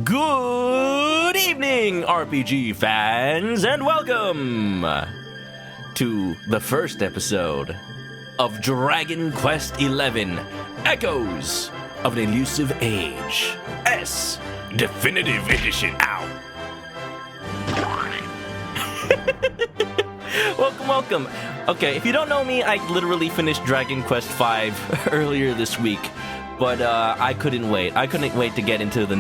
Good evening, RPG fans, and welcome to the first episode of Dragon Quest XI, Echoes of an Elusive Age, S Definitive Edition. Ow! Welcome. Okay, if you don't know me, I literally finished Dragon Quest V earlier this week, but I couldn't wait. I couldn't wait to get into the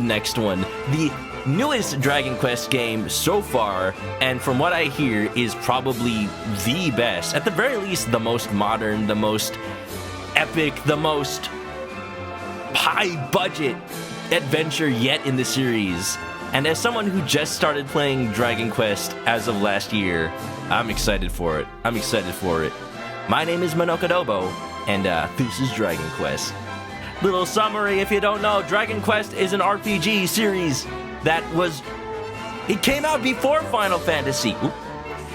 next one. The newest Dragon Quest game so far, and from what I hear, is probably the best. At the very least, the most modern, the most epic, the most high-budget adventure yet in the series. And as someone who just started playing Dragon Quest as of last year, I'm excited for it. My name is ManokAdobo, and this is Dragon Quest. Little summary, if you don't know, Dragon Quest is an RPG series that it came out before Final Fantasy.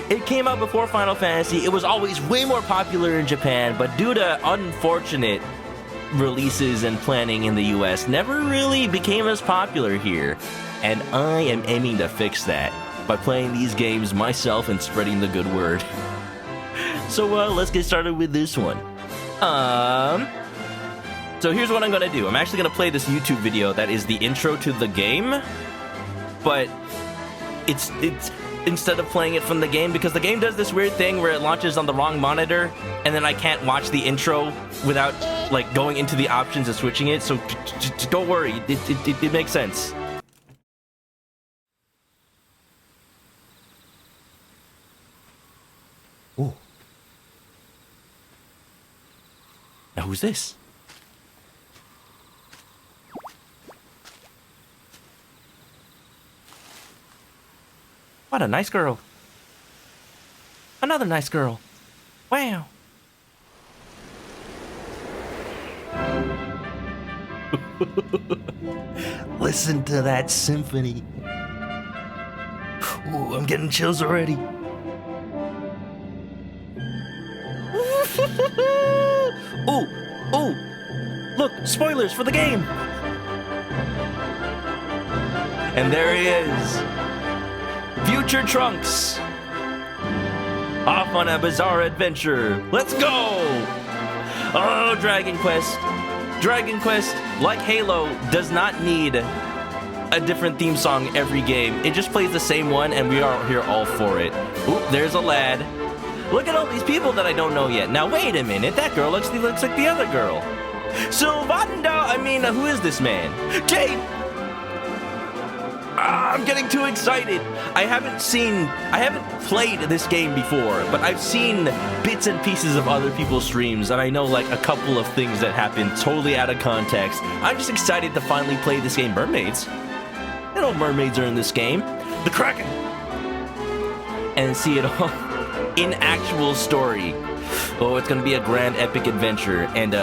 It came out before Final Fantasy. It was always way more popular in Japan, but due to unfortunate releases and planning in the US, never really became as popular here. And I am aiming to fix that by playing these games myself and spreading the good word. So let's get started with this one. So here's what I'm gonna do. I'm actually gonna play this YouTube video that is the intro to the game, but it's instead of playing it from the game, because the game does this weird thing where it launches on the wrong monitor, and then I can't watch the intro without like going into the options and switching it. So don't worry, it makes sense. Ooh. Now who's this? What a nice girl. Another nice girl. Wow. Listen to that symphony. Ooh, I'm getting chills already. Ooh, look, spoilers for the game. And there he is. Future Trunks. Off on a bizarre adventure. Let's go! Oh, Dragon Quest. Dragon Quest, like Halo, does not need a different theme song every game. It just plays the same one, and we are here all for it. Ooh, there's a lad. Look at all these people that I don't know yet. Now, wait a minute. That girl looks like the other girl. Who is this man? Jade! I'm getting too excited. I haven't played this game before, but I've seen bits and pieces of other people's streams, and I know like a couple of things that happen totally out of context. I'm just excited to finally play this game. Mermaids. You know mermaids are in this game. The Kraken. And see it all in actual story. Oh, it's gonna be a grand epic adventure. And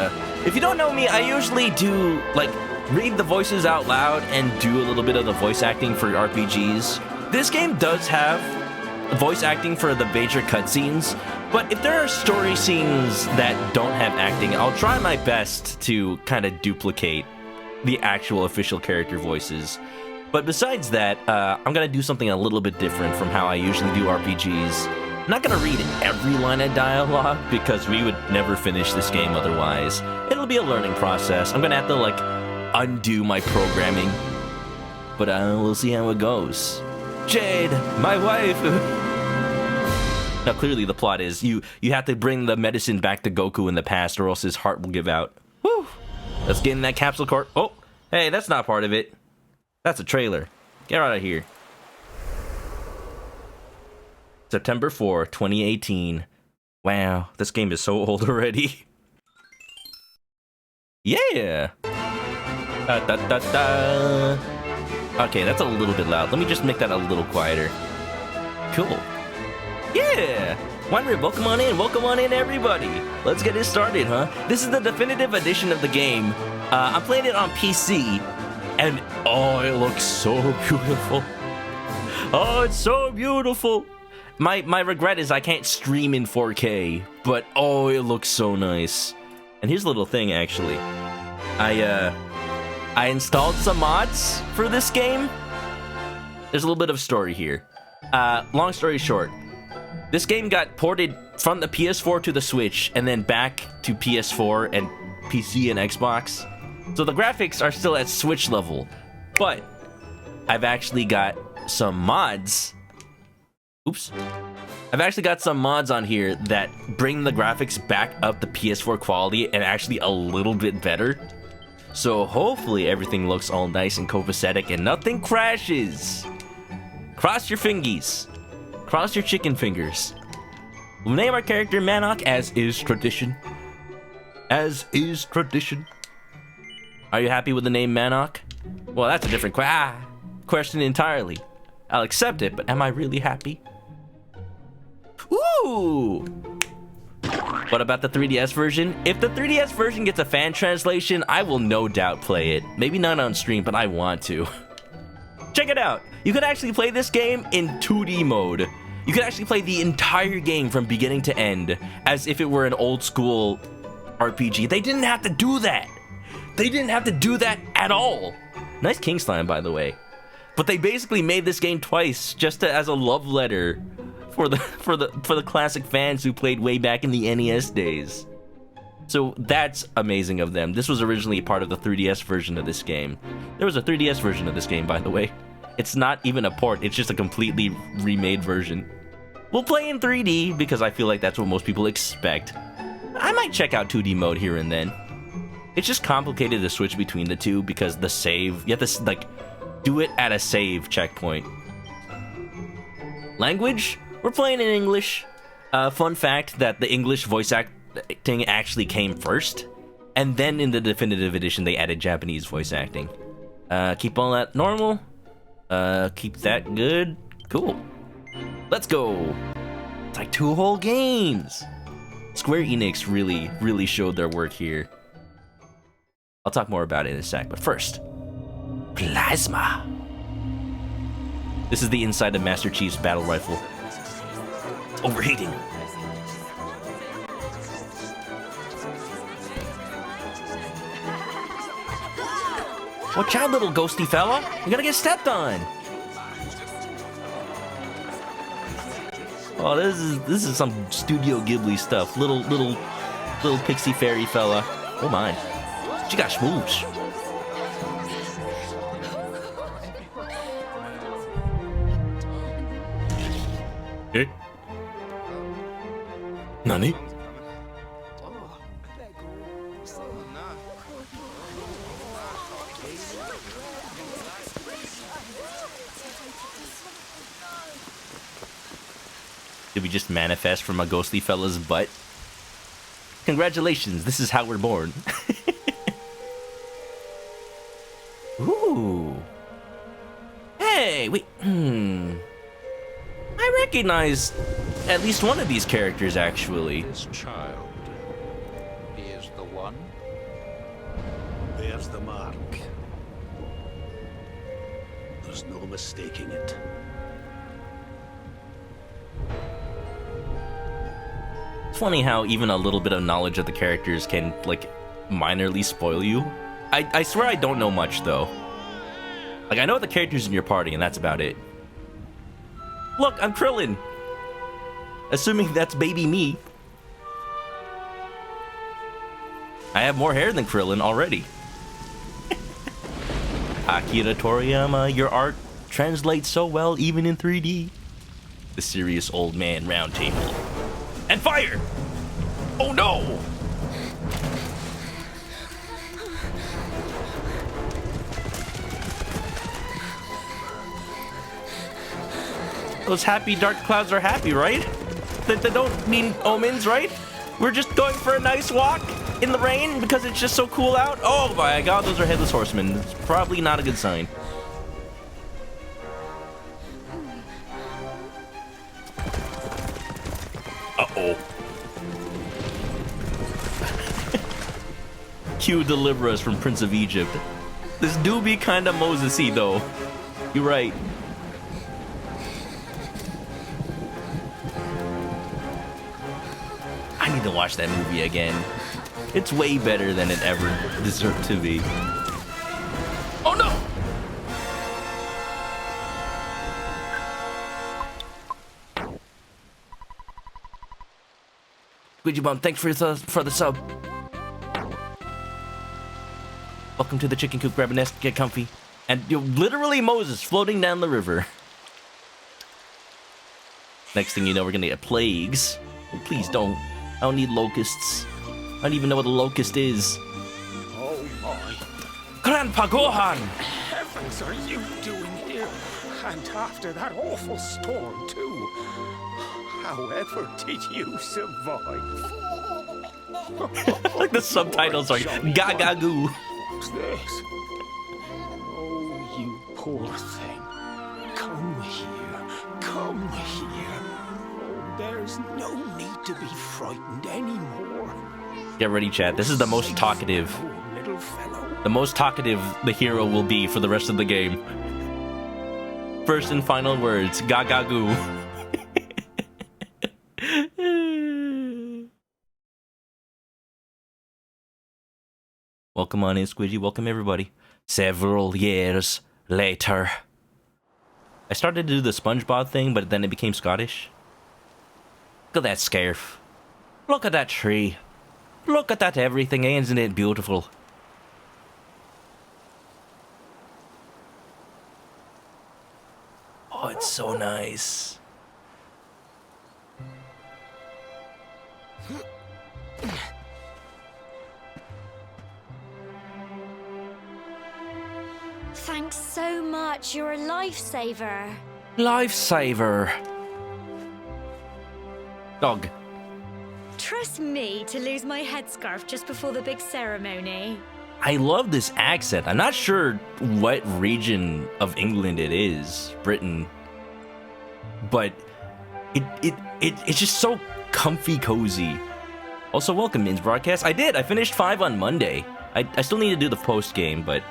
if you don't know me, I usually do like read the voices out loud and do a little bit of the voice acting for RPGs. This game does have voice acting for the major cutscenes, but if there are story scenes that don't have acting, I'll try my best to kind of duplicate the actual official character voices. But besides that, I'm gonna do something a little bit different from how I usually do RPGs. I'm not gonna read every line of dialogue because we would never finish this game otherwise. It'll be a learning process. I'm gonna have to like undo my programming, but we'll see how it goes. Jade, my wife. Now clearly the plot is you have to bring the medicine back to Goku in the past, or else his heart will give out. Woo! Let's get in that capsule core. Oh, hey, that's not part of it. That's a trailer. Get out of here. September 4, 2018. Wow, this game is so old already. Yeah! Okay, that's a little bit loud. Let me just make that a little quieter. Cool. Yeah! Wonder, welcome on in everybody! Let's get it started, huh? This is the definitive edition of the game. I'm playing it on PC, and oh, it looks so beautiful. Oh, it's so beautiful! My regret is I can't stream in 4K, but oh, it looks so nice. And here's a little thing, actually. I I installed some mods for this game. There's a little bit of story here. Long story short, this game got ported from the PS4 to the Switch and then back to PS4 and PC and Xbox. So the graphics are still at Switch level, but I've actually got some mods. Oops. I've actually got some mods on here that bring the graphics back up to PS4 quality and actually a little bit better. So hopefully everything looks all nice and copacetic and nothing crashes. Cross your fingies. Cross your chicken fingers. We'll name our character Manok as is tradition. As is tradition. Are you happy with the name Manok? Well, that's a different question entirely. I'll accept it, but am I really happy? Ooh! What about the 3DS version? If the 3DS version gets a fan translation, I will no doubt play it. Maybe not on stream, but I want to. Check it out! You could actually play this game in 2D mode. You could actually play the entire game from beginning to end as if it were an old school RPG. They didn't have to do that. They didn't have to do that at all. Nice king slime, by the way. But they basically made this game twice just as a love letter for the classic fans who played way back in the NES days. So that's amazing of them. This was originally part of the 3DS version of this game. There was a 3DS version of this game, by the way. It's not even a port, it's just a completely remade version. We'll play in 3D because I feel like that's what most people expect. I might check out 2D mode here and then. It's just complicated to switch between the two because the save, you have to like do it at a save checkpoint. Language? We're playing in English. Fun fact that the English voice acting actually came first, and then in the definitive edition they added Japanese voice acting. Keep all that normal. Keep that good. Cool. Let's go. It's like 2 whole games. Square Enix really showed their work here. I'll talk more about it in a sec, but first, plasma. This is the inside of Master Chief's battle rifle. Overheating. Watch out, little ghosty fella. You're gonna get stepped on. Oh, this is some Studio Ghibli stuff. Little pixie fairy fella. Oh my. She got smooch. Eh? Nani? Did we just manifest from a ghostly fella's butt? Congratulations, this is how we're born. Ooh. Hey, wait. I recognize at least one of these characters, actually. This child, he is the one. There's the mark. There's no mistaking it. It's funny how even a little bit of knowledge of the characters can, like, minorly spoil you. I swear I don't know much, though. Like, I know the characters in your party, and that's about it. Look, I'm Krillin. Assuming that's baby me. I have more hair than Krillin already. Akira Toriyama, your art translates so well even in 3D. The serious old man round table. And fire! Oh no! Those happy dark clouds are happy, right? That they don't mean omens, right? We're just going for a nice walk in the rain because it's just so cool out. Oh my god, those are headless horsemen. It's probably not a good sign. Uh-oh. Q deliver us from Prince of Egypt. This do be kinda Moses-y though. You're right. I need to watch that movie again. It's way better than it ever deserved to be. Squidgy Bum, thanks for the sub. Welcome to the chicken coop. Grab a nest, get comfy. And you're literally Moses floating down the river. Next thing you know, we're gonna get plagues. Oh, please don't. I don't need locusts. I don't even know what a locust is. Oh my. Grandpa Gohan! Heavens are you doing here? And after that awful storm, too. However did you survive? Like the subtitles are gaga goo. What's this? Oh, you poor thing. Come here. Come here. Oh, there's no need to be frightened anymore. Get ready, chat. This is the most talkative. Oh, little fellow. The most talkative the hero will be for the rest of the game. First and final words, gaga goo. Welcome on in, Squidgy. Welcome, everybody. Several years later. I started to do the SpongeBob thing, but then it became Scottish. Look at that scarf. Look at that tree. Look at that everything. Isn't it beautiful? Oh, it's so nice. Thanks so much. You're a lifesaver. Lifesaver. Dog. Trust me to lose my headscarf just before the big ceremony. I love this accent. I'm not sure what region of England it is, Britain, but it's just so comfy cozy. Also, welcome Min's broadcast. I finished 5 on Monday. I still need to do the post game, but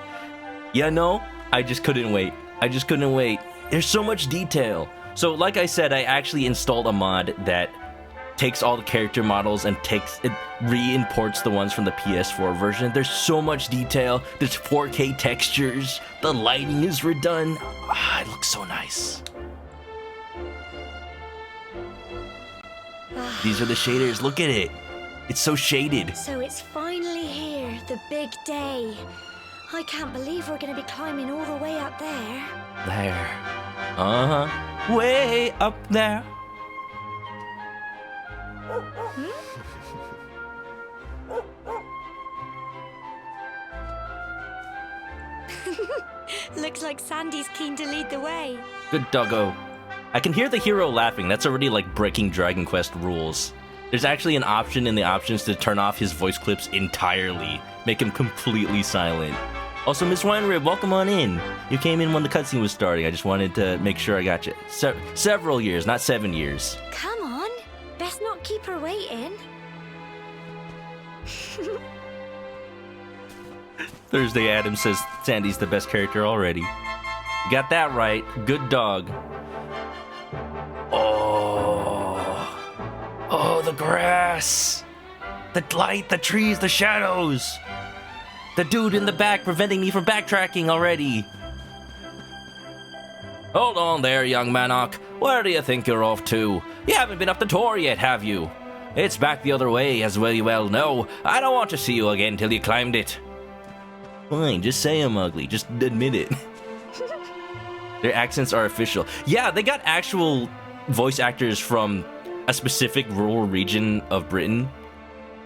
yeah, no, I just couldn't wait. There's so much detail. So like I said, I actually installed a mod that takes all the character models and re-imports the ones from the PS4 version. There's so much detail. There's 4K textures. The lighting is redone. Ah, it looks so nice. These are the shaders. Look at it. It's so shaded. So it's finally here, the big day. I can't believe we're going to be climbing all the way up there. There. Uh-huh. Way up there. Looks like Sandy's keen to lead the way. Good doggo. I can hear the hero laughing. That's already like breaking Dragon Quest rules. There's actually an option in the options to turn off his voice clips entirely. Make him completely silent. Also, Miss Winerib, welcome on in. You came in when the cutscene was starting. I just wanted to make sure I got you. Several years, not 7 years. Come on. Best not keep her waiting. Thursday Adams says Sandy's the best character already. You got that right. Good dog. Oh, the grass. The light, the trees, the shadows. The dude in the back preventing me from backtracking already. Hold on there, young Manok. Where do you think you're off to? You haven't been up the Tor yet, have you? It's back the other way, as well you well know. I don't want to see you again till you climbed it. Fine, just say I'm ugly. Just admit it. Their accents are official. Yeah, they got actual voice actors from a specific rural region of Britain,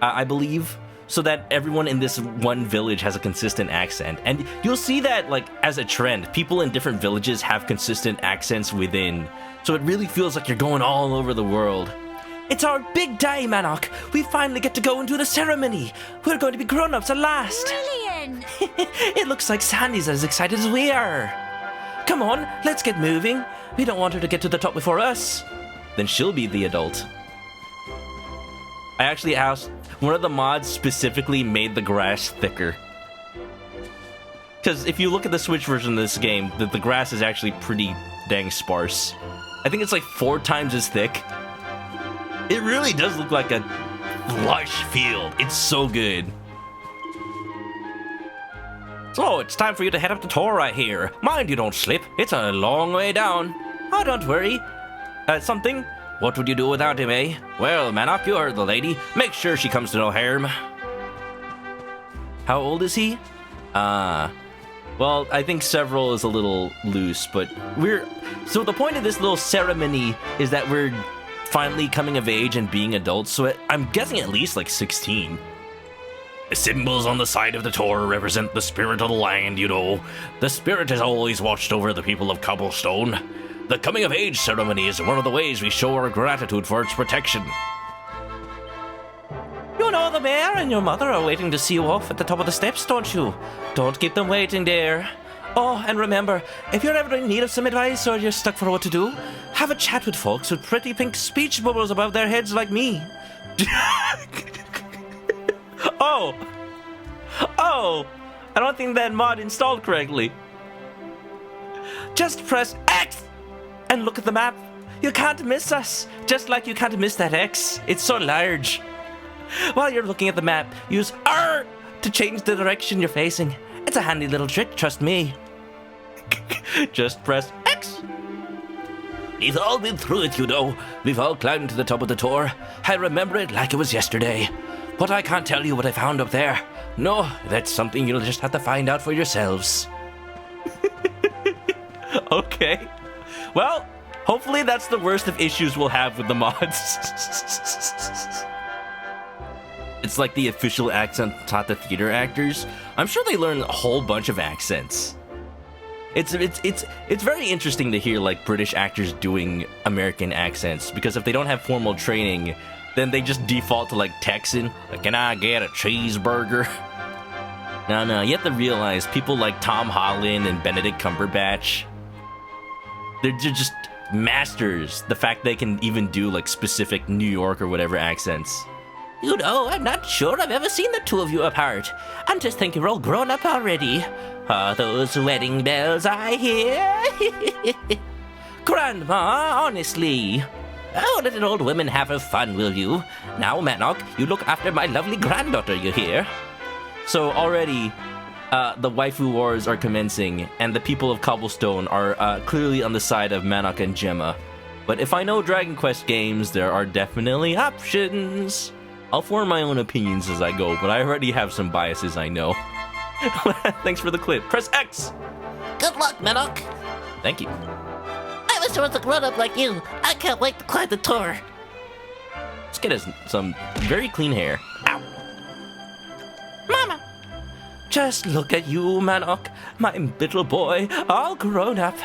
I believe, so that everyone in this one village has a consistent accent. And you'll see that, like, as a trend, people in different villages have consistent accents within, so it really feels like you're going all over the world. It's our big day, Manok. We finally get to go into the ceremony. We're going to be grown-ups at last. Brilliant! It looks like Sandy's as excited as we are. Come on, let's get moving. We don't want her to get to the top before us. Then she'll be the adult. I actually asked, one of the mods specifically made the grass thicker. Because if you look at the Switch version of this game, the grass is actually pretty dang sparse. I think it's like 4 times as thick. It really does look like a lush field. It's so good. So, it's time for you to head up the Tor right here. Mind you don't slip. It's a long way down. Oh, don't worry. Something? What would you do without him, eh? Well, Manok, you heard the lady. Make sure she comes to no harm. How old is he? Well, I think several is a little loose, but so the point of this little ceremony is that we're finally coming of age and being adults, so I'm guessing at least like 16. The symbols on the side of the Tor represent the spirit of the land, you know. The spirit has always watched over the people of Cobblestone. The coming of age ceremony is one of the ways we show our gratitude for its protection. You know the mayor and your mother are waiting to see you off at the top of the steps, don't you? Don't keep them waiting, dear. Oh, and remember, if you're ever in need of some advice or you're stuck for what to do, have a chat with folks with pretty pink speech bubbles above their heads like me. Oh, I don't think that mod installed correctly. Just press X and look at the map. You can't miss us, just like you can't miss that X. It's so large. While you're looking at the map, use R to change the direction you're facing. It's a handy little trick, trust me. Just press X. We've all been through it, you know. We've all climbed to the top of the Tor. I remember it like it was yesterday. But I can't tell you what I found up there. No, that's something you'll just have to find out for yourselves. Okay. Well, hopefully that's the worst of issues we'll have with the mods. It's like the official accent taught the theater actors. I'm sure they learn a whole bunch of accents. It's very interesting to hear like British actors doing American accents, because if they don't have formal training, then they just default to like Texan. Like, can I get a cheeseburger? No, you have to realize people like Tom Holland and Benedict Cumberbatch, they're just masters. The fact they can even do like specific New York or whatever accents. You know, I'm not sure I've ever seen the two of you apart. I'm just thinking you're all grown up already. Are those wedding bells I hear? Grandma, honestly. Oh, let an old woman have her fun, will you? Now, Manok, you look after my lovely granddaughter, you hear? So already, the waifu wars are commencing, and the people of Cobblestone are clearly on the side of Manok and Gemma. But if I know Dragon Quest games, there are definitely options. I'll form my own opinions as I go, but I already have some biases, I know. Thanks for the clip. Press X! Good luck, Manok. Thank you. I wish I was a grown-up like you. I can't wait to climb the Tor. Let's get us some very clean hair. Ow. Mama. Just look at you, Manok, my little boy, all grown up.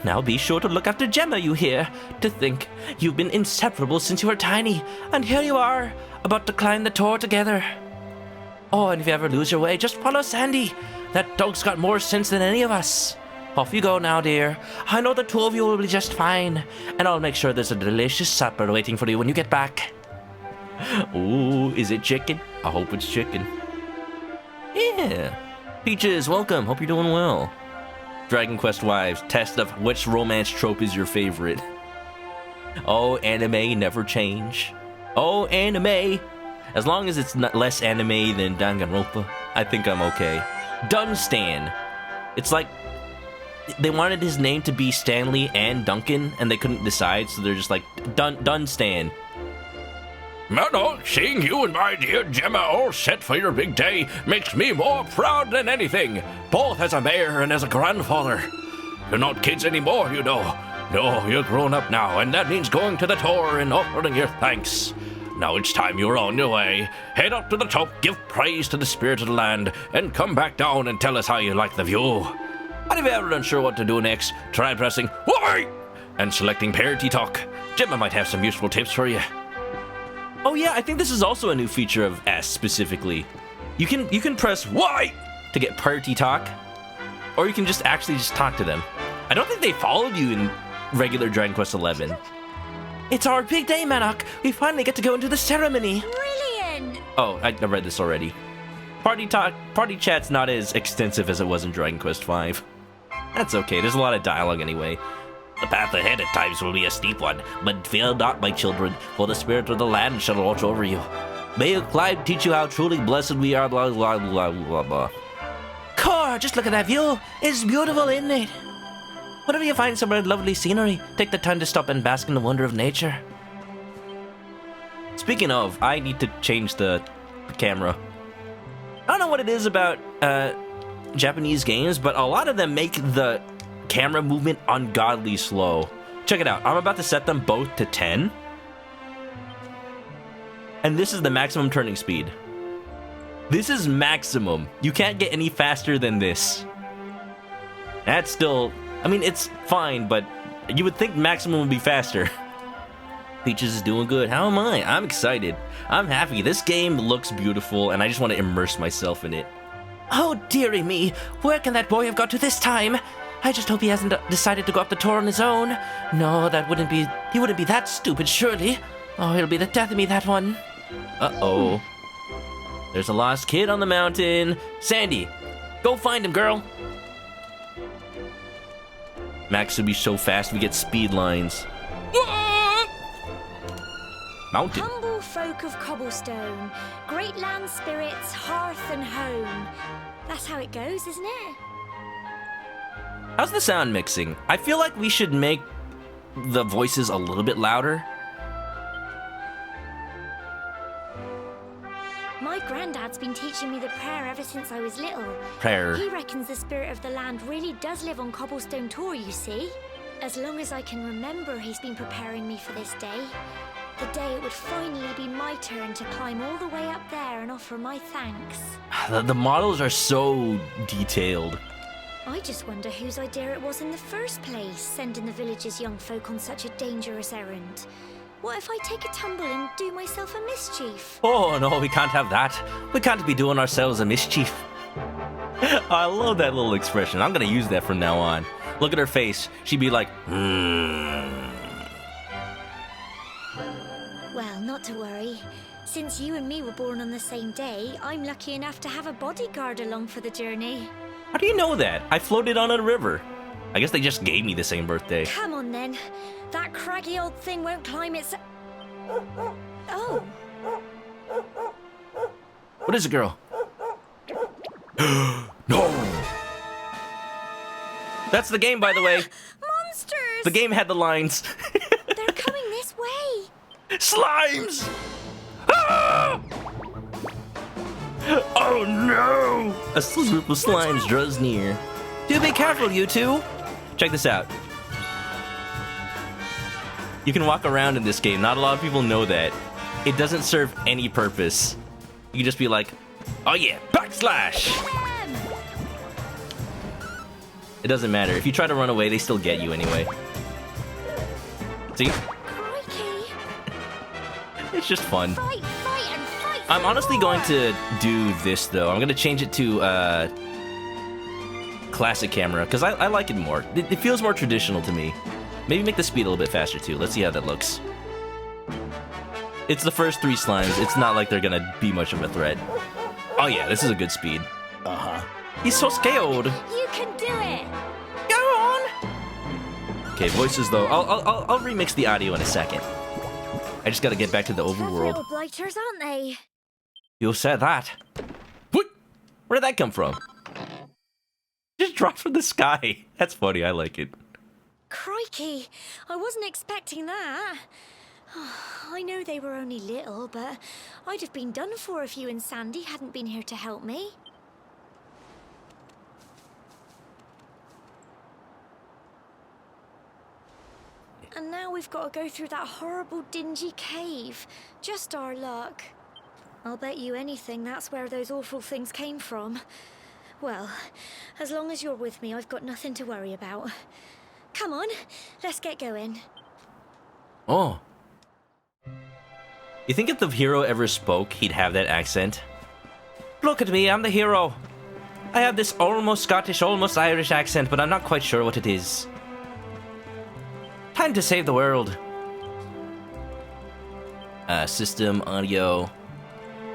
Now be sure to look after Gemma, you hear? To think, you've been inseparable since you were tiny, and here you are, about to climb the Tor together. Oh, and if you ever lose your way, just follow Sandy. That dog's got more sense than any of us. Off you go now, dear. I know the two of you will be just fine, and I'll make sure there's a delicious supper waiting for you when you get back. Ooh, is it chicken? I hope it's chicken. Yeah. Peaches, welcome. Hope you're doing well. Dragon Quest Wives, test of which romance trope is your favorite. Oh, anime never change. Oh, anime. As long as it's not less anime than Danganronpa, I think I'm okay. Dunstan. It's like they wanted his name to be Stanley and Duncan, and they couldn't decide, so they're just like Dunstan. Manok, seeing you and my dear Gemma all set for your big day makes me more proud than anything, both as a mayor and as a grandfather. You're not kids anymore, you know. No, you're grown up now, and that means going to the Tor and offering your thanks. Now it's time you're on your way. Head up to the top, give praise to the spirit of the land, and come back down and tell us how you like the view. And if you're ever unsure what to do next, try pressing Y and selecting Parity Talk. Gemma might have some useful tips for you. Oh yeah, I think this is also a new feature of S specifically. You can press Y to get Parity Talk, or you can just talk to them. I don't think they followed you in regular Dragon Quest XI. It's our big day, Manok. We finally get to go into the ceremony. Brilliant! Oh, I read this already. Party chat's not as extensive as it was in Dragon Quest V. That's okay, there's a lot of dialogue anyway. The path ahead at times will be a steep one, but fear not, my children, for the spirit of the land shall watch over you. May your climb teach you how truly blessed we are, blah, blah, blah, blah, blah. Core, just look at that view. It's beautiful, isn't it? Whenever you find some lovely scenery, take the time to stop and bask in the wonder of nature. Speaking of, I need to change the camera. I don't know what it is about Japanese games, but a lot of them make the camera movement ungodly slow. Check it out. I'm about to set them both to 10. And this is the maximum turning speed. This is maximum. You can't get any faster than this. That's still... I mean, it's fine, but you would think maximum would be faster. Peaches is doing good. How am I? I'm excited. I'm happy. This game looks beautiful, and I just want to immerse myself in it. Oh, dearie me. Where can that boy have got to this time? I just hope he hasn't decided to go up the tour on his own. No, that wouldn't be... He wouldn't be that stupid, surely. Oh, it'll be the death of me, that one. Uh-oh. There's a lost kid on the mountain. Sandy, go find him, girl. Max would be so fast we get speed lines. Mountain. Humble folk of cobblestone, great land spirits, hearth and home. That's how it goes, isn't it? How's the sound mixing? I feel like we should make the voices a little bit louder. My granddad's been teaching me the prayer ever since I was little. Prayer. He reckons the spirit of the land really does live on Cobblestone Tor, you see. As long as I can remember, he's been preparing me for this day. The day it would finally be my turn to climb all the way up there and offer my thanks. The models are so detailed. I just wonder whose idea it was in the first place, sending the village's young folk on such a dangerous errand. What if I take a tumble and do myself a mischief? Oh, no, we can't have that. We can't be doing ourselves a mischief. I love that little expression. I'm going to use that from now on. Look at her face. She'd be like, Well, not to worry. Since you and me were born on the same day, I'm lucky enough to have a bodyguard along for the journey. How do you know that? I floated on a river. I guess they just gave me the same birthday. Come on, then. That craggy old thing won't climb its... Oh. What is it, girl? No! That's the game, by the way. Monsters! The game had the lines. They're coming this way. Slimes! Ah! Oh no! A group of slimes draws near. Do be careful, you two! Check this out. You can walk around in this game. Not a lot of people know that. It doesn't serve any purpose. You can just be like, oh yeah, backslash! It doesn't matter. If you try to run away, they still get you anyway. See? Crikey. It's just fun. Fight, fight, and fight. I'm honestly going to do this, though. I'm going to change it to classic camera, because I like it more. It feels more traditional to me. Maybe make the speed a little bit faster, too. Let's see how that looks. It's the first 3 slimes. It's not like they're going to be much of a threat. Oh, yeah, this is a good speed. Uh-huh. He's so scared. You can do it. Go on. Okay, voices, though. I'll remix the audio in a second. I just got to get back to the Tough overworld. little blighters, aren't they? You said that. What? Where did that come from? Just dropped from the sky. That's funny. I like it. Crikey, I wasn't expecting that. I know they were only little, but I'd have been done for if you and Sandy hadn't been here to help me. And now we've got to go through that horrible, dingy cave. Just our luck. I'll bet you anything that's where those awful things came from. Well, as long as you're with me, I've got nothing to worry about. Come on, let's get going. Oh. You think if the hero ever spoke, he'd have that accent? Look at me, I'm the hero. I have this almost Scottish, almost Irish accent, but I'm not quite sure what it is. Time to save the world. System, audio.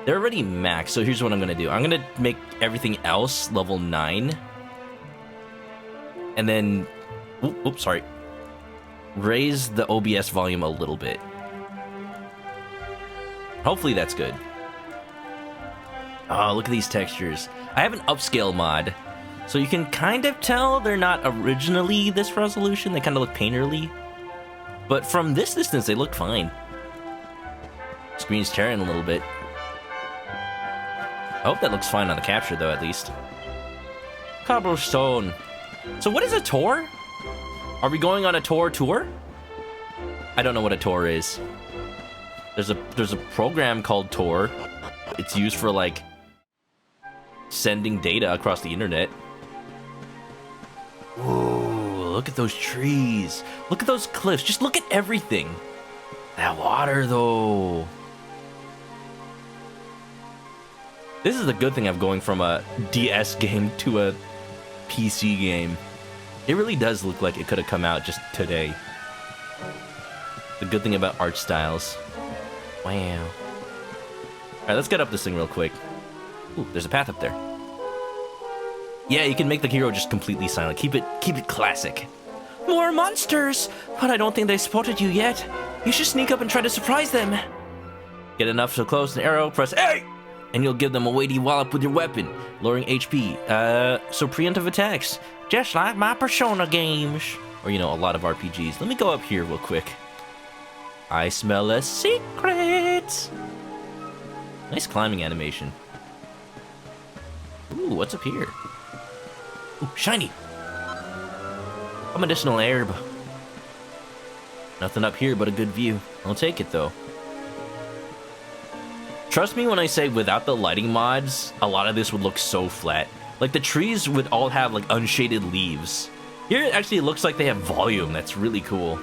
They're already max, so here's what I'm gonna do. I'm gonna make everything else level 9. And then... Oops, sorry. Raise the OBS volume a little bit. Hopefully that's good. Oh, look at these textures. I have an upscale mod, so you can kind of tell they're not originally this resolution. They kind of look painterly. But from this distance, they look fine. Screen's tearing a little bit. I hope that looks fine on the capture, though, at least. Cobblestone. So what is a tour? Are we going on a tour? I don't know what a tour is. There's a program called Tor. It's used for, like, sending data across the internet. Ooh, look at those trees. Look at those cliffs. Just look at everything. That water, though. This is the good thing of going from a DS game to a PC game. It really does look like it could have come out just today. The good thing about art styles. Wow. Alright, let's get up this thing real quick. Ooh, there's a path up there. Yeah, you can make the hero just completely silent. Keep it classic. More monsters! But I don't think they spotted you yet. You should sneak up and try to surprise them. Get enough so close, an arrow, press A! And you'll give them a weighty wallop with your weapon, lowering HP. So preemptive attacks. Just like my Persona games. Or, you know, a lot of RPGs. Let me go up here real quick. I smell a secret. Nice climbing animation. Ooh, what's up here? Ooh, shiny. A medicinal herb. Nothing up here but a good view. I'll take it, though. Trust me when I say without the lighting mods, a lot of this would look so flat. Like, the trees would all have, like, unshaded leaves. Here, it actually looks like they have volume. That's really cool.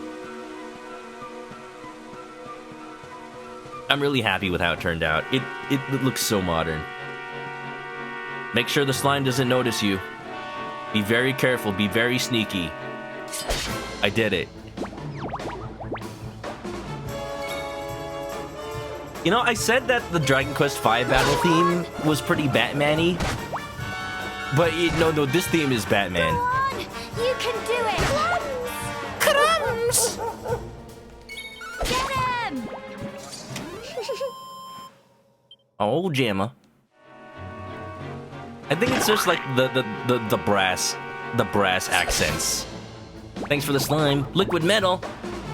I'm really happy with how it turned out. It looks so modern. Make sure the slime doesn't notice you. Be very careful. Be very sneaky. I did it. You know, I said that the Dragon Quest V battle theme was pretty Batman-y. But, no, this theme is Batman. Go on! You can do it! Crumbs! Get him! Oh, Jamma. I think it's just like the brass accents. Thanks for the slime. Liquid metal.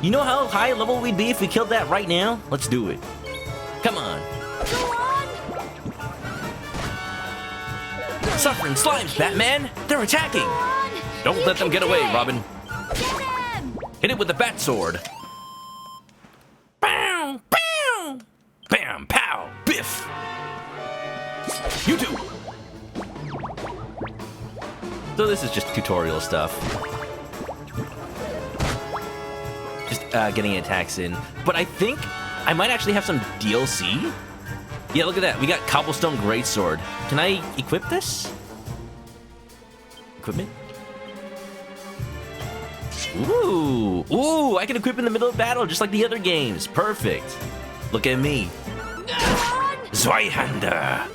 You know how high level we'd be if we killed that right now? Let's do it. Come on. Go on! Suffering slimes, Batman! They're attacking! Go on! Don't You let them can get do away, it. Robin. Get him! Hit it with the bat sword. Bam! Bam! Bam! Pow! Biff! You too! So this is just tutorial stuff. Just getting attacks in. But I think I might actually have some DLC. Yeah, look at that. We got Cobblestone Greatsword. Can I equip this? Equipment? Ooh. Ooh, I can equip in the middle of battle just like the other games. Perfect. Look at me. Zweihander.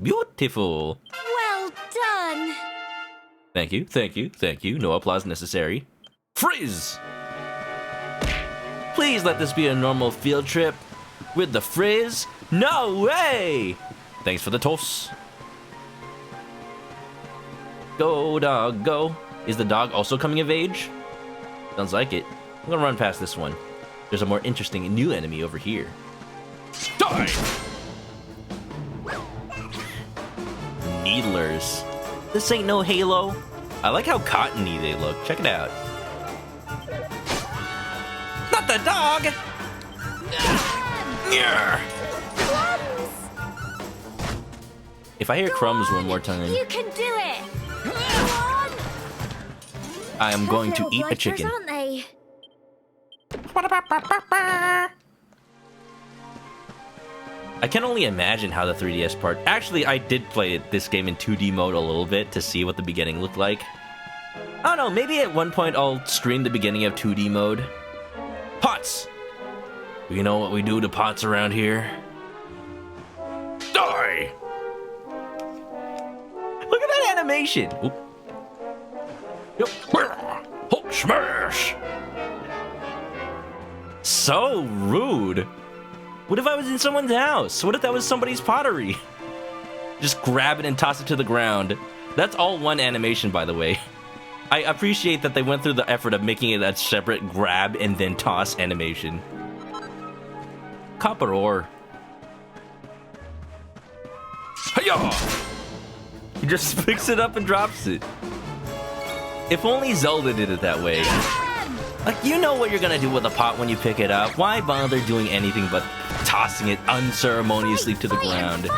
Beautiful. Well done! Thank you, thank you, thank you. No applause necessary. Frizz! Please let this be a normal field trip. With the Frizz? No way! Thanks for the toss. Go, dog, go. Is the dog also coming of age? Sounds like it. I'm gonna run past this one. There's a more interesting new enemy over here. Die! Needlers. This ain't no Halo. I like how cottony they look. Check it out. Not the dog! Yeah. If I hear crumbs one more time, You can do it! Go on! I am going to Little eat a vipers, chicken. aren't they? I can only imagine how the 3DS part... Actually, I did play this game in 2D mode a little bit to see what the beginning looked like. I don't know, maybe at one point I'll stream the beginning of 2D mode. Pots! You know what we do to pots around here? Die! Look at that animation! Oop. Yep. Hulk smash! So rude. What if I was in someone's house? What if that was somebody's pottery? Just grab it and toss it to the ground. That's all one animation, by the way. I appreciate that they went through the effort of making it a separate grab and then toss animation. Copper ore. Hiya! He just picks it up and drops it. If only Zelda did it that way. Like, you know what you're gonna do with a pot when you pick it up. Why bother doing anything but tossing it unceremoniously to the ground?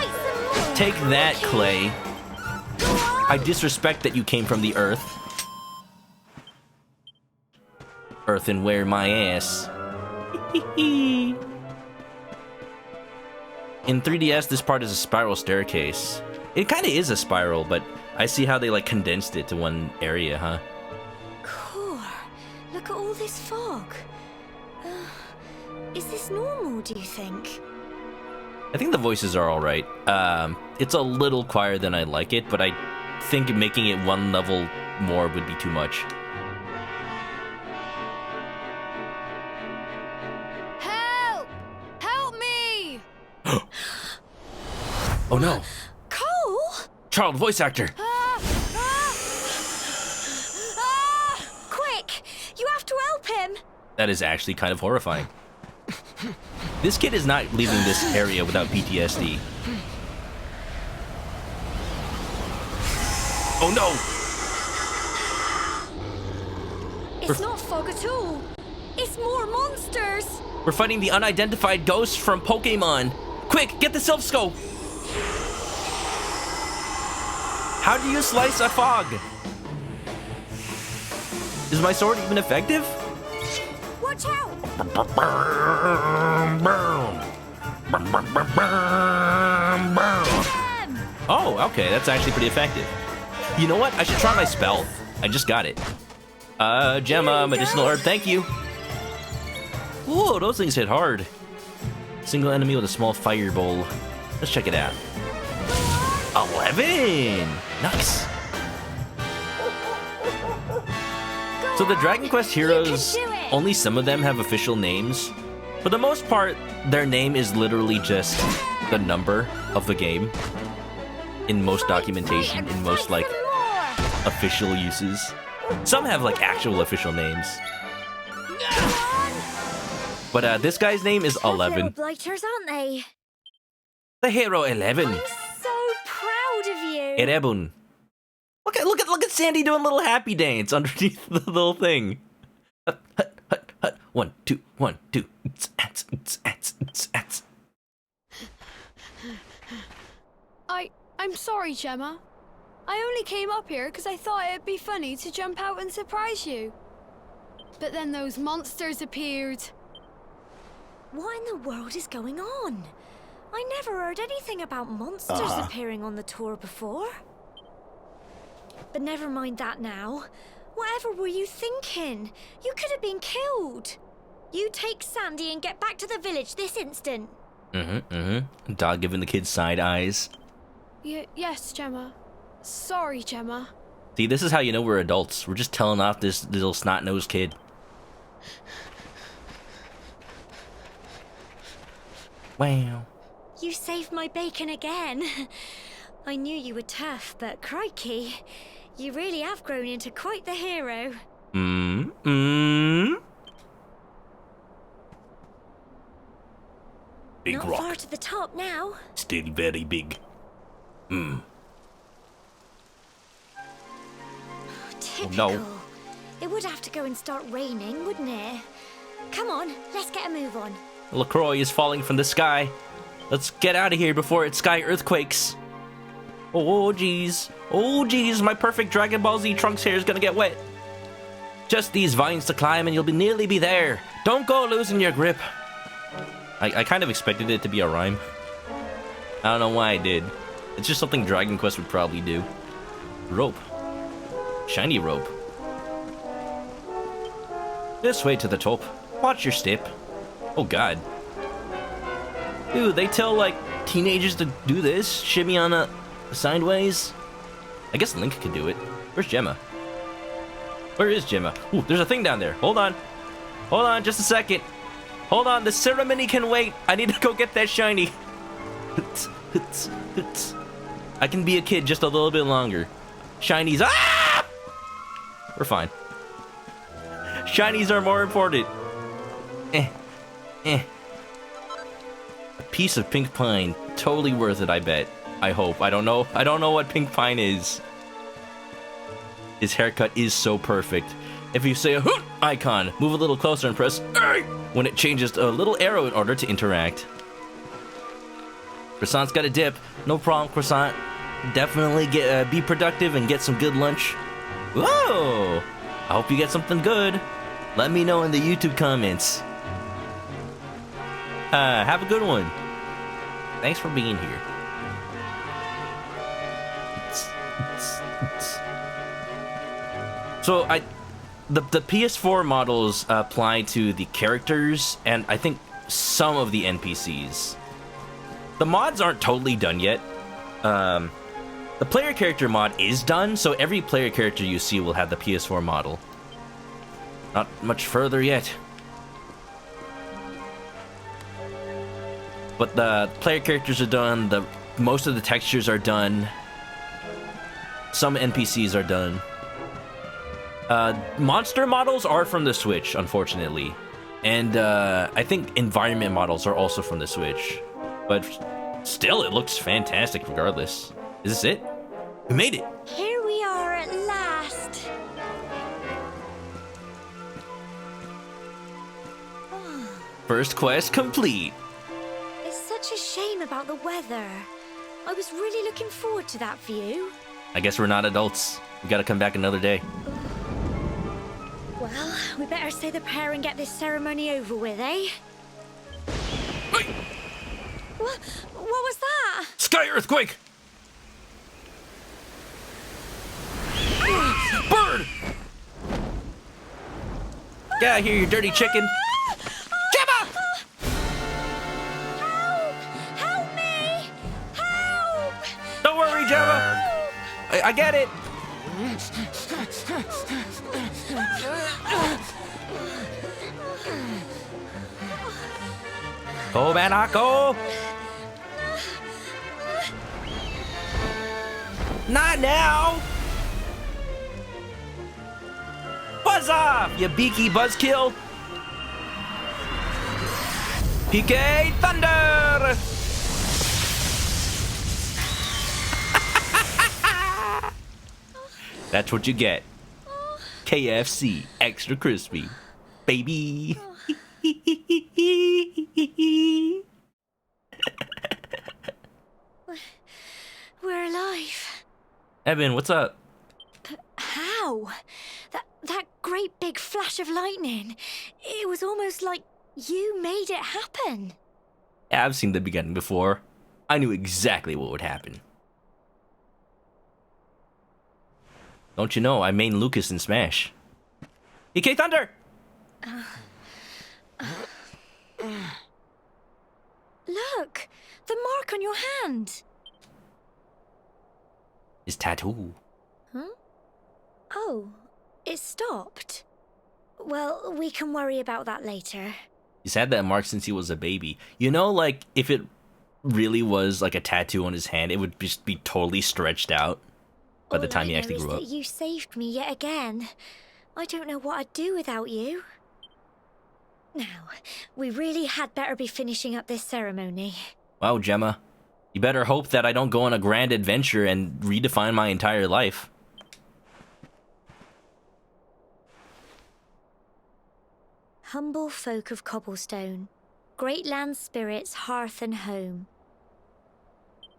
Take that, Clay. I disrespect that you came from the earth. Earthenware my ass. In 3DS, this part is a spiral staircase. It kind of is a spiral, but I see how they like condensed it to one area, huh? Core, look at all this fog. Is this normal, do you think? I think the voices are all right. It's a little quieter than I like it, but I think making it one level more would be too much. Help! Help me! Oh no! Cole! Child voice actor! Quick! You have to help him! That is actually kind of horrifying. This kid is not leaving this area without PTSD. Oh no! It's not fog at all. It's more monsters. We're fighting the unidentified ghosts from Pokemon. Quick, get the Silph Scope! How do you slice a fog? Is my sword even effective? Watch out! Oh, okay, that's actually pretty effective. You know what? I should try my spell. I just got it. Gemma, medicinal herb, thank you. Whoa, those things hit hard. Single enemy with a small fireball. Let's check it out. 11! Nice. So the Dragon Quest heroes, only some of them have official names. For the most part, their name is literally just the number of the game. In most documentation, in most like official uses. Some have like actual official names. But this guy's name is 11. Blighters, aren't they? The hero 11. I'm so proud of you. 11. Look at Sandy doing a little happy dance underneath the little thing. Hut, hut, hut, hut. 1, 2, 1, 2. I'm sorry, Gemma. I only came up here because I thought it'd be funny to jump out and surprise you. But then those monsters appeared. What in the world is going on? I never heard anything about monsters appearing on the tour before. But never mind that now. Whatever were you thinking? You could have been killed. You take Sandy and get back to the village this instant. Dog giving the kids side eyes. Yes, Gemma. Sorry, Gemma. See, this is how you know we're adults. We're just telling off this little snot-nosed kid. Wow. You saved my bacon again. I knew you were tough, but crikey, you really have grown into quite the hero. Big Not rock. far to the top now. Still very big. Typical. no. It would have to go and start raining, wouldn't it? Come on, let's get a move on. LaCroix is falling from the sky. Let's get out of here before it sky earthquakes. Oh, jeez. Oh, jeez, my perfect Dragon Ball Z Trunks hair is gonna get wet. Just these vines to climb and you'll nearly be there. Don't go losing your grip. I kind of expected it to be a rhyme. I don't know why I did. It's just something Dragon Quest would probably do. Rope. Shiny rope. This way to the top. Watch your step. Oh god. Dude, they tell like teenagers to do this? Shimmy on a sideways? I guess Link could do it. Where's Gemma? Where is Gemma? Ooh, there's a thing down there. Hold on. Hold on just a second. Hold on, the ceremony can wait. I need to go get that shiny. I can be a kid just a little bit longer. Shinies. Ah! We're fine. Shinies are more important. A piece of pink pine. Totally worth it, I bet. I hope. I don't know. I don't know what pink pine is. His haircut is so perfect. If you say a hoot icon, move a little closer and press A when it changes to a little arrow in order to interact. Croissant's got a dip. No problem, Croissant. Definitely be productive and get some good lunch. Whoa! I hope you get something good. Let me know in the YouTube comments. Have a good one. Thanks for being here. So the PS4 models apply to the characters and I think some of the NPCs. The mods aren't totally done yet. The player character mod is done, so every player character you see will have the PS4 model. Not much further yet. But the player characters are done, most of the textures are done. Some NPCs are done. Monster models are from the Switch, unfortunately. And I think environment models are also from the Switch. But still, it looks fantastic regardless. Is this it? We made it! Here we are at last. First quest complete. It's such a shame about the weather. I was really looking forward to that view. I guess we're not adults. We gotta come back another day. Well, we better say the prayer and get this ceremony over with, eh? Hey! What was that? Sky earthquake! Bird! Get out of here, you dirty chicken! Gemma! Help! Help me! Help! Don't worry, Gemma! I get it! Go, Manoko! Not now! Buzz off, you beaky buzzkill! PK Thunder! That's what you get. KFC, extra crispy. Baby! We're alive. Evan, what's up? How? That great big flash of lightning. It was almost like you made it happen. Yeah, I've seen the beginning before. I knew exactly what would happen. Don't you know, I main Lucas in Smash. EK Thunder! Look! The mark on your hand! His tattoo. Huh? Oh, it stopped. Well, we can worry about that later. He's had that mark since he was a baby. You know, like, if it really was like a tattoo on his hand, it would just be totally stretched out by the time he actually grew up. All I know is that you saved me yet again. I don't know what I'd do without you. Now, we really had better be finishing up this ceremony. Wow, Gemma. You better hope that I don't go on a grand adventure and redefine my entire life. Humble folk of cobblestone, great land spirits, hearth and home.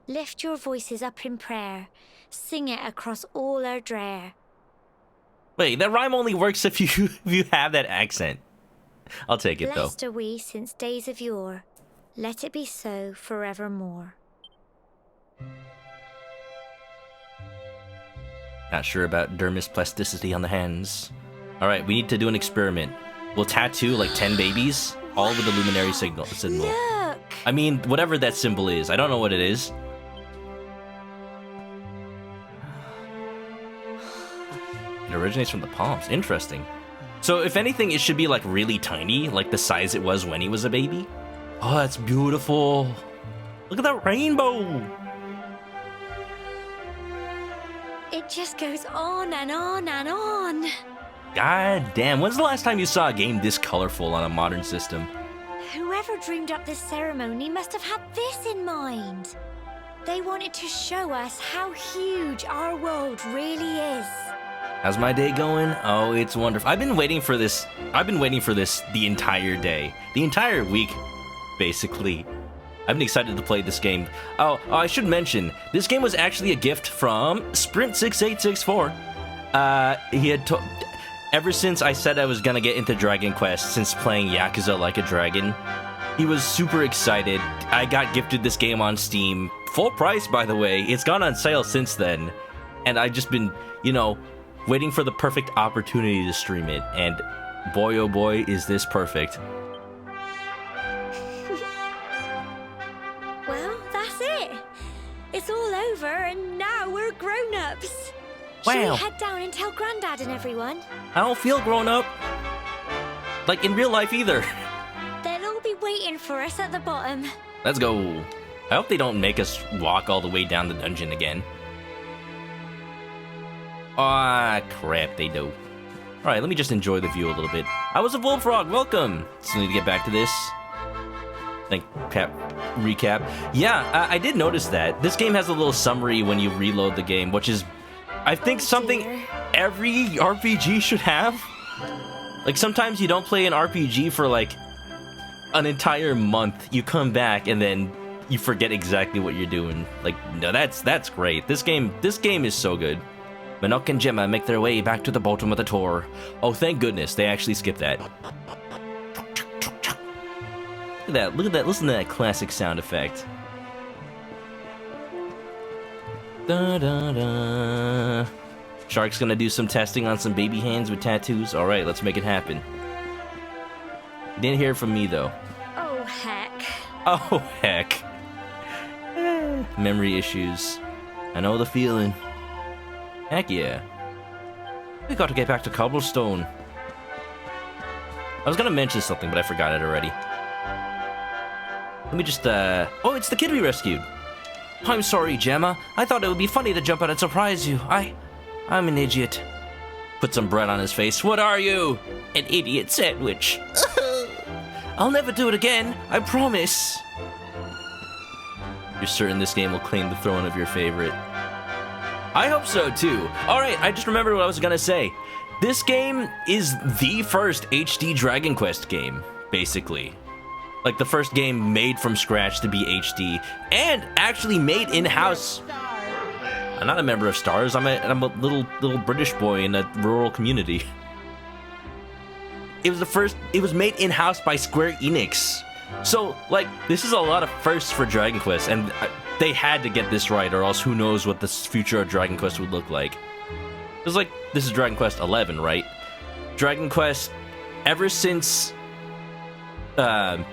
Lift your voices up in prayer, sing it across all our drear. Wait, that rhyme only works if you have that accent. I'll take it, though. Blessed are we since days of yore. Let it be so forevermore. Not sure about dermis plasticity on the hands. Alright, we need to do an experiment. We'll tattoo like 10 babies, all with the Luminary symbol. Look! I mean, whatever that symbol is. I don't know what it is. It originates from the palms. Interesting. So if anything, it should be like really tiny, like the size it was when he was a baby. Oh, that's beautiful. Look at that rainbow. It just goes on and on and on. God damn, when's the last time you saw a game this colorful on a modern system? Whoever dreamed up this ceremony must have had this in mind. They wanted to show us how huge our world really is. How's my day going? Oh, it's wonderful. I've been waiting for this the entire day. The entire week, basically. I've been excited to play this game. Oh, I should mention, this game was actually a gift from Sprint6864. He had ever since I said I was gonna get into Dragon Quest since playing Yakuza Like a Dragon, he was super excited. I got gifted this game on Steam. Full price, by the way. It's gone on sale since then. And I've just been, waiting for the perfect opportunity to stream it. And boy, oh boy, is this perfect. Well, that's it. It's all over and now we're grown-ups. Wow. Should we head down and tell Grandad and everyone? I don't feel grown up. Like in real life either. They'll all be waiting for us at the bottom. Let's go. I hope they don't make us walk all the way down the dungeon again. Ah, crap, they do. Alright, let me just enjoy the view a little bit. I was a bullfrog, welcome! Still need to get back to this. Recap. Yeah, I did notice that. This game has a little summary when you reload the game, which is, I think, something every RPG should have. Like, sometimes you don't play an RPG for, like, an entire month. You come back and then you forget exactly what you're doing. Like, no, that's great. This game is so good. Manok and Gemma make their way back to the bottom of the tour. Oh, thank goodness, they actually skipped that. Look at that, listen to that classic sound effect. Da-da-da. Shark's gonna do some testing on some baby hands with tattoos. Alright, let's make it happen. You didn't hear from me, though. Oh, heck. Oh, heck. Memory issues. I know the feeling. Heck yeah. We got to get back to Cobblestone. I was gonna mention something, but I forgot it already. Let me just, Oh, it's the kid we rescued. I'm sorry, Gemma. I thought it would be funny to jump out and surprise you. I'm an idiot. Put some bread on his face. What are you? An idiot sandwich. I'll never do it again. I promise. You're certain this game will claim the throne of your favorite? I hope so, too. Alright, I just remembered what I was gonna say. This game is the first HD Dragon Quest game, basically. Like, the first game made from scratch to be HD, and actually made in-house. I'm not a member of STARS, I'm a little British boy in a rural community. It was made in-house by Square Enix. So, like, this is a lot of firsts for Dragon Quest, and they had to get this right, or else who knows what the future of Dragon Quest would look like. It's like, this is Dragon Quest 11, right? Dragon Quest, ever since Dragon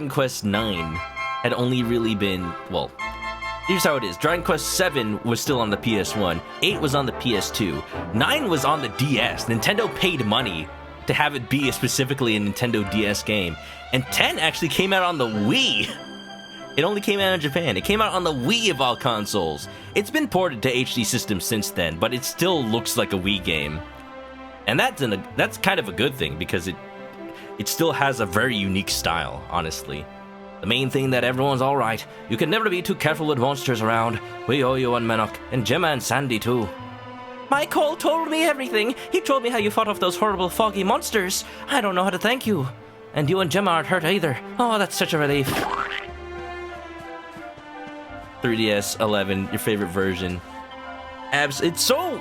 Quest 9 had only really been, well, here's how it is. Dragon Quest 7 was still on the PS1, 8 was on the PS2, 9 was on the DS. Nintendo paid money to have it be specifically a Nintendo DS game, and 10 actually came out on the Wii. It only came out in Japan. It came out on the Wii of all consoles. It's been ported to HD systems since then, but it still looks like a Wii game. And that's kind of a good thing, because it still has a very unique style, honestly. The main thing that everyone's alright. You can never be too careful with monsters around. We owe you one, Manok, and Gemma and Sandy too. My Cole told me everything. He told me how you fought off those horrible foggy monsters. I don't know how to thank you. And you and Gemma aren't hurt either. Oh, that's such a relief. 3DS 11, your favorite version. It's so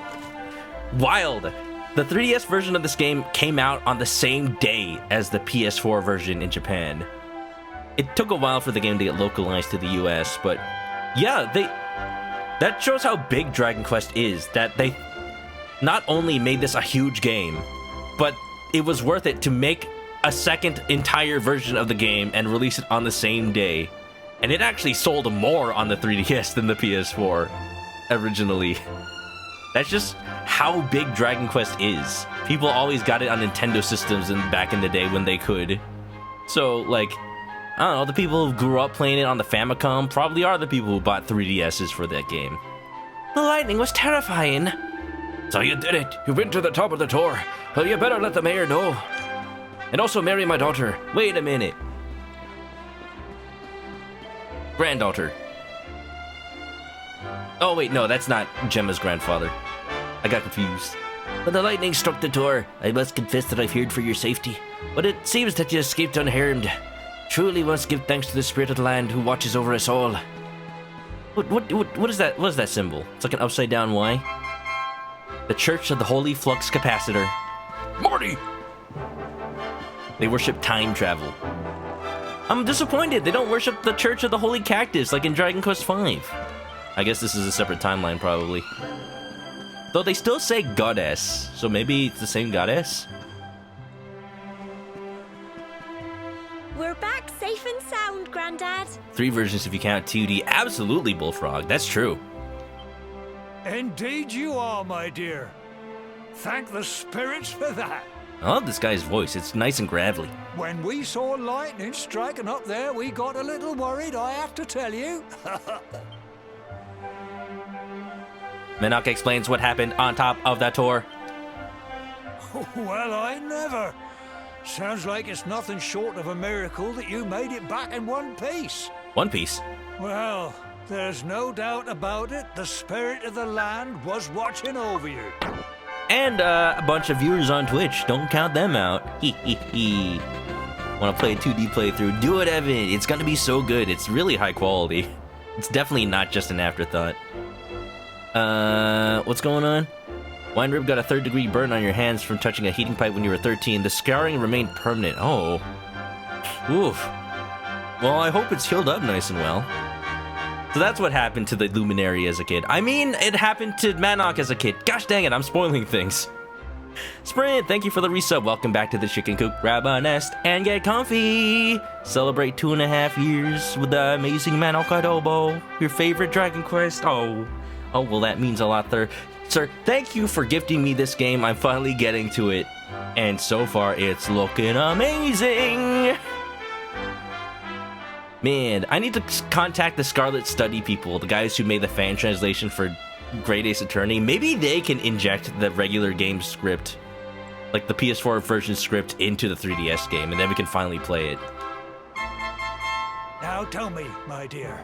wild. The 3DS version of this game came out on the same day as the PS4 version in Japan. It took a while for the game to get localized to the US, but yeah, that shows how big Dragon Quest is, that they not only made this a huge game, but it was worth it to make a second entire version of the game and release it on the same day. And it actually sold more on the 3DS than the PS4 originally. That's just how big Dragon Quest is. People always got it on Nintendo systems back in the day when they could. So, like, I don't know, the people who grew up playing it on the Famicom probably are the people who bought 3DSs for that game. The lightning was terrifying. So you did it. You went to the top of the tour. Well, you better let the mayor know. And also marry my daughter. Wait a minute. Granddaughter. Oh wait, no, that's not Gemma's grandfather. I got confused. When the lightning struck the door, I must confess that I feared for your safety. But it seems that you escaped unharmed. Truly must give thanks to the spirit of the land who watches over us all. What is that? What is that symbol? It's like an upside down Y. The Church of the Holy Flux Capacitor. Marty! They worship time travel. I'm disappointed they don't worship the Church of the Holy Cactus like in Dragon Quest V. I guess this is a separate timeline, probably. Though they still say goddess, so maybe it's the same goddess? We're back safe and sound, Grandad. 3 versions if you count 2D. Absolutely, Bullfrog. That's true. Indeed you are, my dear. Thank the spirits for that. I love this guy's voice. It's nice and gravelly. When we saw lightning striking up there, we got a little worried, I have to tell you. Manok explains what happened on top of that tour. Well, I never. Sounds like it's nothing short of a miracle that you made it back in one piece. One Piece. Well, there's no doubt about it. The spirit of the land was watching over you. And a bunch of viewers on Twitch. Don't count them out. Hee hee hee. Want to play a 2D playthrough? Do it, Evan. It's gonna be so good. It's really high quality. It's definitely not just an afterthought. What's going on? Wine Rib got a 3rd-degree burn on your hands from touching a heating pipe when you were 13. The scarring remained permanent. Oh. Oof. Well, I hope it's healed up nice and well. So that's what happened to the Luminary as a kid. I mean, it happened to Manok as a kid. Gosh dang it, I'm spoiling things. Sprint, thank you for the resub. Welcome back to the Chicken Coop. Grab a nest and get comfy. Celebrate 2.5 years with the amazing ManokAdobo. Your favorite Dragon Quest. Oh, well, that means a lot there. Sir, thank you for gifting me this game. I'm finally getting to it. And so far, it's looking amazing. Man, I need to contact the Scarlet Study people, the guys who made the fan translation for Great Ace Attorney. Maybe they can inject the regular game script, like the PS4 version script, into the 3DS game, and then we can finally play it. Now tell me, my dear,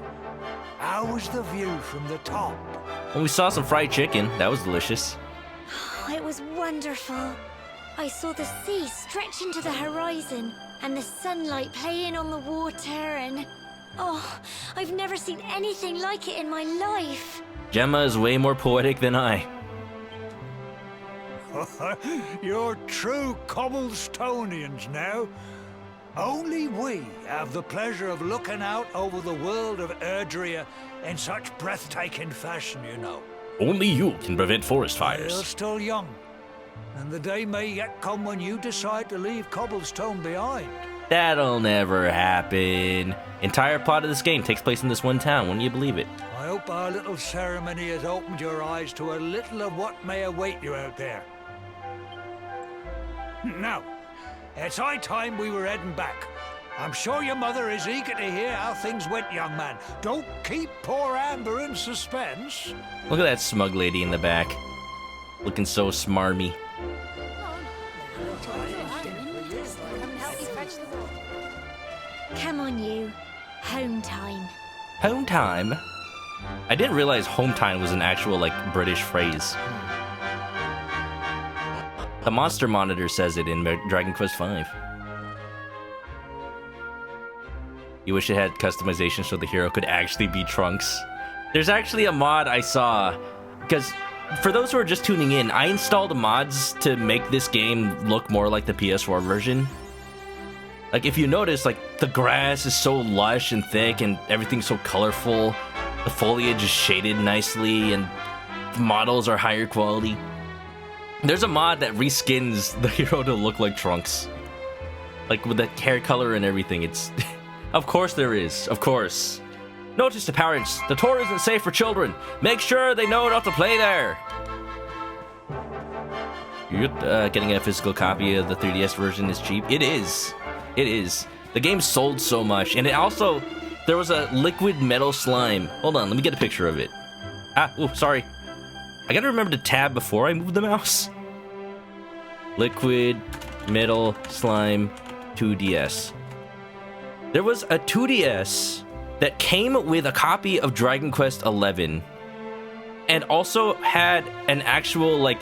how was the view from the top? When we saw some fried chicken, that was delicious. Oh, it was wonderful. I saw the sea stretch into the horizon and the sunlight playing on the water and... Oh, I've never seen anything like it in my life. Gemma is way more poetic than I. You're true Cobblestonians now. Only we have the pleasure of looking out over the world of Erdrea in such breathtaking fashion, you know. Only you can prevent forest You're fires. still young, and the day may yet come when you decide to leave Cobblestone behind. That'll never happen. Entire plot of this game takes place in this one town, wouldn't you believe it? I hope our little ceremony has opened your eyes to a little of what may await you out there. Now, it's high time we were heading back. I'm sure your mother is eager to hear how things went, young man. Don't keep poor Amber in suspense. Look at that smug lady in the back. Looking so smarmy. Come on, you. Home time. Home time? I didn't realize home time was an actual, like, British phrase. The Monster Monitor says it in Dragon Quest V. You wish it had customization so the hero could actually be Trunks. There's actually a mod I saw, because for those who are just tuning in, I installed mods to make this game look more like the PS4 version. Like, if you notice, like, the grass is so lush and thick and everything's so colorful. The foliage is shaded nicely and the models are higher quality. There's a mod that reskins the hero to look like Trunks. Like, with the hair color and everything. It's... Of course there is. Of course. Notice to parents, the tour isn't safe for children. Make sure they know not to play there. You're getting a physical copy of the 3DS version is cheap. It is. It is. The game sold so much. And it also... There was a liquid metal slime. Hold on, let me get a picture of it. Sorry. I gotta remember to tab before I move the mouse. Liquid Metal Slime 2DS. There was a 2DS that came with a copy of Dragon Quest XI and also had an actual, like,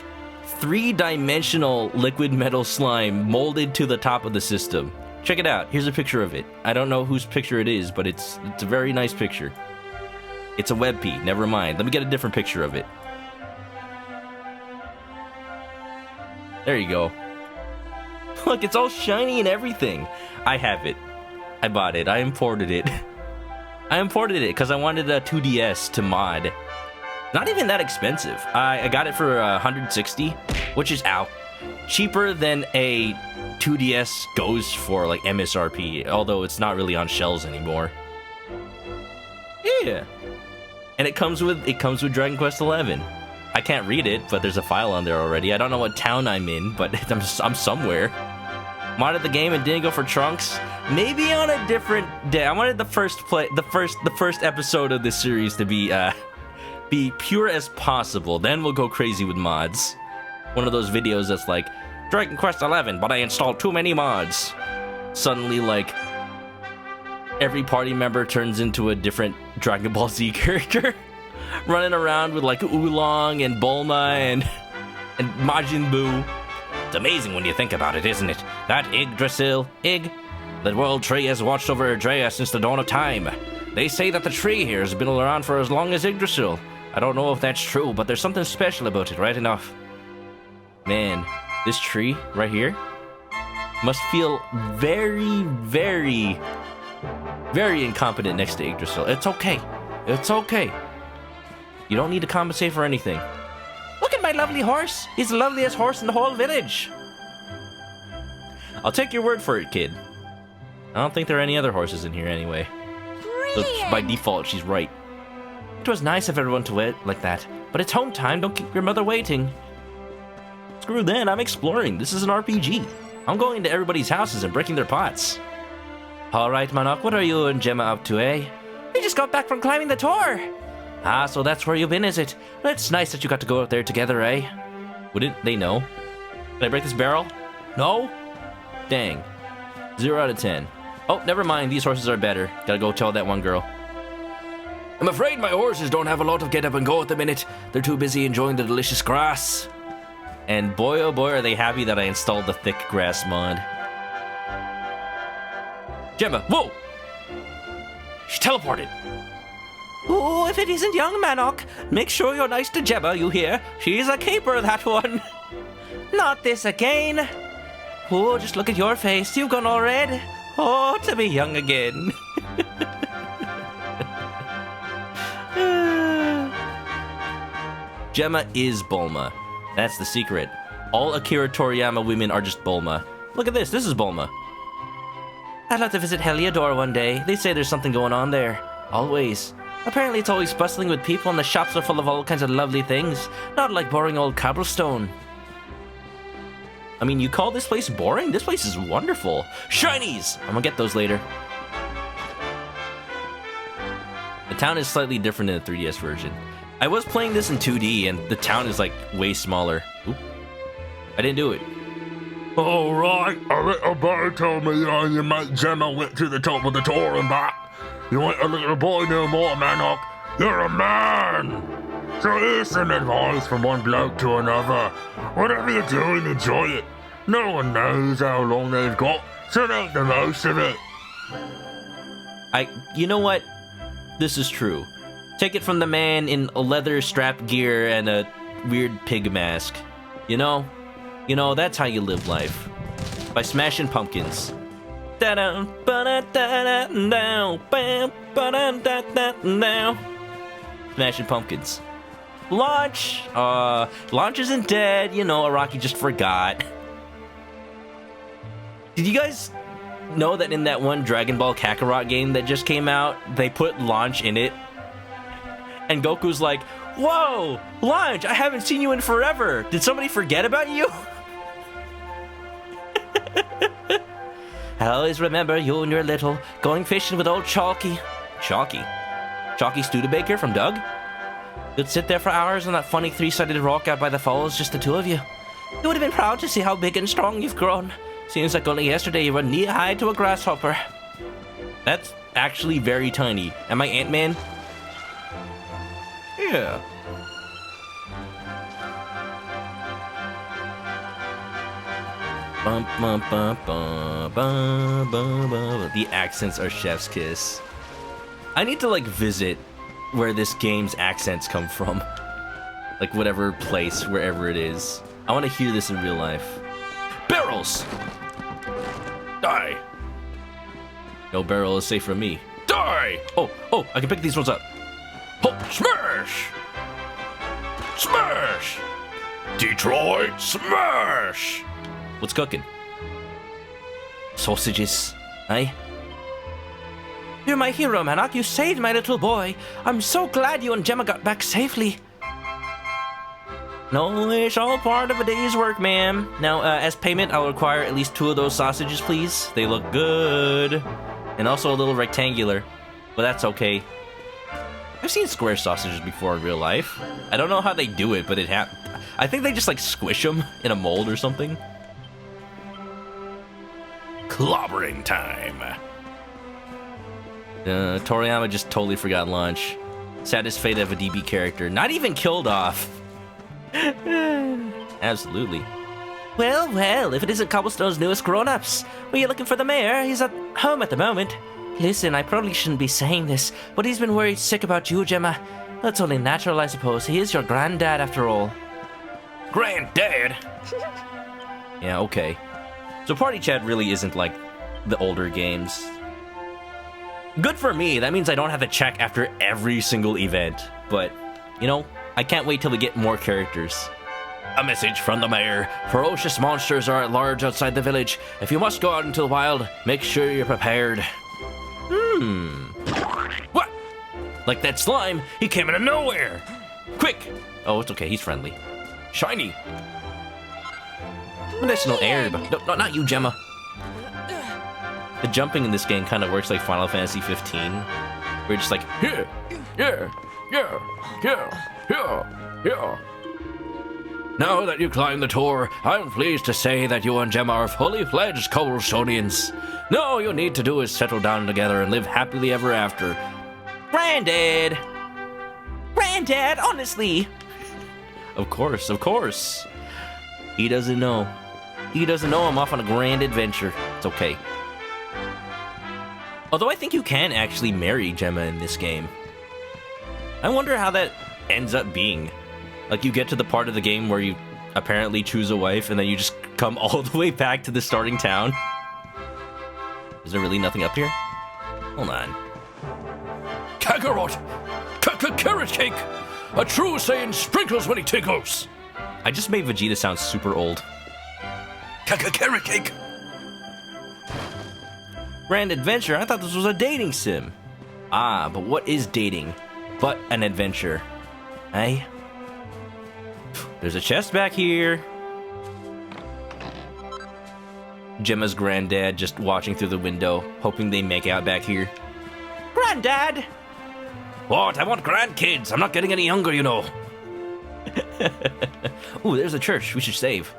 3-dimensional liquid metal slime molded to the top of the system. Check it out. Here's a picture of it. I don't know whose picture it is, but it's a very nice picture. It's a WebP. Never mind. Let me get a different picture of it. There you go. Look, it's all shiny and everything. I have it. I bought it. I imported it. I imported it because I wanted a 2DS to mod. Not even that expensive. I got it for 160, which is cheaper than a 2DS goes for, like, MSRP, although it's not really on shelves anymore. Yeah. And it comes with Dragon Quest XI. I can't read it, but there's a file on there already. I don't know what town I'm in, but I'm somewhere. Modded the game and didn't go for Trunks. Maybe on a different day. I wanted the first episode of this series to be pure as possible. Then we'll go crazy with mods. One of those videos that's like, Dragon Quest XI, but I installed too many mods. Suddenly, like, every party member turns into a different Dragon Ball Z character. Running around with, like, Oolong and Bulma and Majin Buu. It's amazing when you think about it, isn't it? That Yggdrasil, that world tree has watched over Erdrea since the dawn of time. They say that the tree here has been around for as long as Yggdrasil. I don't know if that's true, but there's something special about it, right enough. Man, this tree right here must feel very, very, very incompetent next to Yggdrasil. It's okay. It's okay. You don't need to compensate for anything. Look at my lovely horse. He's the loveliest horse in the whole village. I'll take your word for it, kid. I don't think there are any other horses in here anyway. So by default, she's right. It was nice of everyone to wait like that, but it's home time. Don't keep your mother waiting. Screw that. I'm exploring. This is an RPG. I'm going to everybody's houses and breaking their pots. All right, Manok, what are you and Gemma up to, eh? We just got back from climbing the tower. Ah, so that's where you've been, is it? Well, it's nice that you got to go out there together, eh? Wouldn't they know? Can I break this barrel? No? Dang. 0 out of 10. Oh, never mind. These horses are better. Gotta go tell that one girl. I'm afraid my horses don't have a lot of get up and go at the minute. They're too busy enjoying the delicious grass. And boy, oh boy, are they happy that I installed the thick grass mod. Gemma, whoa! She teleported. Oh, if it isn't young Manok, make sure you're nice to Gemma, you hear? She's a caper, that one. Not this again. Oh, just look at your face. You've gone all red. Oh, to be young again. Gemma is Bulma. That's the secret. All Akira Toriyama women are just Bulma. Look at this. This is Bulma. I'd like to visit Heliodor one day. They say there's something going on there. Always. Apparently it's always bustling with people and the shops are full of all kinds of lovely things. Not like boring old cobblestone. I mean, you call this place boring? This place is wonderful. Shinies! I'm gonna get those later. The town is slightly different in the 3DS version. I was playing this in 2D and the town is like way smaller. Oop. I didn't do it. All right, a little boy told me you and your mate Gemma went to the top of the tower and back. You ain't a little boy no more, Manok. You're a man. So here's some advice from one bloke to another. Whatever you're doing, enjoy it. No one knows how long they've got, so make the most of it. You know what? This is true. Take it from the man in a leather strap gear and a weird pig mask. You know, that's how you live life. By smashing pumpkins. Smashing pumpkins. Launch! Launch isn't dead. You know, Araki just forgot. Did you guys know that in that one Dragon Ball Kakarot game that just came out, they put Launch in it? And Goku's like, whoa, Launch, I haven't seen you in forever. Did somebody forget about you? I always remember you when you were little, going fishing with old Chalky. Chalky Studebaker from Doug? You'd sit there for hours on that funny three-sided rock out by the falls, just the two of you. You would have been proud to see how big and strong you've grown. Seems like only yesterday you were knee-high to a grasshopper. That's actually very tiny. Am I Ant-Man? Yeah. Bum, bum, bum, bum, bum, bum, bum. The accents are chef's kiss. I need to, like, visit where this game's accents come from. Like, whatever place, wherever it is. I want to hear this in real life. Barrels! Die! No barrel is safe from me. Die! Oh, I can pick these ones up. Oh, smash! Smash! Detroit, smash! What's cooking? Sausages, eh? You're my hero, Manok. You saved my little boy. I'm so glad you and Gemma got back safely. No, it's all part of a day's work, ma'am. Now, as payment, I'll require at least 2 of those sausages, please. They look good. And also a little rectangular, but that's okay. I've seen square sausages before in real life. I don't know how they do it, but I think they just, like, squish them in a mold or something. Clobbering time. Toriyama just totally forgot lunch. Saddest fate of a DB character. Not even killed off. Absolutely. Well, if it isn't Cobblestone's newest grown-ups. Were you looking for the mayor? He's at home at the moment. Listen, I probably shouldn't be saying this, but he's been worried sick about you, Gemma. That's only natural, I suppose. He is your granddad, after all. Granddad? Yeah, okay. So Party Chat really isn't like the older games. Good for me. That means I don't have to check after every single event. But, you know, I can't wait till we get more characters. A message from the mayor. Ferocious monsters are at large outside the village. If you must go out into the wild, make sure you're prepared. What? Like that slime, he came out of nowhere. Quick. Oh, it's okay. He's friendly. Shiny. Medicinal herb. No, not you, Gemma. The jumping in this game kind of works like Final Fantasy 15. We're just like, here, yeah. Now that you climbed the tour, I'm pleased to say that you and Gemma are fully fledged Cobblestonians. Now all you need to do is settle down together and live happily ever after. Granddad, honestly. Of course. He doesn't know. I'm off on a grand adventure. It's okay. Although I think you can actually marry Gemma in this game. I wonder how that ends up being. Like, you get to the part of the game where you apparently choose a wife, and then you just come all the way back to the starting town. Is there really nothing up here? Hold on. Kakarot! Carrot cake! A true Saiyan sprinkles when he tickles! I just made Vegeta sound super old. Carrot cake! Grand adventure? I thought this was a dating sim. Ah, but what is dating but an adventure? Eh? There's a chest back here. Gemma's granddad just watching through the window, hoping they make out back here. Granddad! What? I want grandkids. I'm not getting any younger, you know. Ooh, there's a church. We should save.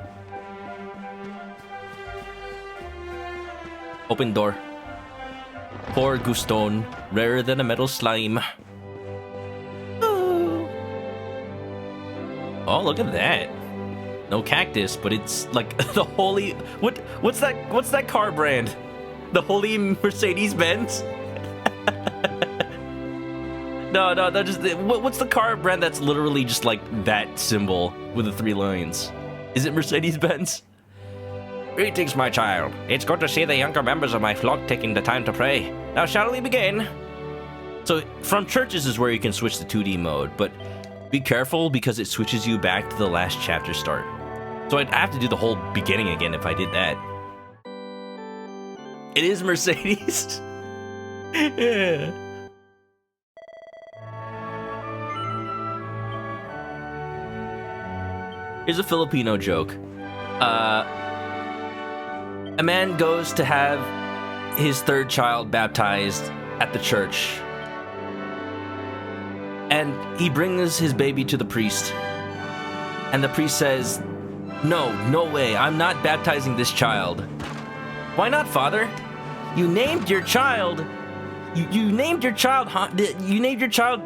Open door. Poor Guston, rarer than a metal slime. Ooh. Oh, look at that. No cactus, but it's like the holy... What's that car brand? The holy Mercedes-Benz? No, just... What's the car brand that's literally just like that symbol with the 3 lines? Is it Mercedes-Benz? Greetings, my child. It's good to see the younger members of my flock taking the time to pray. Now, shall we begin? So, from churches is where you can switch to 2D mode, but be careful because it switches you back to the last chapter start. So I'd have to do the whole beginning again if I did that. It is Mercedes. Yeah. Here's a Filipino joke. A man goes to have his 3rd child baptized at the church. And he brings his baby to the priest. And the priest says, No way, I'm not baptizing this child. Why not, Father? You named your child... You named your child... You named your child...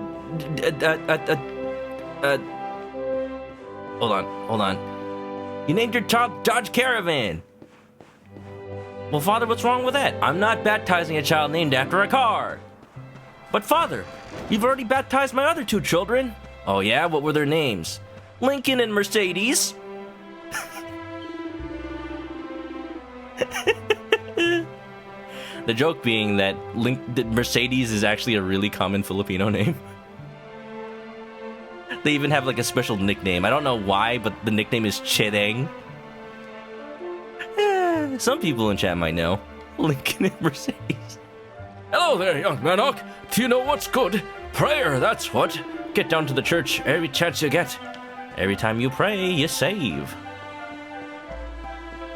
Hold on. You named your child Dodge Caravan. Well, Father, what's wrong with that? I'm not baptizing a child named after a car. But, Father, you've already baptized my other 2 children. Oh, yeah? What were their names? Lincoln and Mercedes. The joke being that Mercedes is actually a really common Filipino name. They even have like a special nickname. I don't know why, but the nickname is Chedeng. Some people in chat might know. Lincoln and Mercedes. Hello there, young Manok. Do you know what's good? Prayer, that's what. Get down to the church every chance you get. Every time you pray, you save.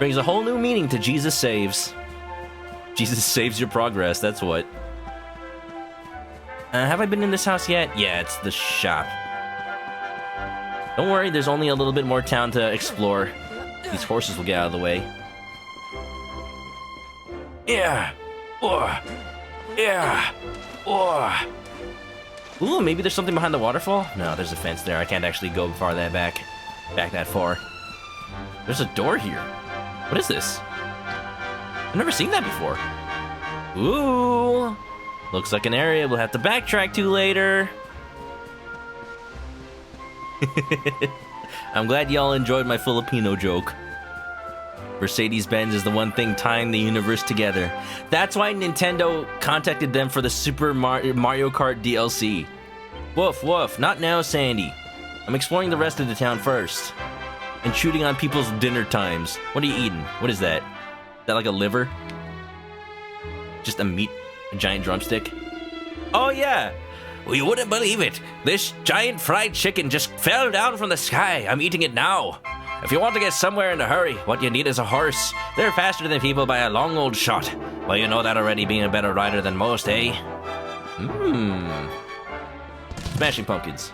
Brings a whole new meaning to Jesus saves. Jesus saves your progress, that's what. Have I been in this house yet? Yeah, it's the shop. Don't worry, there's only a little bit more town to explore. These horses will get out of the way. Yeah. Yeah. Ooh, maybe there's something behind the waterfall? No, there's a fence there. I can't actually go far that back that far. There's a door here. What is this? I've never seen that before. Ooh. Looks like an area we'll have to backtrack to later. I'm glad y'all enjoyed my Filipino joke. Mercedes-Benz is the one thing tying the universe together. That's why Nintendo contacted them for the Super Mario Kart DLC. Woof, woof. Not now, Sandy. I'm exploring the rest of the town first. And shooting on people's dinner times. What are you eating? What is that? Is that like a liver? Just a giant drumstick? Oh, yeah. Well, you wouldn't believe it. This giant fried chicken just fell down from the sky. I'm eating it now. If you want to get somewhere in a hurry, what you need is a horse. They're faster than people by a long old shot. Well, you know that already, being a better rider than most, eh? Smashing Pumpkins.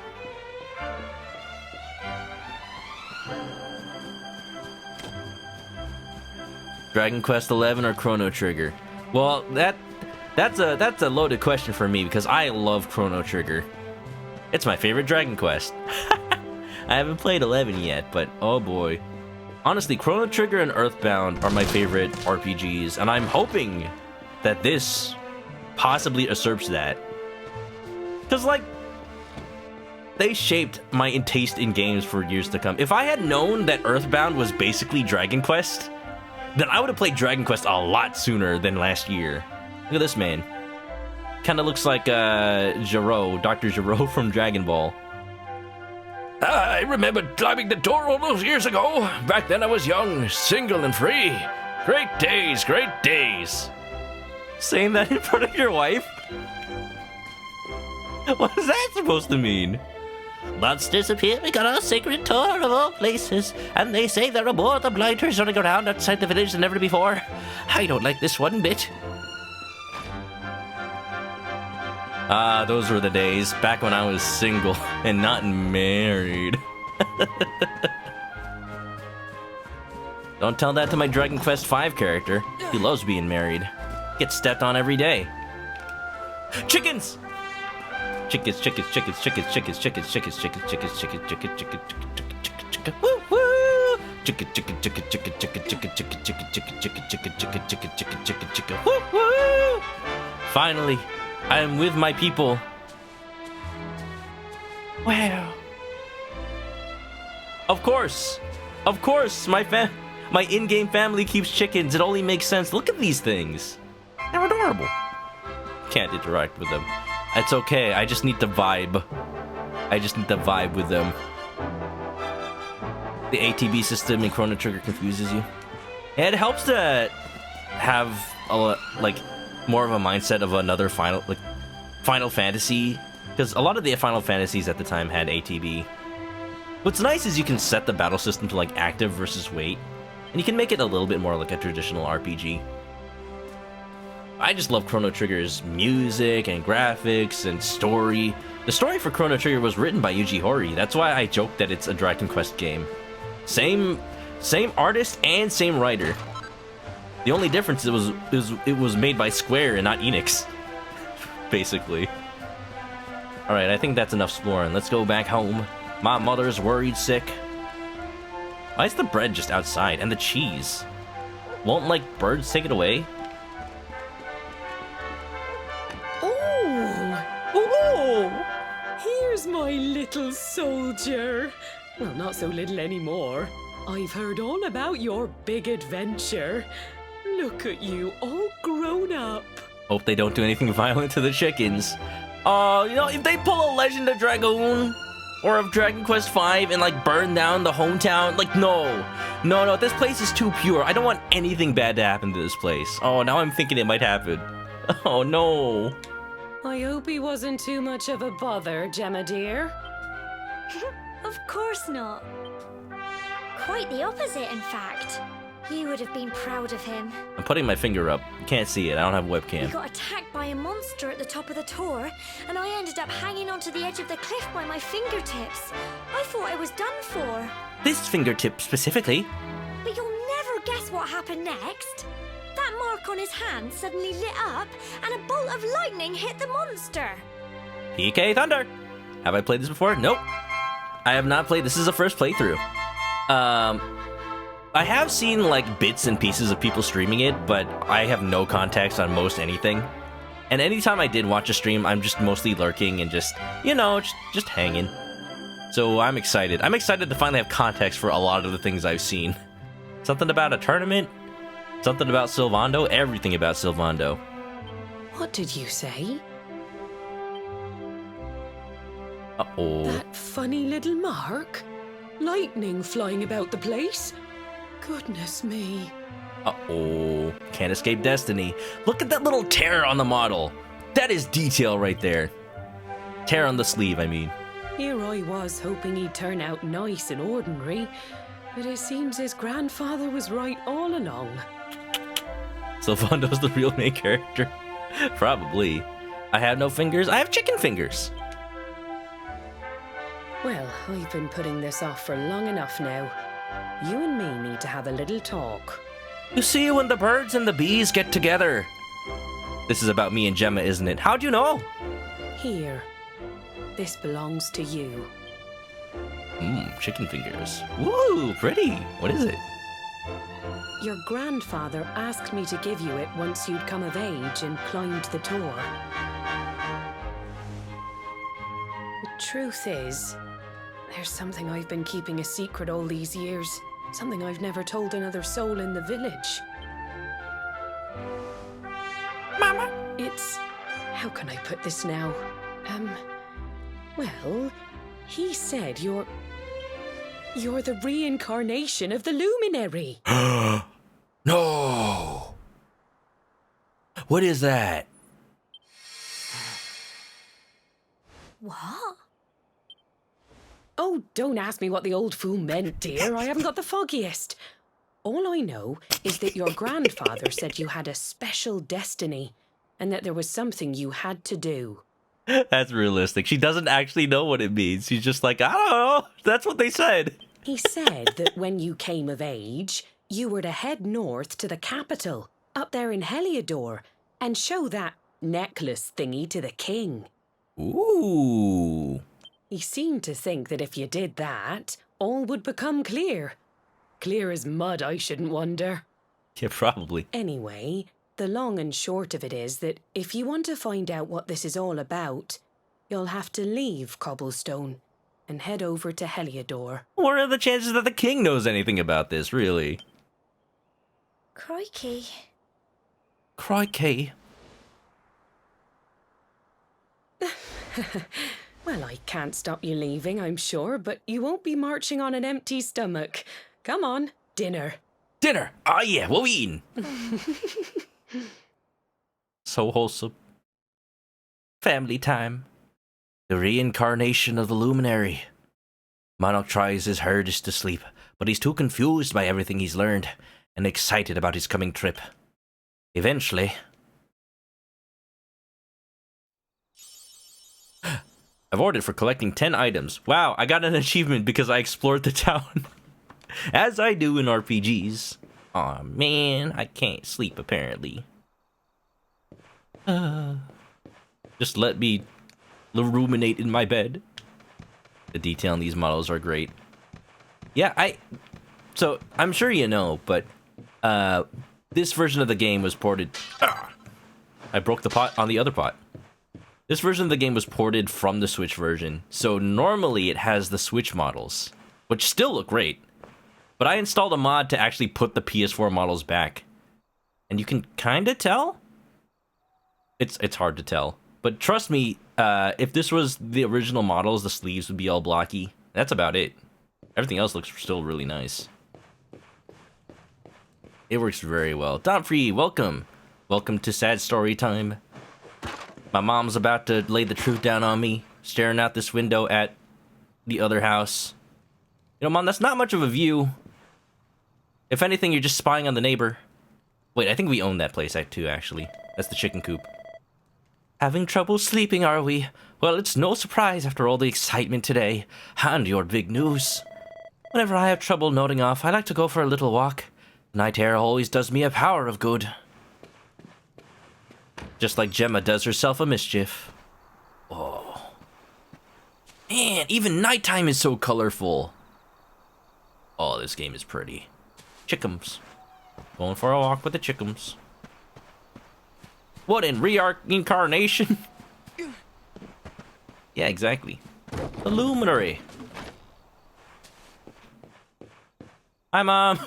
Dragon Quest XI or Chrono Trigger? Well, that's a loaded question for me because I love Chrono Trigger. It's my favorite Dragon Quest. I haven't played 11 yet, but oh boy. Honestly, Chrono Trigger and Earthbound are my favorite RPGs, and I'm hoping that this possibly usurps that. Because, like, they shaped my taste in games for years to come. If I had known that Earthbound was basically Dragon Quest, then I would have played Dragon Quest a lot sooner than last year. Look at this man. Kinda looks like Gero, Dr. Gero from Dragon Ball. I remember climbing the door all those years ago. Back then I was young, single and free. Great days, great days. Saying that in front of your wife? What is that supposed to mean? Monsters appear. We got a sacred tour of all places, and they say there are more of the blighters running around outside the village than ever before. I don't like this one bit. Ah, those were the days, back when I was single and not married. Don't tell that to my Dragon Quest V character. He loves being married. Gets stepped on every day. Chickens! Chickens, chickens, chickens, chickens, chickens, chickens, chickens, chickens, chickens, chickens, chickens, chickens, chicken, woo woo! Chicken, chicken, chicken, chicken, chicken, chicken, chicken, chicken, chicken, chicken, chicken, chicken, chicken, chicken, chicken, chicken, woo woo! Finally, I am with my people. Wow. Of course, my in-game family keeps chickens. It only makes sense. Look at these things. They're adorable. Can't interact with them. It's okay. I just need to vibe. I just need to vibe with them. The ATB system in Chrono Trigger confuses you. It helps to have more of a mindset of another Final Fantasy, because a lot of the Final Fantasies at the time had ATB. What's nice is you can set the battle system to like active versus wait, and you can make it a little bit more like a traditional RPG. I just love Chrono Trigger's music and graphics and story. The story for Chrono Trigger was written by Yuji Horii. That's why I joked that it's a Dragon Quest game. Same artist and same writer. The only difference it was made by Square and not Enix, basically. All right, I think that's enough exploring. Let's go back home. My mother's worried sick. Why is the bread just outside and the cheese? Won't like birds take it away? Oh, here's my little soldier. Well, not so little anymore. I've heard all about your big adventure. Look at you, all grown up. Hope they don't do anything violent to the chickens. You know, if they pull a Legend of Dragoon or of Dragon Quest V and like burn down the hometown, like no, this place is too pure. I don't want anything bad to happen to this place. Oh, now I'm thinking it might happen. Oh no. I hope he wasn't too much of a bother, Gemma dear. Of course not. Quite the opposite, in fact. You would have been proud of him. I'm putting my finger up. You can't see it. I don't have a He webcam. got attacked by a monster at the top of the tour, and I ended up hanging onto the edge of the cliff by my fingertips. I thought I was done for. This fingertip specifically. But you'll never guess what happened next. That mark on his hand suddenly lit up, and a bolt of lightning hit the monster. PK Thunder. Have I played this before? Nope. I have not played. This is the first playthrough. I have seen like bits and pieces of people streaming it, but I have no context on most anything. And anytime I did watch a stream, I'm just mostly lurking and just, you know, just hanging. So I'm excited. I'm excited to finally have context for a lot of the things I've seen. Something about a tournament, something about Sylvando, everything about Sylvando. What did you say? Uh-oh. That funny little mark? Lightning flying about the place? Goodness me. Uh-oh. Can't escape destiny. Look at that little tear on the model. That is detail right there. Tear on the sleeve, I mean. Here I was hoping he'd turn out nice and ordinary, but it seems his grandfather was right all along. Sylvando's the real main character. Probably. I have no fingers. I have chicken fingers. Well, I've been putting this off for long enough now. You and me need to have a little talk. You see when the birds and the bees get together. This is about me and Gemma, isn't it? How'd you know? Here. This belongs to you. Chicken fingers. Woo, pretty. What is it? Your grandfather asked me to give you it once you'd come of age and climbed the tour. The truth is, there's something I've been keeping a secret all these years. Something I've never told another soul in the village. Mama. It's... how can I put this now? Well, he said you're the reincarnation of the Luminary. No. What is that? What? Oh, don't ask me what the old fool meant, dear. I haven't got the foggiest. All I know is that your grandfather said you had a special destiny and that there was something you had to do. That's realistic. She doesn't actually know what it means. She's just like, I don't know. That's what they said. He said that when you came of age, you were to head north to the capital, up there in Heliodor, and show that necklace thingy to the king. Ooh. He seemed to think that if you did that, all would become clear. Clear as mud, I shouldn't wonder. Yeah, probably. Anyway, the long and short of it is that if you want to find out what this is all about, you'll have to leave Cobblestone and head over to Heliodor. What are the chances that the king knows anything about this, really? Crikey. Crikey. Well, I can't stop you leaving, I'm sure, but you won't be marching on an empty stomach. Come on, dinner. Dinner! Ah, yeah, what we eating? So wholesome. Family time. The reincarnation of the Luminary. Manok tries his hardest to sleep, but he's too confused by everything he's learned and excited about his coming trip. Eventually... I've ordered for collecting 10 items. Wow, I got an achievement because I explored the town. As I do in RPGs. Aw, man, I can't sleep apparently. Just let me ruminate in my bed. The detail in these models are great. Yeah, so I'm sure you know, but this version of the game was ported. I broke the pot on the other pot. This version of the game was ported from the Switch version, so normally it has the Switch models, which still look great. But I installed a mod to actually put the PS4 models back, and you can kind of tell. It's hard to tell, but trust me, if this was the original models, the sleeves would be all blocky. That's about it. Everything else looks still really nice. It works very well. Domfrey, welcome. Welcome to Sad Story Time. My mom's about to lay the truth down on me, staring out this window at the other house. You know, Mom, that's not much of a view. If anything, you're just spying on the neighbor. Wait, I think we own that place too, actually. That's the chicken coop. Having trouble sleeping, are we? Well, it's no surprise after all the excitement today, and your big news. Whenever I have trouble nodding off, I like to go for a little walk. Night air always does me a power of good. Just like Gemma does herself a mischief. Oh. Man, even nighttime is so colorful. Oh, this game is pretty. Chickums. Going for a walk with the chickums. What in reincarnation? Yeah, exactly. The Luminary. Hi, Mom.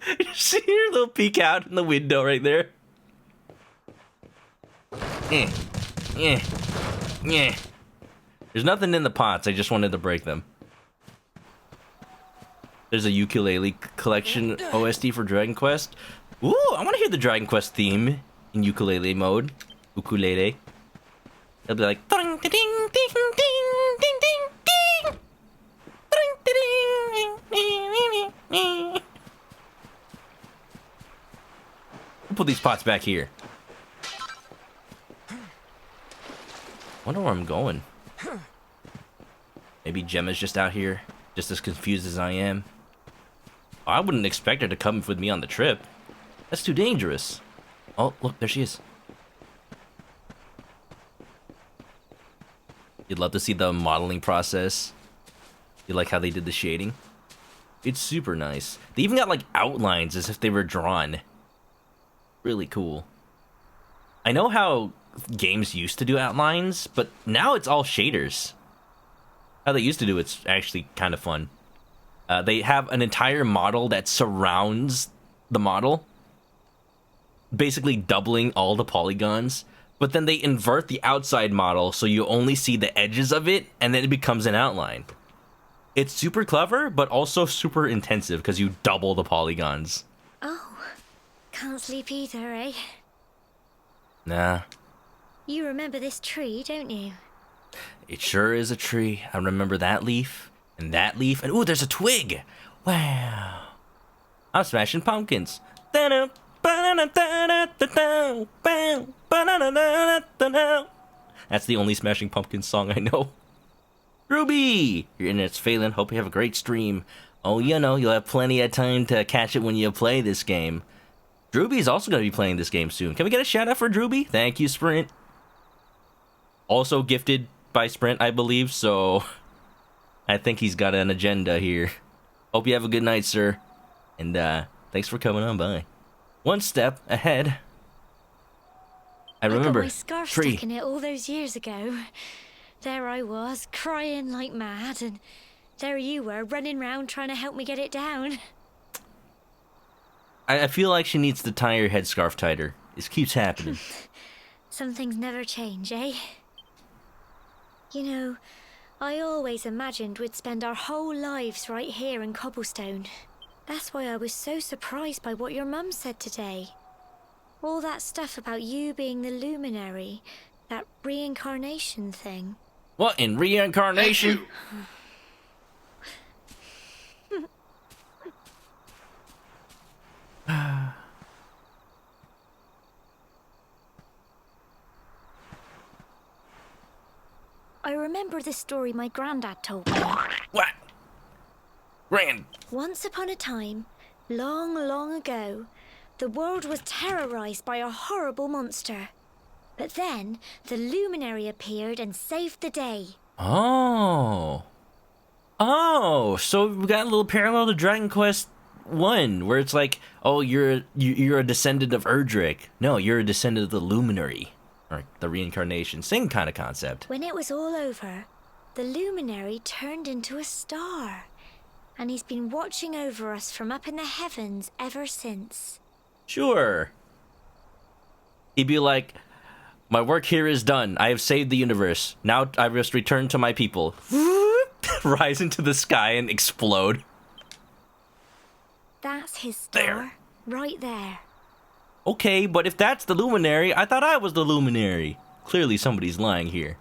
You see her little peek out in the window right there? Yeah. There's nothing in the pots. I just wanted to break them. There's a ukulele collection OST for Dragon Quest. Ooh, I want to hear the Dragon Quest theme in ukulele mode. Ukulele. It'll be like ding ding ding ding ding ding ding. We'll put these pots back here. Wonder where I'm going. Maybe Gemma's just out here, just as confused as I am. I wouldn't expect her to come with me on the trip. That's too dangerous. Oh, look, there she is. You'd love to see the modeling process. You like how they did the shading? It's super nice. They even got like outlines as if they were drawn. Really cool. I know how games used to do outlines, but now it's all shaders. How they used to do it's actually kind of fun. They have an entire model that surrounds the model, basically doubling all the polygons, but then they invert the outside model so you only see the edges of it, and then it becomes an outline. It's super clever, but also super intensive because you double the polygons. Oh, can't sleep either, eh? Nah. You remember this tree, don't you? It sure is a tree. I remember that leaf, and ooh, there's a twig! Wow. I'm smashing pumpkins. That's the only Smashing Pumpkins song I know. Ruby! Your internet's failing. Hope you have a great stream. Oh, you know, you'll have plenty of time to catch it when you play this game. Drewby's also going to be playing this game soon. Can we get a shout out for Drewby? Thank you, Sprint. Also gifted by Sprint, I believe, so I think he's got an agenda here. Hope you have a good night, sir. And thanks for coming on by. One step ahead. I remember got my scarf stuck in it all those years ago. There I was, crying like mad, and there you were, running round trying to help me get it down. I feel like she needs to tie her headscarf tighter. This keeps happening. Some things never change, eh? You know, I always imagined we'd spend our whole lives right here in Cobblestone. That's why I was so surprised by what your mum said today. All that stuff about you being the Luminary, that reincarnation thing. What in reincarnation? I remember the story my granddad told me. What? Grand. Once upon a time, Long, long ago, the world was terrorized by a horrible monster. But then, the Luminary appeared and saved the day. Oh. Oh, so we got a little parallel to Dragon Quest 1, where it's like, oh, you're a descendant of Erdrick. No, you're a descendant of the Luminary. Or the reincarnation. Same kind of concept. When it was all over, the Luminary turned into a star. And he's been watching over us from up in the heavens ever since. Sure. He'd be like, my work here is done. I have saved the universe. Now I must return to my people. Rise into the sky and explode. That's his star. There. Right there. Okay, but if that's the Luminary, I thought I was the Luminary. Clearly somebody's lying here.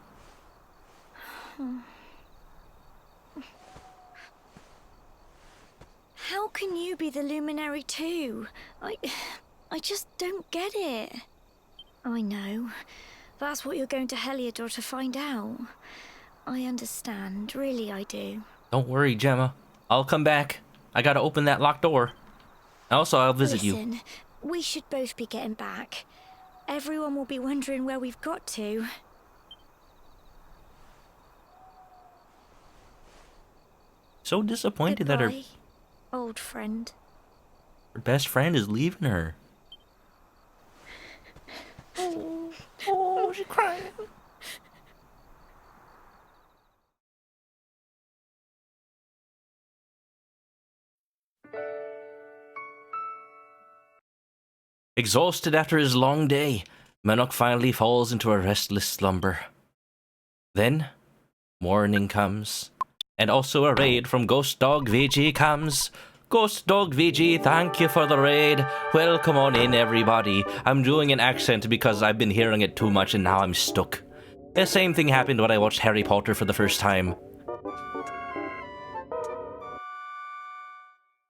How can you be the Luminary too? I just don't get it. I know. That's what you're going to Heliodor to find out. I understand, really I do. Don't worry, Gemma. I'll come back. I gotta open that locked door. Also, I'll visit you. Listen, we should both be getting back. Everyone will be wondering where we've got to. So disappointed that her Goodbye, old friend. best friend is leaving her. Oh, she's crying. Exhausted after his long day, Manok finally falls into a restless slumber. Then, morning comes, and also a raid from Ghost Dog VG comes. Ghost Dog VG, thank you for the raid. Welcome on in, everybody. I'm doing an accent because I've been hearing it too much and now I'm stuck. The same thing happened when I watched Harry Potter for the first time.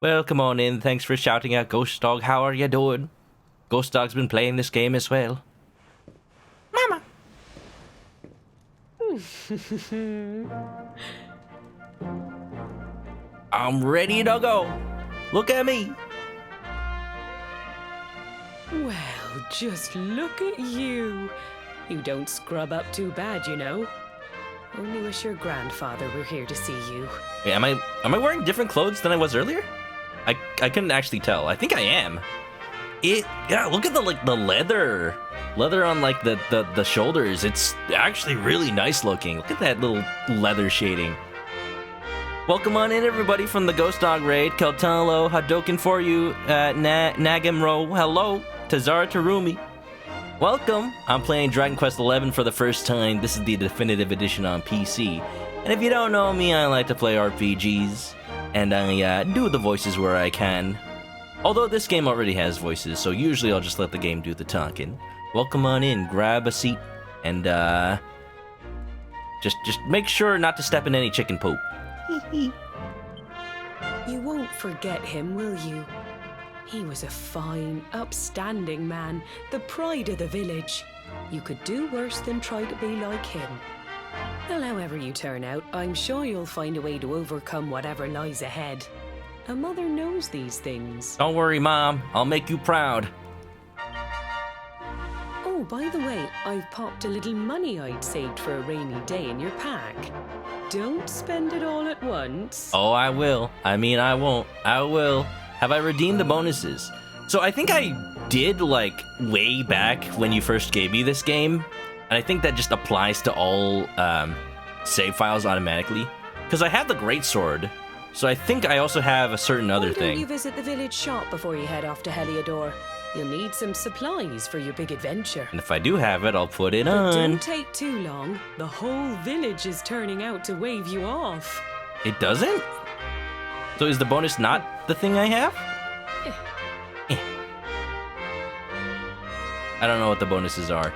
Welcome on in, thanks for shouting out Ghost Dog, how are you doing? Ghost Dog's been playing this game as well. Mama! I'm ready to go. Look at me. Well, just look at you. You don't scrub up too bad, you know. Only wish your grandfather were here to see you. Wait, am I wearing different clothes than I was earlier? I couldn't actually tell. I think I am. Yeah, look at the leather on like the shoulders. It's actually really nice looking. Look at that little leather shading. Welcome on in, everybody, from the Ghost Dog raid. Keltalo, Hadoken for you, Nagamro, hello, Tazara Tarumi. Welcome. I'm playing Dragon Quest XI for the first time. This is the definitive edition on PC. And if you don't know me, I like to play RPGs, and I do the voices where I can. Although this game already has voices, so usually I'll just let the game do the talking. Welcome on in, grab a seat, and just make sure not to step in any chicken poop. You won't forget him, will you? He was a fine, upstanding man, the pride of the village. You could do worse than try to be like him. Well, however you turn out, I'm sure you'll find a way to overcome whatever lies ahead. A mother knows these things. Don't worry, Mom. I'll make you proud. Oh, by the way, I've popped a little money I'd saved for a rainy day in your pack. Don't spend it all at once. Oh, I will. I mean, I won't. I will. Have I redeemed the bonuses? So I think I did, like, way back when you first gave me this game. And I think that just applies to all save files automatically. Because I have the greatsword. So I think I also have a certain other Why thing. don't you visit the village shop before you head off to Heliodor? You'll need some supplies for your big adventure. And if I do have it, I'll put it But on. don't take too long. The whole village is turning out to wave you off. It doesn't? So is the bonus not the thing I have? I don't know what the bonuses are.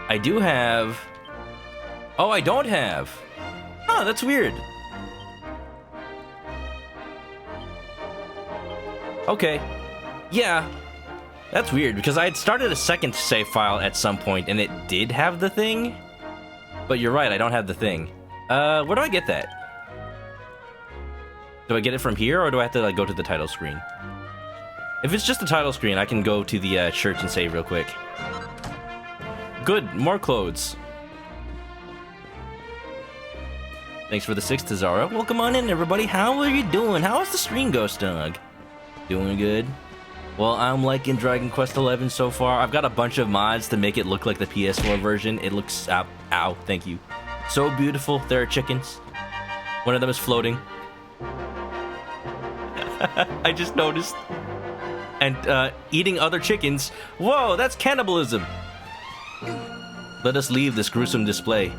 I do have... Oh, I don't have. Oh, that's weird. Okay. Yeah. That's weird, because I had started a second save file at some point, and it did have the thing. But you're right, I don't have the thing. Where do I get that? Do I get it from here, or do I have to like go to the title screen? If it's just the title screen, I can go to the church and save real quick. Good, more clothes. Thanks for the 6, Tazara. Welcome on in, everybody. How are you doing? How is the stream, Ghost Dog? Doing good? Well, I'm liking Dragon Quest XI so far. I've got a bunch of mods to make it look like the PS4 version. It looks... Ow, thank you. So beautiful. There are chickens. One of them is floating. I just noticed. And eating other chickens. Whoa, that's cannibalism. Let us leave this gruesome display.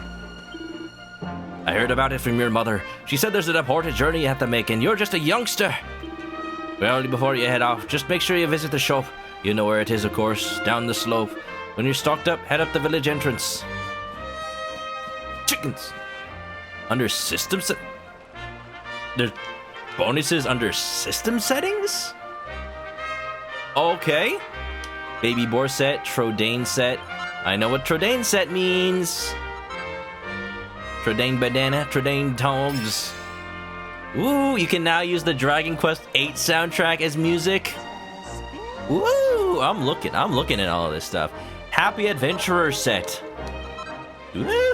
I heard about it from your mother. She said there's an important journey you have to make, and you're just a youngster. Well, before you head off, just make sure you visit the shop. You know where it is, of course, down the slope. When you're stocked up, head up the village entrance. Chickens! Under system set... There's bonuses under system settings? Okay. Baby boar set, Trodaine set. I know what Trodaine set means. Trodaine bandana, Trodaine tongs. Ooh, you can now use the Dragon Quest VIII soundtrack as music. Ooh, I'm looking at all of this stuff. Happy Adventurer set. Ooh.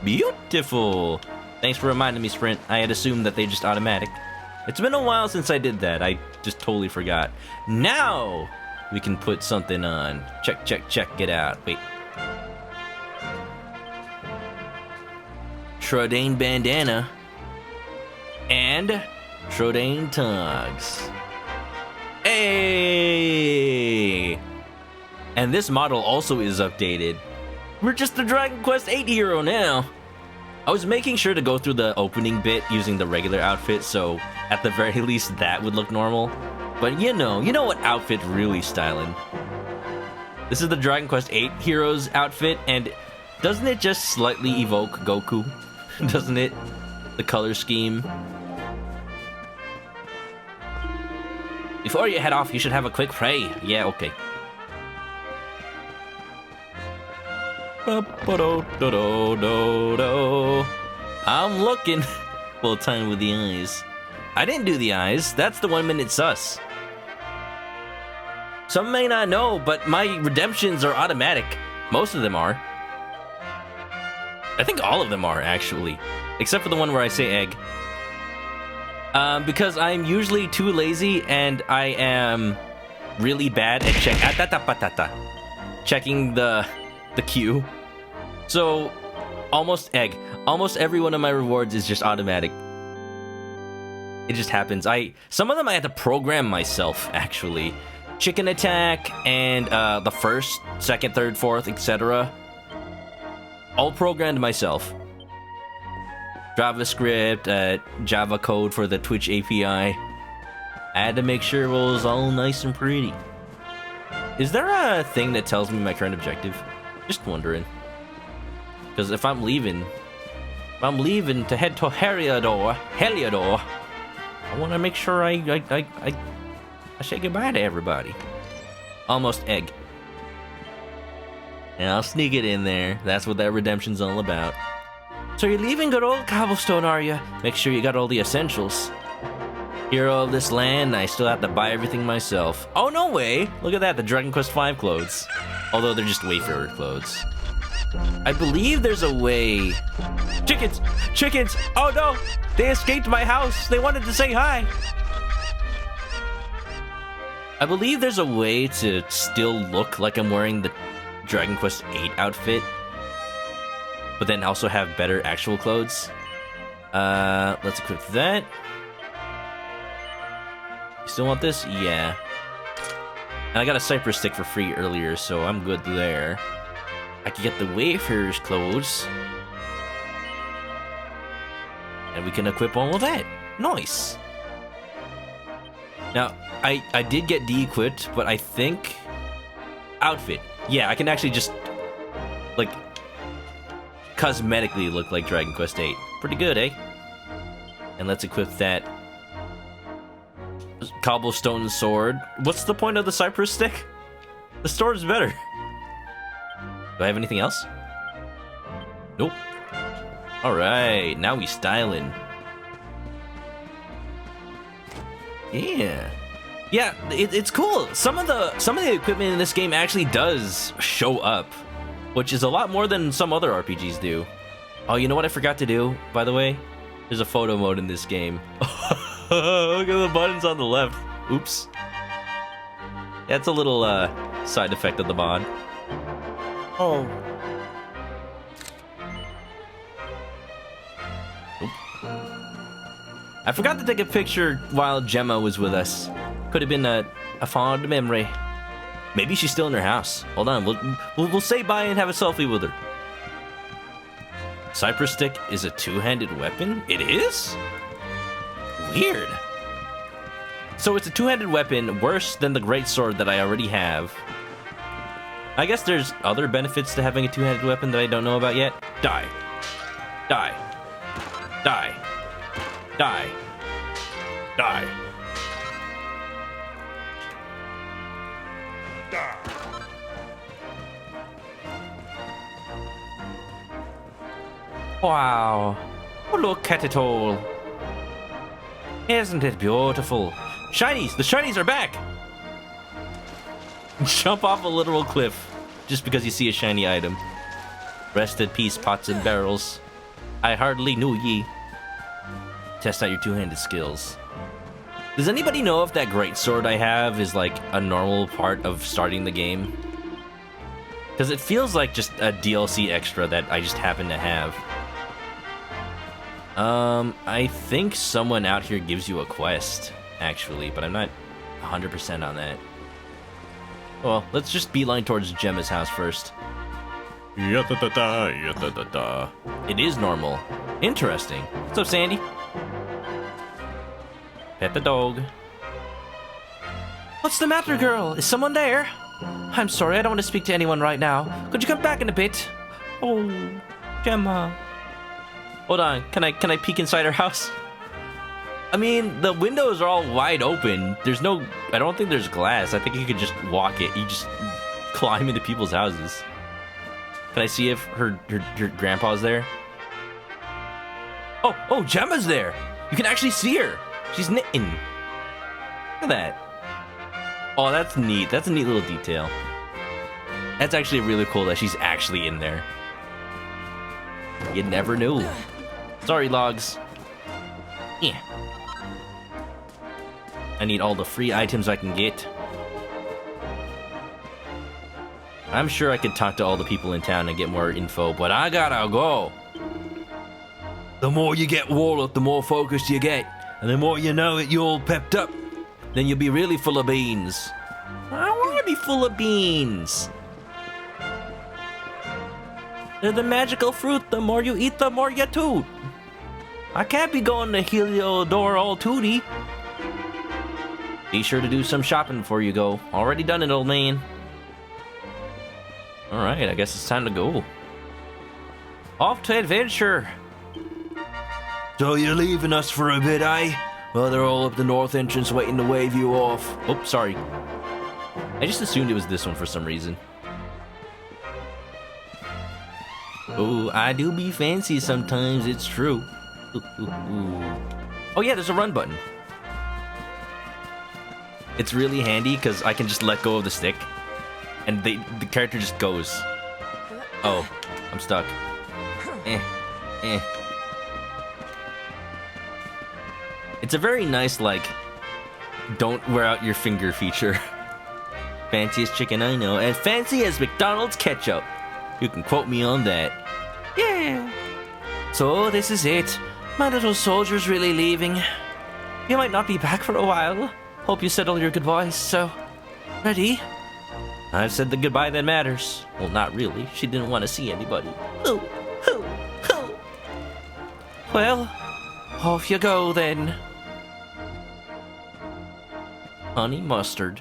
Beautiful. Thanks for reminding me, Sprint. I had assumed that they just automatic. It's been a while since I did that. I just totally forgot. Now we can put something on. Check, check, check. Get out. Wait. Trodaine bandana and Trodaine tongs. Hey! And this model also is updated. We're just the Dragon Quest VIII hero now. I was making sure to go through the opening bit using the regular outfit, so at the very least that would look normal. But you know what outfit really styling. This is the Dragon Quest VIII hero's outfit, and doesn't it just slightly evoke Goku? Doesn't it? The color scheme. Before you head off, you should have a quick pray. Yeah, okay. I'm looking. Well, time with the eyes. I didn't do the eyes. That's the 1 minute sus. Some may not know, but my redemptions are automatic. Most of them are. I think all of them are, actually. Except for the one where I say egg. Because I'm usually too lazy and I am really bad at checking the queue. So, almost every one of my rewards is just automatic. It just happens. Some of them I had to program myself, actually. Chicken attack and the first, second, third, fourth, etc. All programmed myself. JavaScript, Java code for the Twitch API. I had to make sure it was all nice and pretty. Is there a thing that tells me my current objective? Just wondering. Because if I'm leaving to head to Heliodor, I want to make sure I say goodbye to everybody. Almost egg. And I'll sneak it in there. That's what that redemption's all about. So you're leaving good old Cobblestone, are you? Make sure you got all the essentials. Hero of this land, I still have to buy everything myself. Oh, no way! Look at that, the Dragon Quest V clothes. Although they're just Wayfarer clothes. I believe there's a way... Chickens! Chickens! Oh no! They escaped my house! They wanted to say hi! I believe there's a way to still look like I'm wearing the Dragon Quest VIII outfit, but then also have better actual clothes. Let's equip that. You still want this? Yeah. And I got a cypress stick for free earlier, so I'm good there. I can get the Wayfarer's clothes. And we can equip all of that. Nice. Now, I did get de-equipped, but I think... Outfit. Yeah, I can actually just, like, cosmetically look like Dragon Quest VIII. Pretty good, eh? And let's equip that cobblestone sword. What's the point of the cypress stick? The sword is better. Do I have anything else? Nope. All right, now we styling. Yeah. Yeah, it's cool. Some of the equipment in this game actually does show up, which is a lot more than some other RPGs do. Oh, you know what I forgot to do, by the way? There's a photo mode in this game. Look at the buttons on the left. Oops. That's a little side effect of the mod. Oh. Oop. I forgot to take a picture while Gemma was with us. Could have been a fond memory. Maybe she's still in her house. Hold on, we'll say bye and have a selfie with her. Cypress stick is a two-handed weapon? It is? Weird. So it's a two-handed weapon, worse than the greatsword that I already have. I guess there's other benefits to having a two-handed weapon that I don't know about yet. Die. Die. Die. Die. Die. Wow. Oh, look at it all. Isn't it beautiful? Shinies! The shinies are back! Jump off a literal cliff just because you see a shiny item. Rest in peace, pots and barrels. I hardly knew ye. Test out your two-handed skills. Does anybody know if that greatsword I have is like a normal part of starting the game? Because it feels like just a DLC extra that I just happen to have. I think someone out here gives you a quest, actually, but I'm not 100% on that. Well, let's just beeline towards Gemma's house first. It is normal. Interesting. What's up, Sandy? Pet the dog. What's the matter, girl? Is someone there? I'm sorry, I don't want to speak to anyone right now. Could you come back in a bit? Oh, Gemma. Hold on, can I peek inside her house? I mean, the windows are all wide open. There's no, I don't think there's glass. I think you could just walk it. You just climb into people's houses. Can I see if her grandpa's there? Oh, Gemma's there. You can actually see her. She's knitting. Look at that. Oh, that's neat. That's a neat little detail. That's actually really cool that she's actually in there. You never knew. Sorry, logs. Yeah. I need all the free items I can get. I'm sure I could talk to all the people in town and get more info, but I gotta go. The more you get Warlock, the more focused you get. And the more you know it, you're all pepped up. Then you'll be really full of beans. I don't want to be full of beans. They're the magical fruit. The more you eat, the more you toot. I can't be going to Heliodor all tooty. Be sure to do some shopping before you go. Already done it, old man. Alright, I guess it's time to go. Off to adventure. So you're leaving us for a bit, eh? Well, they're all up the north entrance waiting to wave you off. Oh, sorry. I just assumed it was this one for some reason. Oh, I do be fancy sometimes, it's true. Ooh. Oh yeah, there's a run button. It's really handy because I can just let go of the stick and the character just goes. Oh, I'm stuck. It's a very nice, like, don't wear out your finger feature. Fanciest chicken I know, as fancy as McDonald's ketchup. You can quote me on that. Yeah. So, this is it. My little soldier's really leaving. You might not be back for a while. Hope you said all your goodbyes, so... Ready? I've said the goodbye that matters. Well, not really. She didn't want to see anybody. Ooh. Well, off you go then. Honey mustard.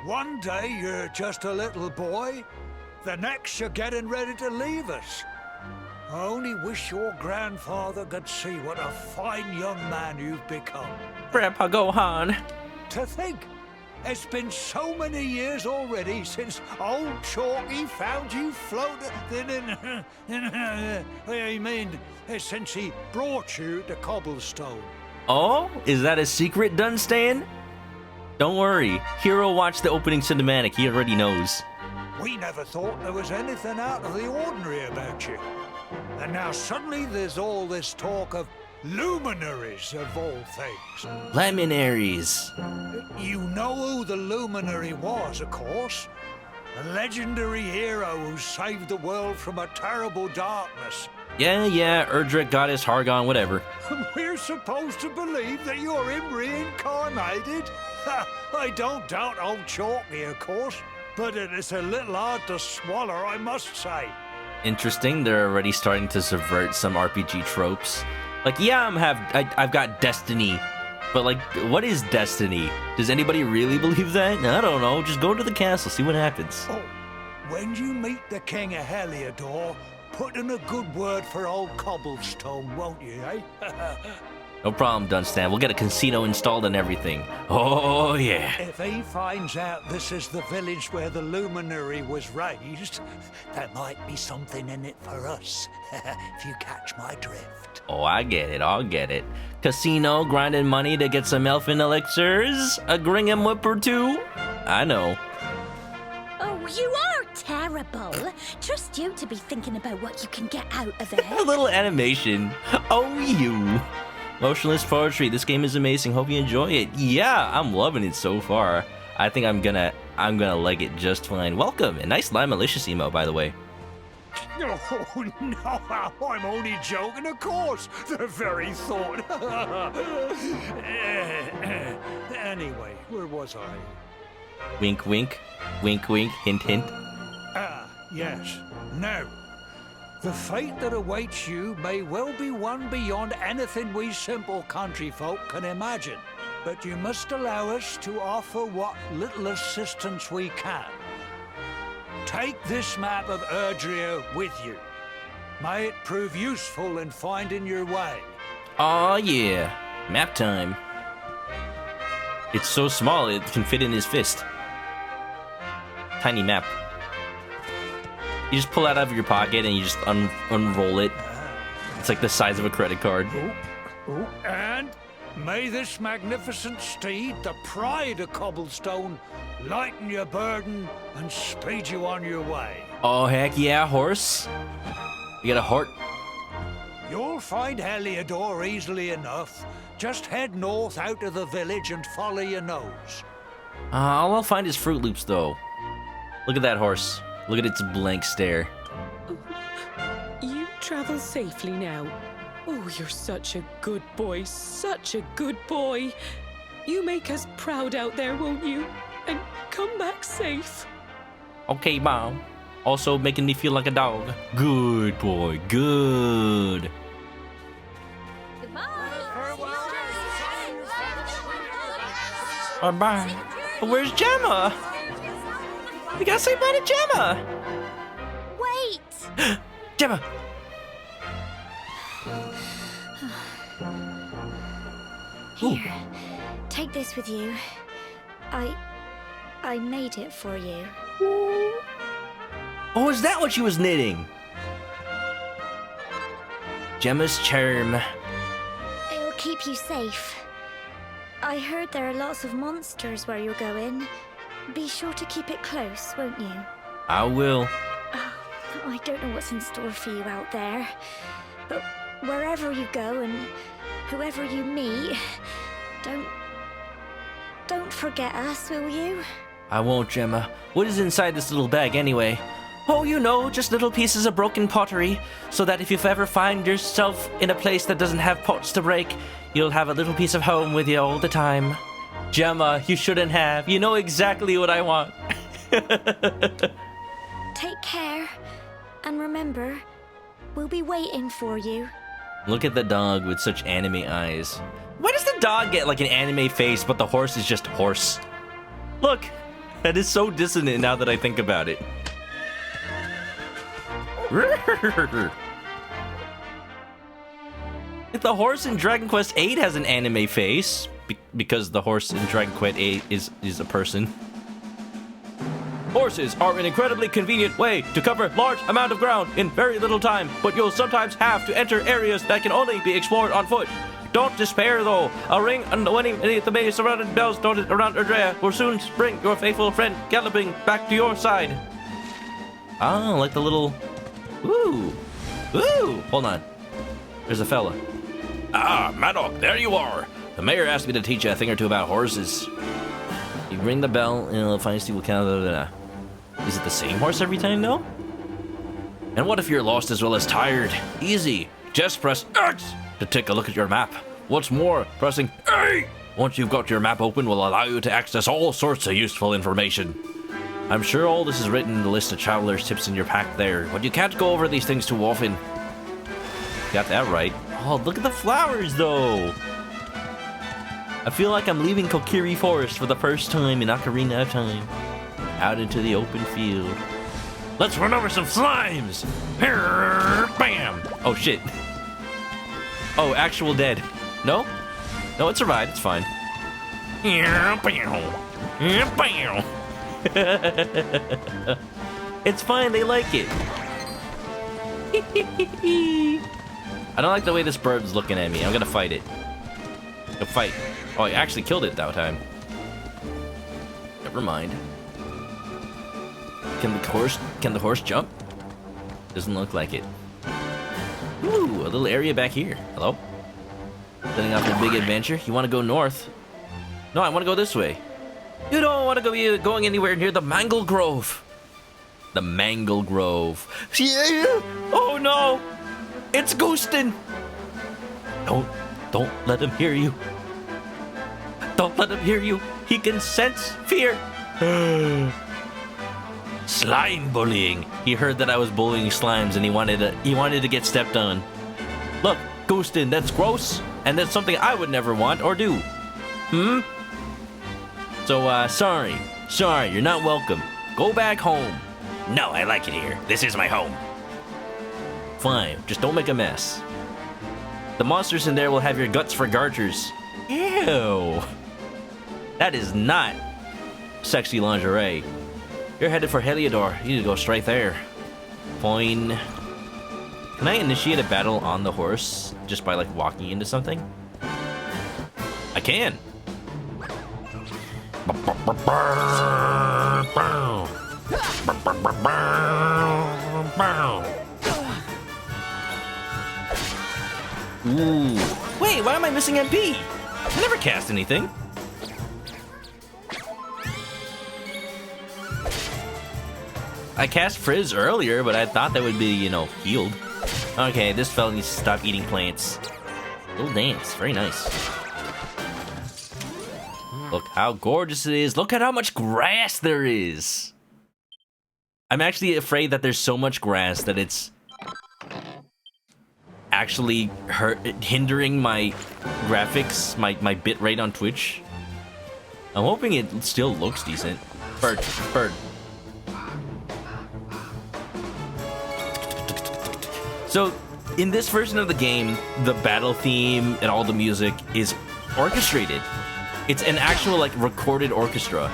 One day you're just a little boy, the next you're getting ready to leave us. I only wish your grandfather could see what a fine young man you've become. Grandpa Gohan. To think, It's been so many years already since old Chalky found you floating. I mean, since he brought you to Cobblestone. Oh, is that a secret, Dunstan? Don't worry, Hero watched the opening cinematic. He already knows. We never thought there was anything out of the ordinary about you. And now suddenly there's all this talk of luminaries of all things. Luminaries. You know who the Luminary was, of course. A legendary hero who saved the world from a terrible darkness. Yeah, Erdrick, Goddess, Hargon, whatever. We're supposed to believe that you're him reincarnated? I don't doubt old Chalky, of course, but it is a little hard to swallow, I must say. Interesting, they're already starting to subvert some RPG tropes. Like, yeah, I've got destiny, but like, what is destiny? Does anybody really believe that? I don't know, just go to the castle, see what happens. Oh, when you meet the King of Heliodor, put in a good word for old Cobblestone, won't you, eh? No problem, Dunstan. We'll get a casino installed and everything. Oh, yeah. If he finds out this is the village where the Luminary was raised, there might be something in it for us, if you catch my drift. Oh, I get it. I'll get it. Casino, grinding money to get some elfin elixirs, a Gringham whip or two. I know. Oh, you are terrible. Trust you to be thinking about what you can get out of it. A little animation. Oh, you. Motionless poetry. This game is amazing. Hope you enjoy it. Yeah, I'm loving it so far. I think I'm gonna like it just fine. Welcome. A nice Lime Malicious emo, by the way. Oh, no, I'm only joking, of course. The very thought. Anyway, where was I? Wink, wink. Wink, wink. Hint, hint. Ah, yes. Now, the fate that awaits you may well be one beyond anything we simple country folk can imagine. But you must allow us to offer what little assistance we can. Take this map of Erdrea with you. May it prove useful in finding your way. Aw, yeah. Map time. It's so small it can fit in his fist. Tiny map. You just pull it out of your pocket and you just unroll it. It's like the size of a credit card. And may this magnificent steed, the pride of Cobblestone, lighten your burden and speed you on your way. Oh, heck yeah, horse. You got a heart? You'll find Heliodor easily enough. Just head north out of the village and follow your nose. All I'll find is Fruit Loops, though. Look at that horse. Look at its blank stare. You travel safely now. Oh, you're such a good boy, such a good boy. You make us proud out there, won't you? And come back safe. Okay, Mom. Also making me feel like a dog. Good boy, good. Bye. Where's Gemma? We gotta say bye to Gemma. Wait! Gemma. Here, take this with you. I made it for you. Oh, is that what she was knitting? Gemma's charm. It'll keep you safe. I heard there are lots of monsters where you're going. Be sure to keep it close, won't you? I will. Oh, I don't know what's in store for you out there. But wherever you go and whoever you meet, don't forget us, will you? I won't, Gemma. What is inside this little bag anyway? Oh, you know, just little pieces of broken pottery, so that if you ever find yourself in a place that doesn't have pots to break, you'll have a little piece of home with you all the time. Gemma, you shouldn't have. You know exactly what I want. Take care, and remember, we'll be waiting for you. Look at the dog with such anime eyes. Why does the dog get like an anime face, but the horse is just horse? Look, that is so dissonant now that I think about it. If the horse in Dragon Quest VIII has an anime face, because the horse in Dragon Quest 8 is a person. Horses are an incredibly convenient way to cover large amount of ground in very little time, but you'll sometimes have to enter areas that can only be explored on foot. Don't despair, though. A ring and the many surrounding bells dotted around Erdrea will soon bring your faithful friend galloping back to your side. Ah, like the little... Ooh. Ooh. Hold on. There's a fella. Ah, Manok, there you are. The mayor asked me to teach you a thing or two about horses. You ring the bell, and it'll find you will count. Is it the same horse every time, though? And what if you're lost as well as tired? Easy. Just press X to take a look at your map. What's more, pressing A once you've got your map open will allow you to access all sorts of useful information. I'm sure all this is written in the list of traveler's tips in your pack there, but you can't go over these things too often. Got that right. Oh, look at the flowers, though. I feel like I'm leaving Kokiri Forest for the first time in Ocarina of Time. Out into the open field. Let's run over some slimes! Bam! Oh, shit. Oh, actual dead. No? No, it survived. It's fine. It's fine. They like it. I don't like the way this bird's looking at me. I'm gonna fight it. Go fight. Oh, I actually killed it that time. Never mind. Can the horse jump? Doesn't look like it. Ooh, a little area back here. Hello? Setting off a big adventure. You want to go north? No, I want to go this way. You don't want to be going anywhere near the Mangle Grove. The Mangle Grove. Yeah. Oh no! It's Goostin! Don't let him hear you. Don't let him hear you. He can sense fear. Slime bullying. He heard that I was bullying slimes and he wanted to get stepped on. Look, Goostin, that's gross, and that's something I would never want or do. So, sorry, you're not welcome. Go back home. No, I like it here. This is my home. Fine, just don't make a mess. The monsters in there will have your guts for garters. Ew. That is not sexy lingerie. You're headed for Heliodor. You need to go straight there. Fine. Can I initiate a battle on the horse just by, like, walking into something? I can. Ooh. Wait, why am I missing MP? I never cast anything. I cast Frizz earlier, but I thought that would be, you know, healed. Okay, this fella needs to stop eating plants. Little dance, very nice. Look how gorgeous it is. Look at how much grass there is. I'm actually afraid that there's so much grass that it's actually hindering my graphics, my bit rate on Twitch. I'm hoping it still looks decent. Bird. So, in this version of the game, the battle theme and all the music is orchestrated. It's an actual, like, recorded orchestra.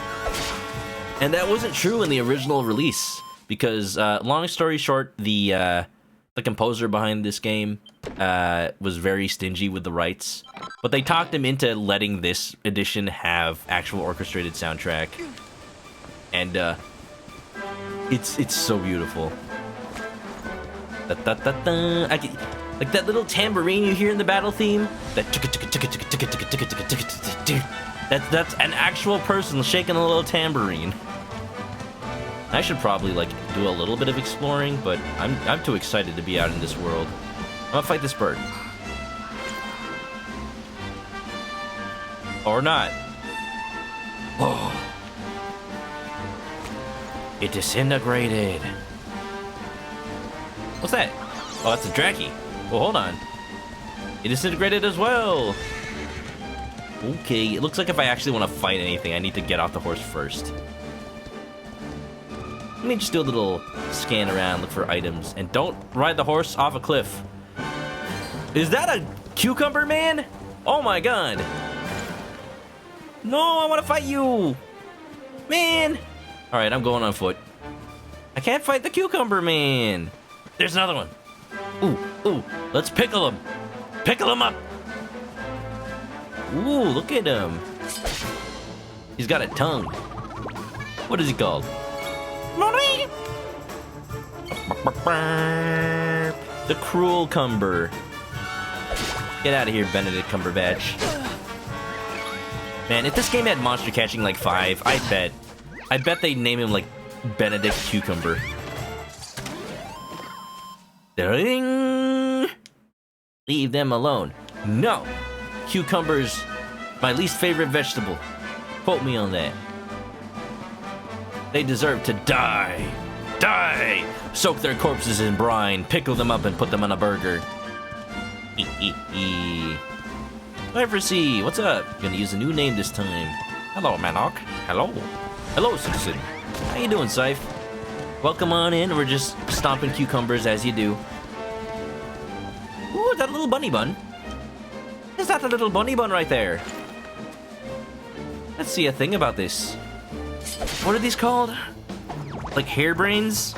And that wasn't true in the original release, because, long story short, the composer behind this game was very stingy with the rights. But they talked him into letting this edition have actual orchestrated soundtrack. And, it's so beautiful. Like that little tambourine you hear in the battle theme, that's an actual person shaking a little tambourine. I should probably like do a little bit of exploring, but I'm too excited to be out in this world. I'm gonna fight this bird. Or not. Oh. It disintegrated. What's that? Oh, that's a Draki. Well, hold on. It disintegrated as well. Okay, it looks like if I actually want to fight anything, I need to get off the horse first. Let me just do a little scan around, look for items, and don't ride the horse off a cliff. Is that a cucumber man? Oh my god. No, I want to fight you! Man! Alright, I'm going on foot. I can't fight the cucumber man! There's another one! Ooh, let's pickle him! Pickle him up! Ooh, look at him! He's got a tongue. What is he called? The Cruel Cumber. Get out of here, Benedict Cumberbatch. Man, if this game had monster catching like 5, I bet they'd name him like Benedict Cucumber. Ding! Leave them alone. No! Cucumbers, my least favorite vegetable. Quote me on that. They deserve to die. Die! Soak their corpses in brine, pickle them up, and put them on a burger. Eversea, what's up? Gonna use a new name this time. Hello, Manok. Hello. Hello, citizen. How you doing, Scythe? Welcome on in. We're just stomping cucumbers as you do. Ooh, that little bunny bun. Is that the little bunny bun right there? Let's see a thing about this. What are these called? Like hairbrains?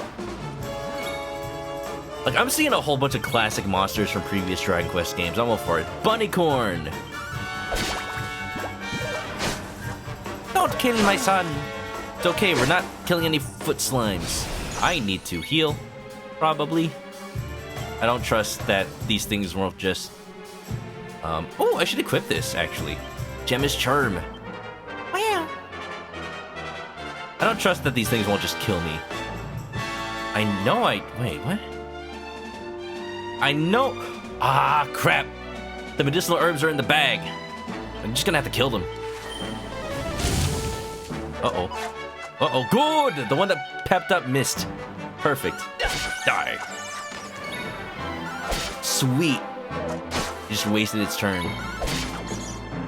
Like, I'm seeing a whole bunch of classic monsters from previous Dragon Quest games. I'm all for it. Bunnycorn! Don't kill my son! It's okay, we're not killing any foot slimes. I need to heal, probably. I don't trust that these things won't just... oh, I should equip this, actually. Gemma's Charm. Wow. I don't trust that these things won't just kill me. I know wait, what? I know... Ah, crap. The medicinal herbs are in the bag. I'm just gonna have to kill them. Uh-oh. Uh-oh, good! The one that pepped up missed. Perfect. Die. Sweet. Just wasted its turn.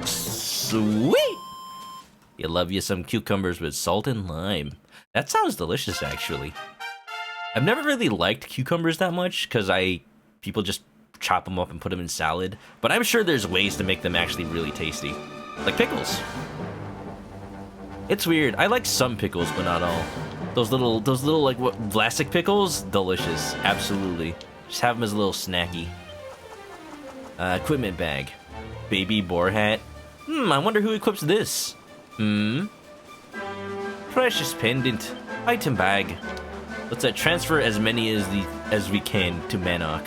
Sweet! You love you some cucumbers with salt and lime. That sounds delicious, actually. I've never really liked cucumbers that much, because people just chop them up and put them in salad. But I'm sure there's ways to make them actually really tasty. Like pickles. It's weird. I like some pickles, but not all. Those little like what, Vlasic pickles? Delicious. Absolutely. Just have them as a little snacky. Equipment bag. Baby boar hat. I wonder who equips this. Precious pendant. Item bag. Let's transfer as many as we can to Manok.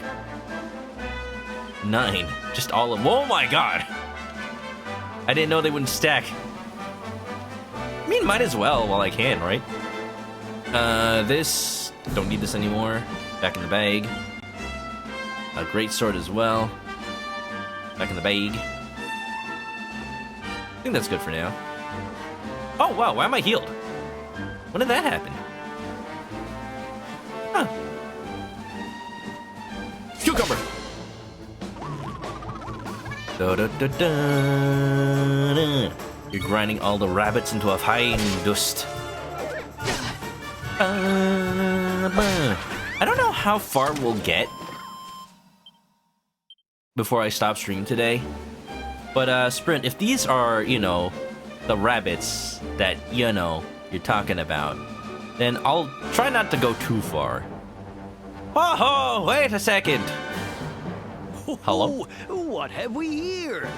9. Just all of them. Oh my god! I didn't know they wouldn't stack. I mean, might as well while I can, right? This... Don't need this anymore. Back in the bag. A great sword as well. Back in the bag. I think that's good for now. Oh, wow, why am I healed? When did that happen? Huh. Cucumber! Da-da-da-da. You're grinding all the rabbits into a fine dust. I don't know how far we'll get before I stop stream today. But, Sprint, if these are, you know, the rabbits that, you know, you're talking about, then I'll try not to go too far. Oh, wait a second! Hello? What have we here?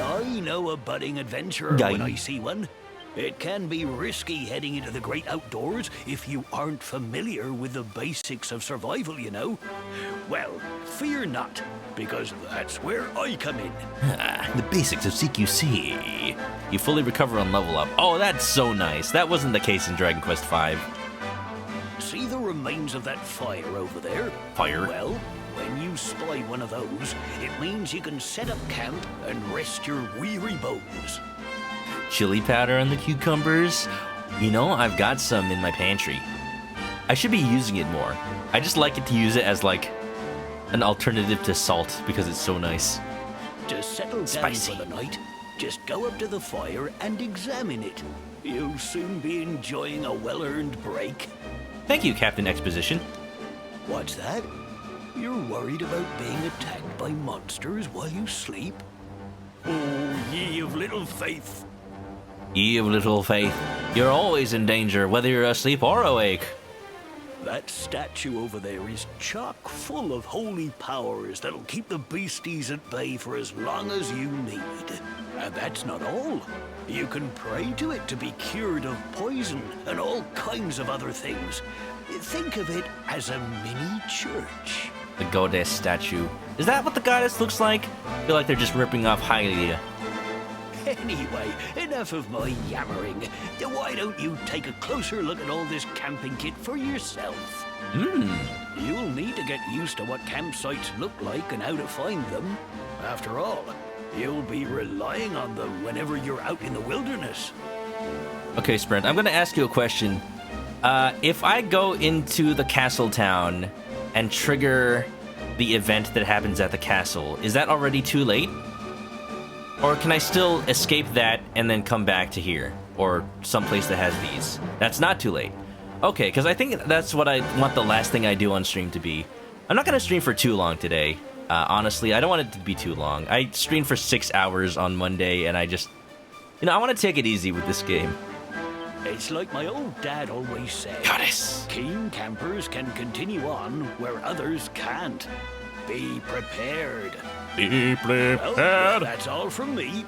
I know a budding adventurer when I see one. It can be risky heading into the great outdoors if you aren't familiar with the basics of survival, you know. Well, fear not, because that's where I come in. The basics of CQC. You fully recover on level up. Oh, that's so nice. That wasn't the case in Dragon Quest V. See the remains of that fire over there? Fire? Well, when you spy one of those, it means you can set up camp and rest your weary bones. Chili powder on the cucumbers? You know, I've got some in my pantry. I should be using it more. I just like it to use it as, like, an alternative to salt because it's so nice. To settle down for the night, just go up to the fire and examine it. You'll soon be enjoying a well-earned break. Thank you, Captain Exposition. What's that? You're worried about being attacked by monsters while you sleep? Oh, ye of little faith. Ye of little faith, you're always in danger, whether you're asleep or awake. That statue over there is chock full of holy powers that'll keep the beasties at bay for as long as you need. And that's not all. You can pray to it to be cured of poison and all kinds of other things. Think of it as a mini church. The goddess statue. Is that what the goddess looks like? I feel like they're just ripping off Hylia. Anyway, enough of my yammering. Why don't you take a closer look at all this camping kit for yourself? You'll need to get used to what campsites look like and how to find them. After all, you'll be relying on them whenever you're out in the wilderness. Okay, Sprint, I'm gonna ask you a question. If I go into the castle town and trigger the event that happens at the castle, is that already too late? Or can I still escape that and then come back to here? Or someplace that has these? That's not too late. Okay, because I think that's what I want the last thing I do on stream to be. I'm not going to stream for too long today. Honestly, I don't want it to be too long. I streamed for 6 hours on Monday, and I just... You know, I want to take it easy with this game. It's like my old dad always said. Goddess! Keen campers can continue on where others can't. Be prepared. Be prepared. Well, that's all from me.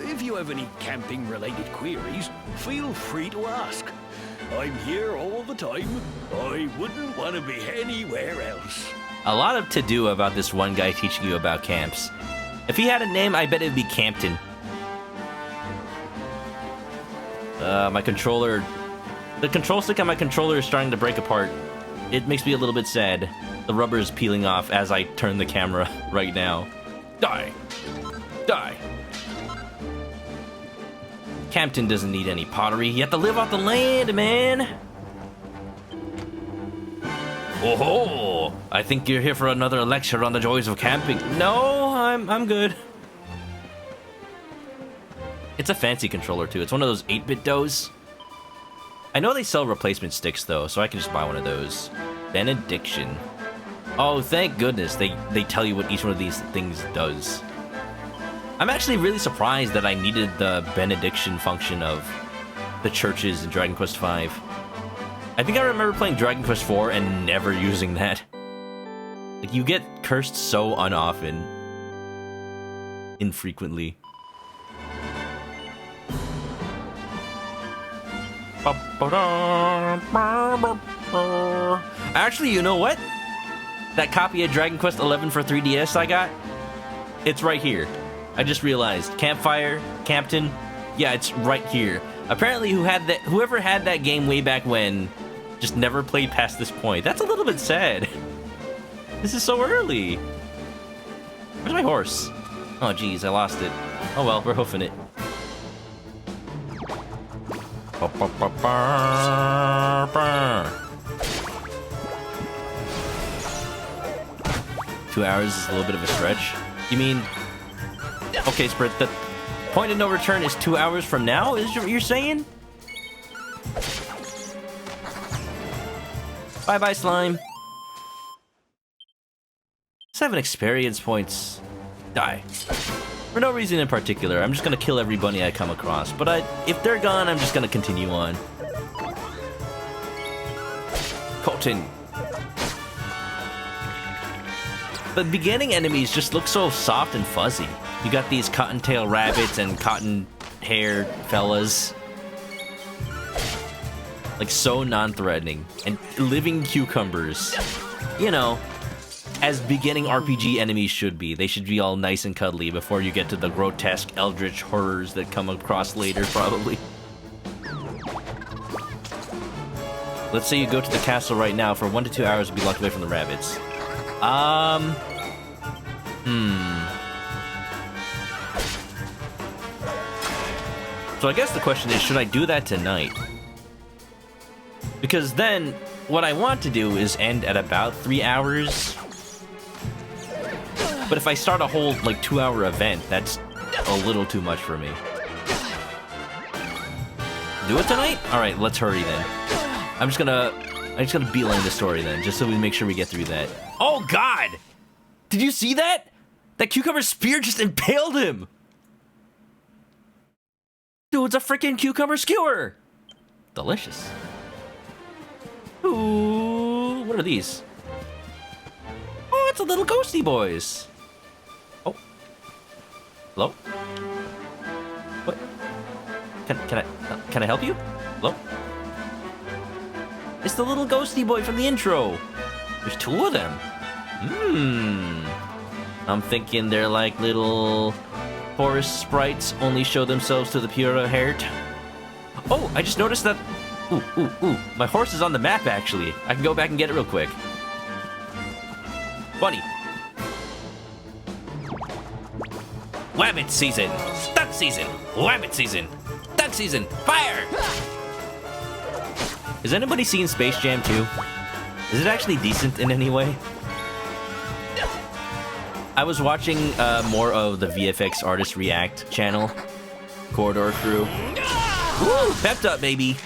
If you have any camping-related queries, feel free to ask. I'm here all the time. I wouldn't want to be anywhere else. A lot of to-do about this one guy teaching you about camps. If he had a name, I bet it would be Campton. My controller... The control stick on my controller is starting to break apart. It makes me a little bit sad. The rubber is peeling off as I turn the camera right now. Die! Die! Campton doesn't need any pottery. You have to live off the land, man! Oh-ho! I think you're here for another lecture on the joys of camping. No, I'm good. It's a fancy controller, too. It's one of those 8-bit doughs. I know they sell replacement sticks, though, so I can just buy one of those. Benediction. Oh, thank goodness they tell you what each one of these things does. I'm actually really surprised that I needed the benediction function of the churches in Dragon Quest V. I think I remember playing Dragon Quest IV and never using that. Like, you get cursed so unoften. Infrequently. Actually, you know what? That copy of Dragon Quest XI for 3DS I got? It's right here. I just realized. Campfire, Campton, yeah, it's right here. Apparently whoever had that game way back when just never played past this point. That's a little bit sad. This is so early. Where's my horse? Oh, geez, I lost it. Oh well, we're hoofing it. 2 hours is a little bit of a stretch. You mean... Okay, Sprint, the point of no return is 2 hours from now, is what you're saying? Bye-bye, slime. 7 experience points. Die. For no reason in particular. I'm just gonna kill every bunny I come across. But if they're gone, I'm just gonna continue on. Colton. The beginning enemies just look so soft and fuzzy. You got these cottontail rabbits and cotton-haired fellas. Like, so non-threatening. And living cucumbers. You know, as beginning RPG enemies should be. They should be all nice and cuddly before you get to the grotesque eldritch horrors that come across later, probably. Let's say you go to the castle right now. For 1 to 2 hours, you'll be locked away from the rabbits. So I guess the question is, should I do that tonight? Because then, what I want to do is end at about 3 hours. But if I start a whole, like, 2-hour event, that's a little too much for me. Do it tonight? Alright, let's hurry then. I'm just gonna beeline the story then, just so we make sure we get through that. Oh god! Did you see that? That cucumber spear just impaled him! Dude, it's a freaking cucumber skewer! Delicious. Ooh, what are these? Oh, it's a little ghosty boys. Oh. Hello? What? Can I help you? Hello? It's the little ghosty boy from the intro. There's two of them. I'm thinking they're like little forest sprites, only show themselves to the pure of heart. Oh, I just noticed that. Ooh. My horse is on the map, actually. I can go back and get it real quick. Bunny. Wabbit season. Duck season. Wabbit season. Duck season. Fire! Has anybody seen Space Jam 2? Is it actually decent in any way? I was watching more of the VFX Artist React channel. Corridor Crew. Woo! Pepped up, baby!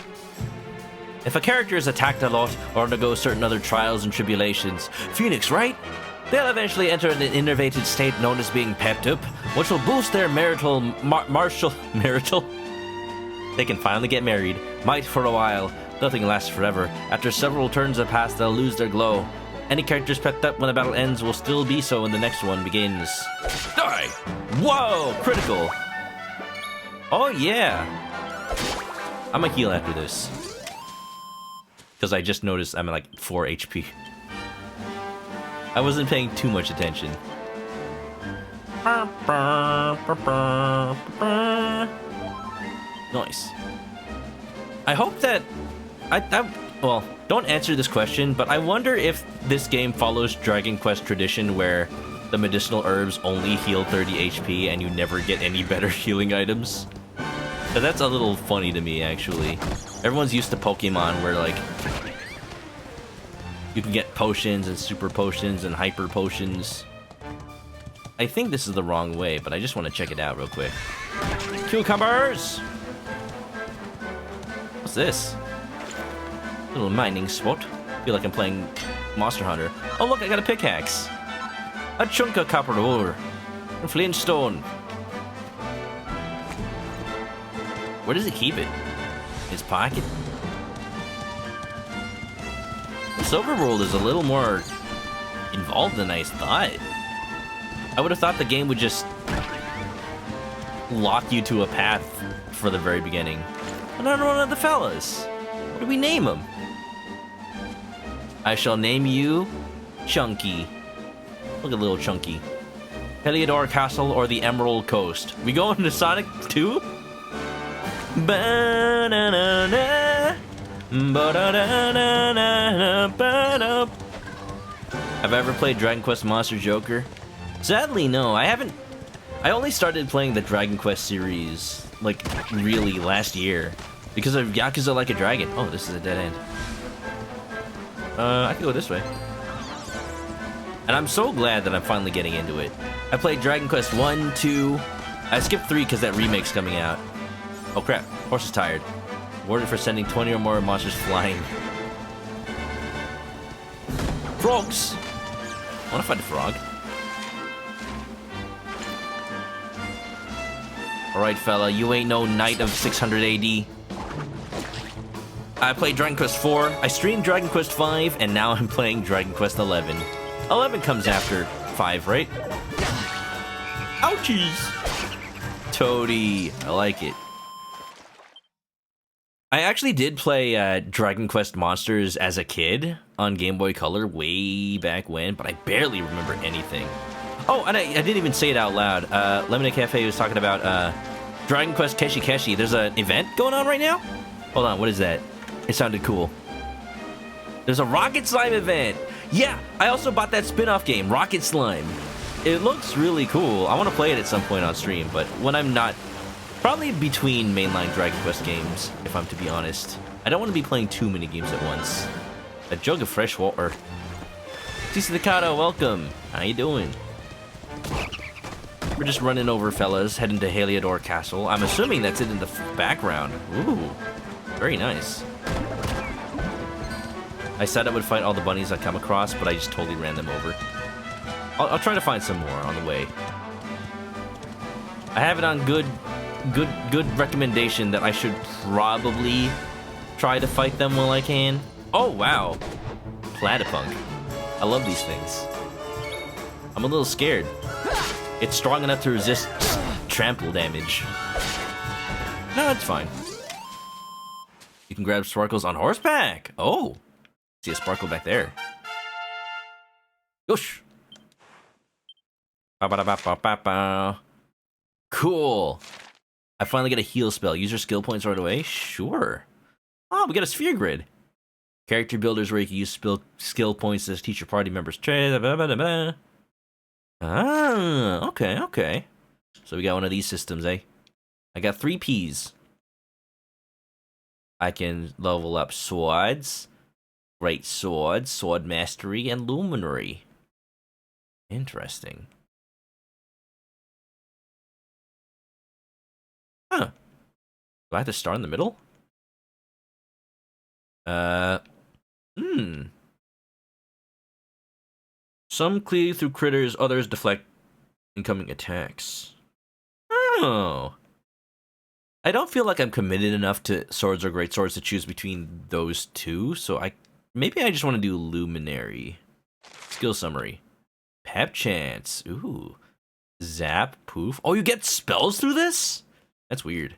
If a character is attacked a lot or undergo certain other trials and tribulations, Phoenix, right? They'll eventually enter an innervated state known as being pepped up, which will boost their marital... They can finally get married. Might for a while. Nothing lasts forever. After several turns have passed, they'll lose their glow. Any characters pepped up when the battle ends will still be so when the next one begins. Die! Whoa! Critical! Oh yeah! I'm gonna heal after this. Because I just noticed I'm at like 4 HP. I wasn't paying too much attention. Nice. I hope that... well, don't answer this question, but I wonder if this game follows Dragon Quest tradition where the medicinal herbs only heal 30 HP and you never get any better healing items. But that's a little funny to me, actually. Everyone's used to Pokemon where, like, you can get potions and super potions and hyper potions. I think this is the wrong way, but I just want to check it out real quick. Cucumbers! What's this? Little mining spot. Feel like I'm playing Monster Hunter. Oh look, I got a pickaxe. A chunk of copper ore. And flintstone. Where does he keep it? His pocket? This overworld is a little more involved than I thought. I would have thought the game would just lock you to a path for the very beginning. Another one of the fellas. What do we name him? I shall name you Chunky. Look at little Chunky. Heliodor Castle or the Emerald Coast. We going to Sonic 2? Ba-na-na-na. Ba-da-da-na-na-na-ba-da. Have I ever played Dragon Quest Monster Joker? Sadly, no. I haven't. I only started playing the Dragon Quest series, like, really last year. Because of Yakuza Like a Dragon. Oh, this is a dead end. I can go this way. And I'm so glad that I'm finally getting into it. I played Dragon Quest 1, 2. I skipped 3 because that remake's coming out. Oh crap, horse is tired. Awarded for sending 20 or more monsters flying. Frogs! I wanna find a frog. Alright fella, you ain't no knight of 600 AD. I played Dragon Quest 4, I streamed Dragon Quest 5, and now I'm playing Dragon Quest 11. 11 comes after 5, right? Ouchies! Toady, I like it. I actually did play Dragon Quest Monsters as a kid on Game Boy Color way back when, but I barely remember anything. Oh, and I didn't even say it out loud. Lemonade Cafe was talking about Dragon Quest Keshi Keshi. There's an event going on right now? Hold on, what is that? It sounded cool. There's a Rocket Slime event! Yeah, I also bought that spin-off game, Rocket Slime. It looks really cool. I want to play it at some point on stream, but when I'm not... Probably between mainline Dragon Quest games, if I'm to be honest. I don't want to be playing too many games at once. A jug of fresh water. Tisa Decado, welcome. How you doing? We're just running over, fellas, heading to Heliodor Castle. I'm assuming that's it in the background. Ooh, very nice. I said I would fight all the bunnies I come across, but I just totally ran them over. I'll try to find some more on the way. I have it on good good recommendation that I should probably try to fight them while I can. Oh, wow. Platypunk. I love these things. I'm a little scared. It's strong enough to resist trample damage. No, it's fine. You can grab sparkles on horseback. Oh. See a sparkle back there. Yosh. Ba-ba-da-ba-ba-ba-ba. Cool. I finally get a heal spell. Use your skill points right away? Sure. Oh, we got a sphere grid. Character builders where you can use skill points to teach your party members. Ah, okay, okay. So we got one of these systems, eh? I got 3 Ps. I can level up swords, great swords, sword mastery, and luminary. Interesting. Huh. Do I have to start in the middle? Some cleave through critters, others deflect incoming attacks. Oh. I don't feel like I'm committed enough to swords or great swords to choose between those two, so maybe I just want to do luminary. Skill summary. Pep chance. Ooh. Zap, poof. Oh, you get spells through this? That's weird.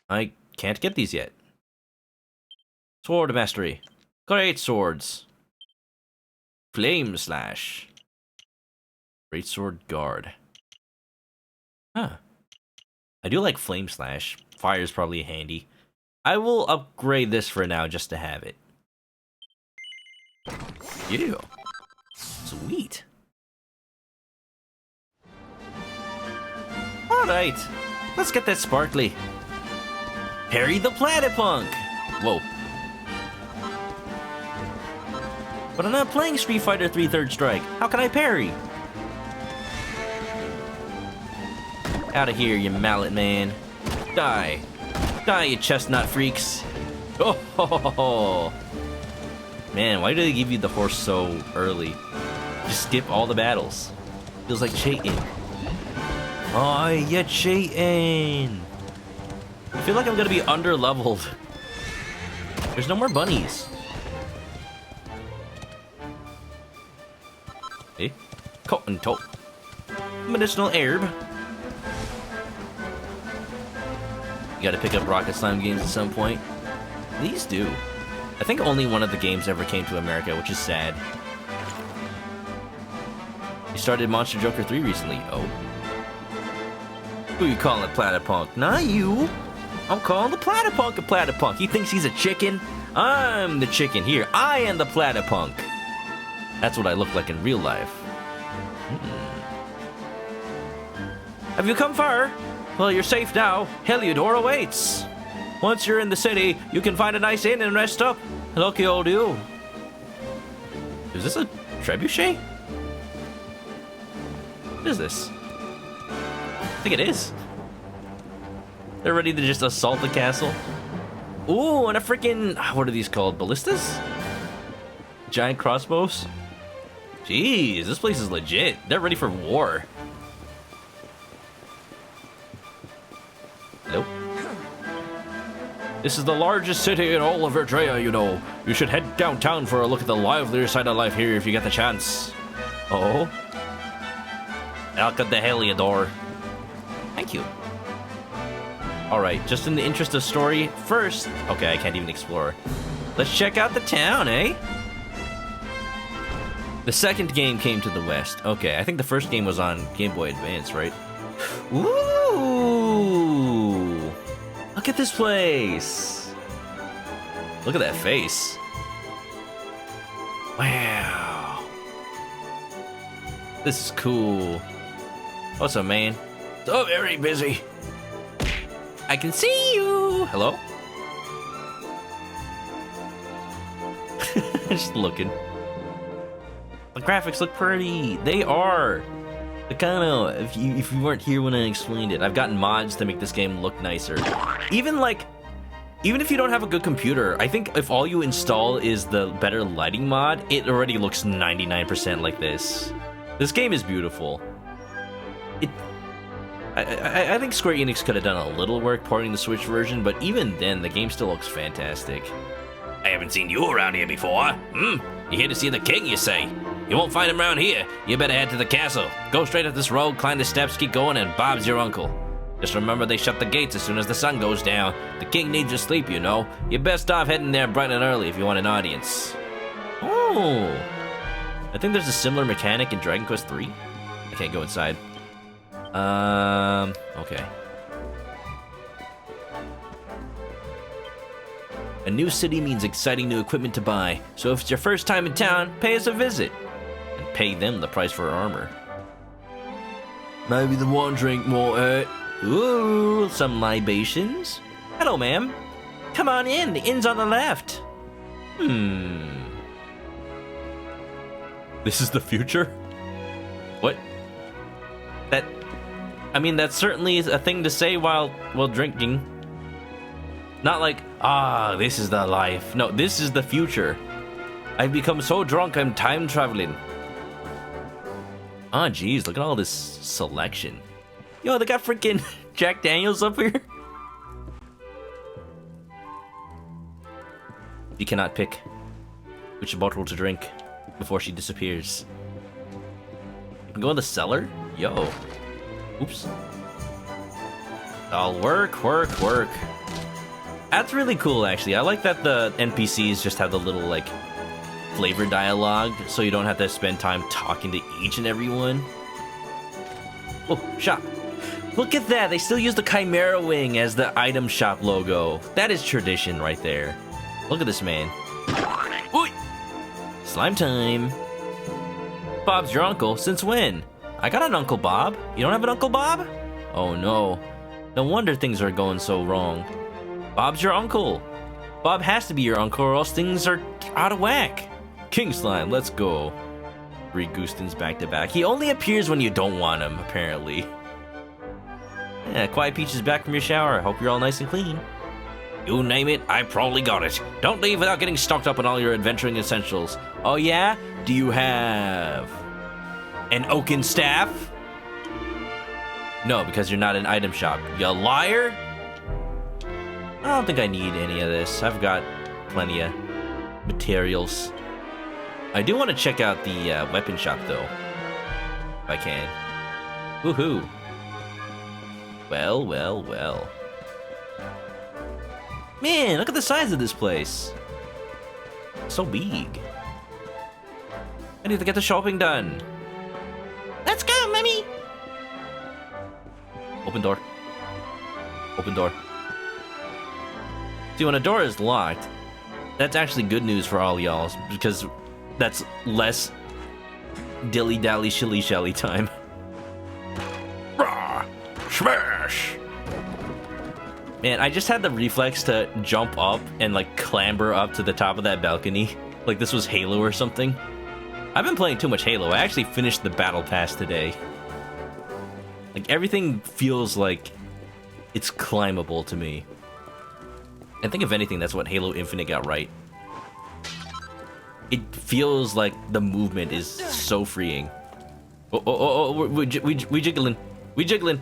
I can't get these yet. Sword mastery. Great swords. Flame slash. Great sword guard. Huh. I do like flame slash. Fire's probably handy. I will upgrade this for now just to have it. Yeah. Sweet. Alright. Let's get that sparkly. Parry the Platypunk! Whoa. But I'm not playing Street Fighter 3 Third Strike. How can I parry? Out of here, you mallet man. Die. Die, you chestnut freaks. Oh, ho, ho, ho. Man, why do they give you the horse so early? Just skip all the battles. Feels like cheating. Oh, you're cheating. I feel like I'm gonna be under-leveled. There's no more bunnies. Eh? Cotton top. Medicinal herb. You gotta pick up Rocket Slime games at some point. These do. I think only one of the games ever came to America, which is sad. You started Monster Joker 3 recently. Oh. Who you calling a Platypunk? Not you. I'm calling the Platypunk a Platypunk. He thinks he's a chicken. I'm the chicken here. I am the Platypunk. That's what I look like in real life. Have you come far? Well, you're safe now. Heliodor awaits. Once you're in the city, you can find a nice inn and rest up. Lucky old you. Is this a trebuchet? What is this? I think it is. They're ready to just assault the castle. Ooh, and a freaking... What are these called? Ballistas? Giant crossbows? Jeez, this place is legit. They're ready for war. Hello? This is the largest city in all of Erdrea, you know. You should head downtown for a look at the livelier side of life here if you get the chance. Oh? Look at the Heliodor. Thank you. Alright, just in the interest of story, first... Okay, I can't even explore. Let's check out the town, eh? The second game came to the west. Okay, I think the first game was on Game Boy Advance, right? Ooh! Look at this place! Look at that face. Wow. This is cool. What's up, man? So very busy. I can see you! Hello? Just looking. The graphics look pretty. They are. The kind of, if you weren't here when I explained it, I've gotten mods to make this game look nicer. Even if you don't have a good computer, I think if all you install is the better lighting mod, it already looks 99% like this. This game is beautiful. I think Square Enix could have done a little work porting the Switch version, but even then, the game still looks fantastic. I haven't seen you around here before. You here to see the king, you say? You won't find him around here. You better head to the castle. Go straight up this road, climb the steps, keep going, and Bob's your uncle. Just remember they shut the gates as soon as the sun goes down. The king needs your sleep, you know. You're best off heading there bright and early if you want an audience. Oh. I think there's a similar mechanic in Dragon Quest III. I can't go inside. Okay. A new city means exciting new equipment to buy, so if it's your first time in town, pay us a visit. And pay them the price for armor. Maybe the one drink won't hurt. Ooh, some libations? Hello, ma'am. Come on in, the inn's on the left. This is the future? What? I mean, that's certainly a thing to say while drinking. Not like, this is the life. No, this is the future. I've become so drunk I'm time traveling. Oh, geez, look at all this selection. Yo, they got freaking Jack Daniels up here. You cannot pick which bottle to drink before she disappears. You can go in the cellar? Yo. Oops. I'll work. That's really cool, actually. I like that the NPCs just have the little, like, flavor dialogue, so you don't have to spend time talking to each and every one. Oh, shop. Look at that! They still use the Chimera Wing as the item shop logo. That is tradition right there. Look at this man. Ooh! Slime time. Bob's your uncle? Since when? I got an Uncle Bob. You don't have an Uncle Bob? Oh no. No wonder things are going so wrong. Bob's your uncle. Bob has to be your uncle or else things are out of whack. King Slime, let's go. 3 Goostins back to back. He only appears when you don't want him, apparently. Yeah, Quiet Peach is back from your shower. Hope you're all nice and clean. You name it, I probably got it. Don't leave without getting stocked up on all your adventuring essentials. Oh yeah? Do you have an oaken staff? No, because you're not an item shop. You liar? I don't think I need any of this. I've got plenty of materials. I do want to check out the weapon shop, though. If I can. Woohoo. Well. Man, look at the size of this place. So big. I need to get the shopping done. Let's go, Mummy! Open door. Open door. See, when a door is locked, that's actually good news for all y'all, because that's less dilly-dally shilly-shelly time. Rah! Smash! Man, I just had the reflex to jump up and, like, clamber up to the top of that balcony. Like this was Halo or something. I've been playing too much Halo. I actually finished the Battle Pass today. Like, everything feels like it's climbable to me. I think if anything, that's what Halo Infinite got right. It feels like the movement is so freeing. We jiggling. We jiggling.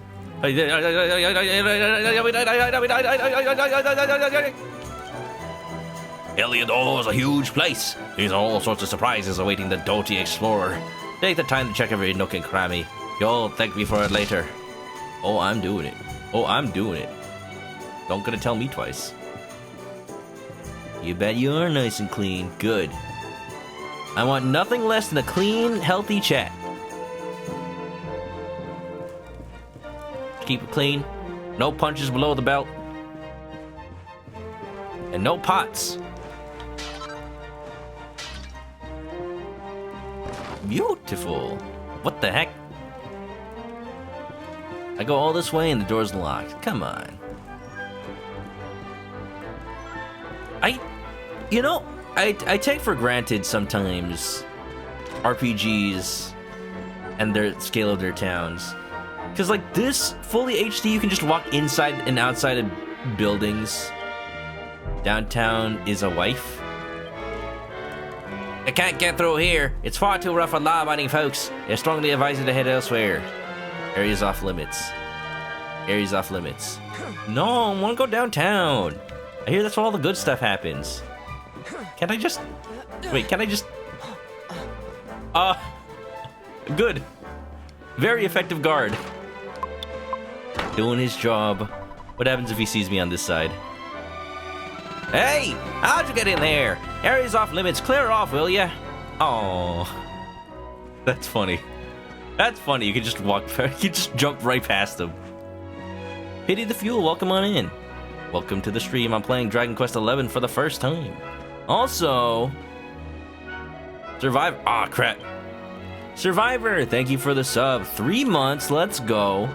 Heliodor is a huge place. There's all sorts of surprises awaiting the doughty explorer. Take the time to check every nook and cranny. You'll thank me for it later. Oh, I'm doing it. Oh, I'm doing it. Don't gonna tell me twice. You bet you are nice and clean. Good. I want nothing less than a clean, healthy chat. Keep it clean. No punches below the belt. And no pots. Beautiful. What the heck? I go all this way and the door's locked. Come on. I take for granted sometimes RPGs and their scale of their towns. Because, like, this fully HD, you can just walk inside and outside of buildings. Downtown is a wife. I can't get through here. It's far too rough for law-abiding folks. I strongly advise you to head elsewhere. Areas off limits. Area's off limits. No, I want to go downtown. I hear that's where all the good stuff happens. Can't I just... Wait, can I just... Good. Very effective guard. Doing his job. What happens if he sees me on this side? Hey! How'd you get in there? Area's off limits. Clear off, will ya? Oh, that's funny. That's funny. You can just walk... You can just jump right past him. Pity the Fuel, welcome on in. Welcome to the stream. I'm playing Dragon Quest XI for the first time. Also... Survivor... Ah, crap. Survivor, thank you for the sub. 3 months, let's go.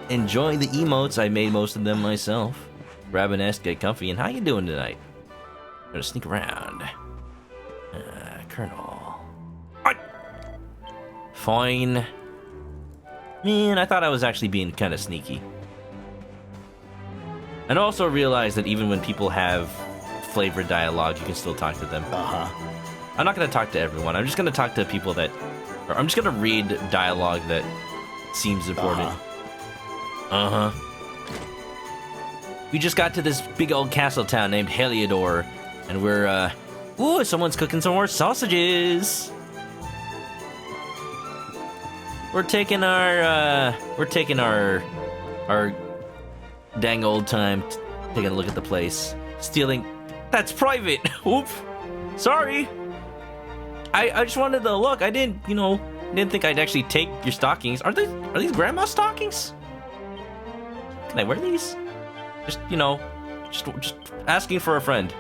Enjoy the emotes. I made most of them myself. Grab a nest, get comfy, and how you doing tonight? I'm gonna sneak around. Colonel. Fine. Man, I thought I was actually being kind of sneaky. And also realize that even when people have flavored dialogue, you can still talk to them. I'm not gonna talk to everyone. I'm just gonna talk to people that... Or I'm just gonna read dialogue that seems important. We just got to this big old castle town named Heliodor, and we're, ooh, someone's cooking some more sausages! We're taking our dang old time taking a look at the place. Stealing... That's private! Oop! Sorry! I just wanted to look. I didn't, you know, didn't think I'd actually take your stockings. Are these grandma's stockings? Can I wear these? Just, you know, just asking for a friend.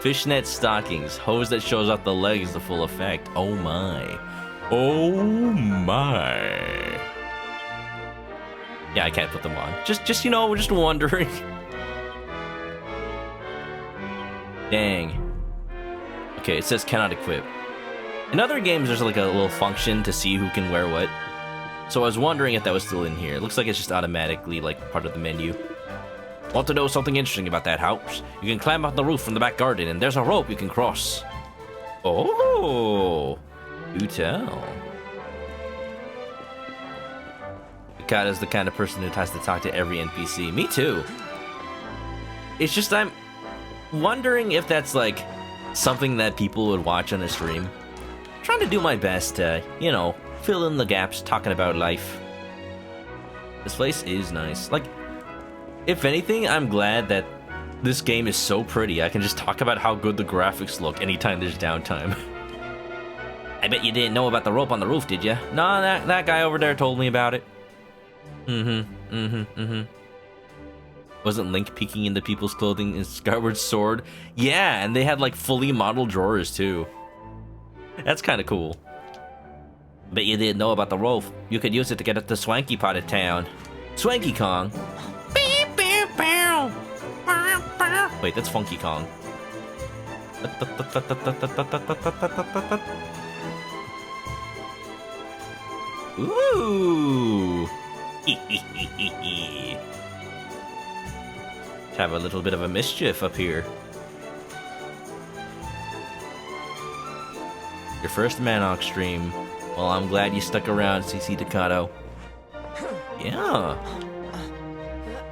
Fishnet stockings. Hose that shows off the legs to full effect. Oh my. Oh my. Yeah, I can't put them on. Just you know, just wondering. Dang. Okay, it says cannot equip. In other games, there's like a little function to see who can wear what. So I was wondering if that was still in here. It looks like it's just automatically like part of the menu. Want to know something interesting about that house? You can climb up the roof from the back garden, and there's a rope you can cross. Oh, do tell. Mikata's the kind of person who has to talk to every NPC. Me too. It's just I'm wondering if that's like something that people would watch on a stream. I'm trying to do my best to, you know, fill in the gaps talking about life. This place is nice. Like, if anything, I'm glad that this game is so pretty. I can just talk about how good the graphics look anytime there's downtime. I bet you didn't know about the rope on the roof, did you? No, that guy over there told me about it. Wasn't Link peeking into people's clothing in Skyward Sword? Yeah, and they had like fully modeled drawers too. That's kind of cool. Bet you didn't know about the rope. You could use it to get at the swanky part of town. Swanky Kong. Wait, that's Funky Kong. Ooh. Have a little bit of a mischief up here. Your first Manok stream. Well, I'm glad you stuck around, CC Ducato. Yeah.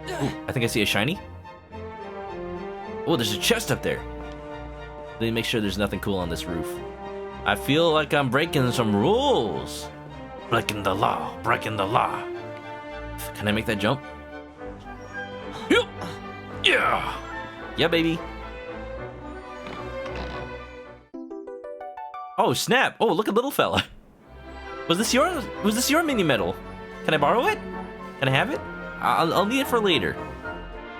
Ooh, I think I see a shiny. Oh, there's a chest up there. Let me make sure there's nothing cool on this roof. I feel like I'm breaking some rules. Breaking the law, breaking the law. Can I make that jump? Yep. Yeah. Yeah, baby. Oh, snap. Oh, look at little fella. Was this your mini medal? Can I borrow it? Can I have it? I'll need it for later.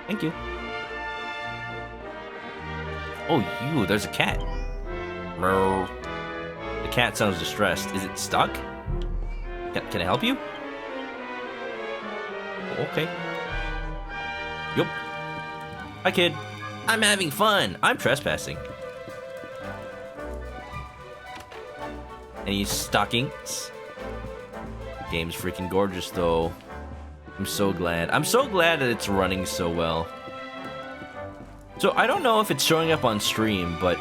Thank you. Oh, there's a cat. Meow. The cat sounds distressed. Is it stuck? Can I help you? Okay. Yup. Hi, kid. I'm having fun. I'm trespassing. Any stockings? The game's freaking gorgeous, though. I'm so glad. I'm so glad that it's running so well. So, I don't know if it's showing up on stream, but...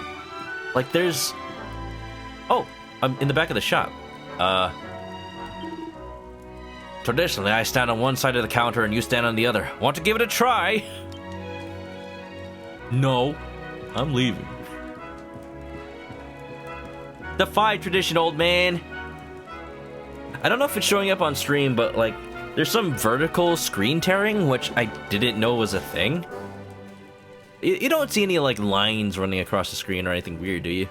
Like, there's... Oh, I'm in the back of the shop. Traditionally, I stand on one side of the counter and you stand on the other. Want to give it a try? No, I'm leaving. Defy tradition, old man. I don't know if it's showing up on stream, but like, there's some vertical screen tearing, which I didn't know was a thing. You don't see any like lines running across the screen or anything weird, do you?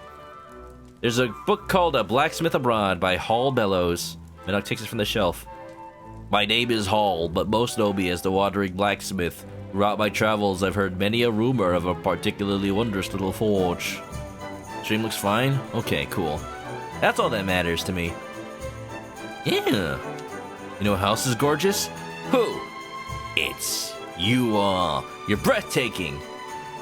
There's a book called A Blacksmith Abroad by Hall Bellows. Manok takes it from the shelf. My name is Hall, but most know me as the Wandering Blacksmith. Throughout my travels, I've heard many a rumor of a particularly wondrous little forge. Stream looks fine? Okay, cool. That's all that matters to me. Yeah. You know who else is gorgeous? Who? It's you all. You're breathtaking.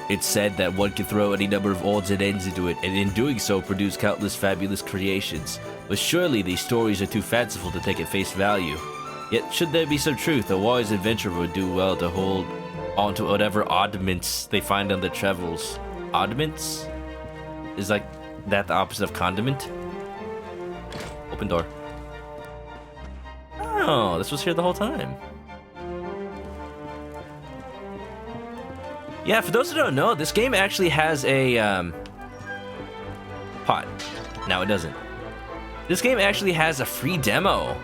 It's said that one can throw any number of odds and ends into it, and in doing so produce countless fabulous creations. But surely these stories are too fanciful to take at face value. Yet, should there be some truth, a wise adventurer would do well to hold on to whatever oddments they find on their travels. Oddments? Is like that the opposite of condiment? Open door. Oh, this was here the whole time. Yeah, for those who don't know, this game actually has a pot. Now it doesn't. This game actually has a free demo.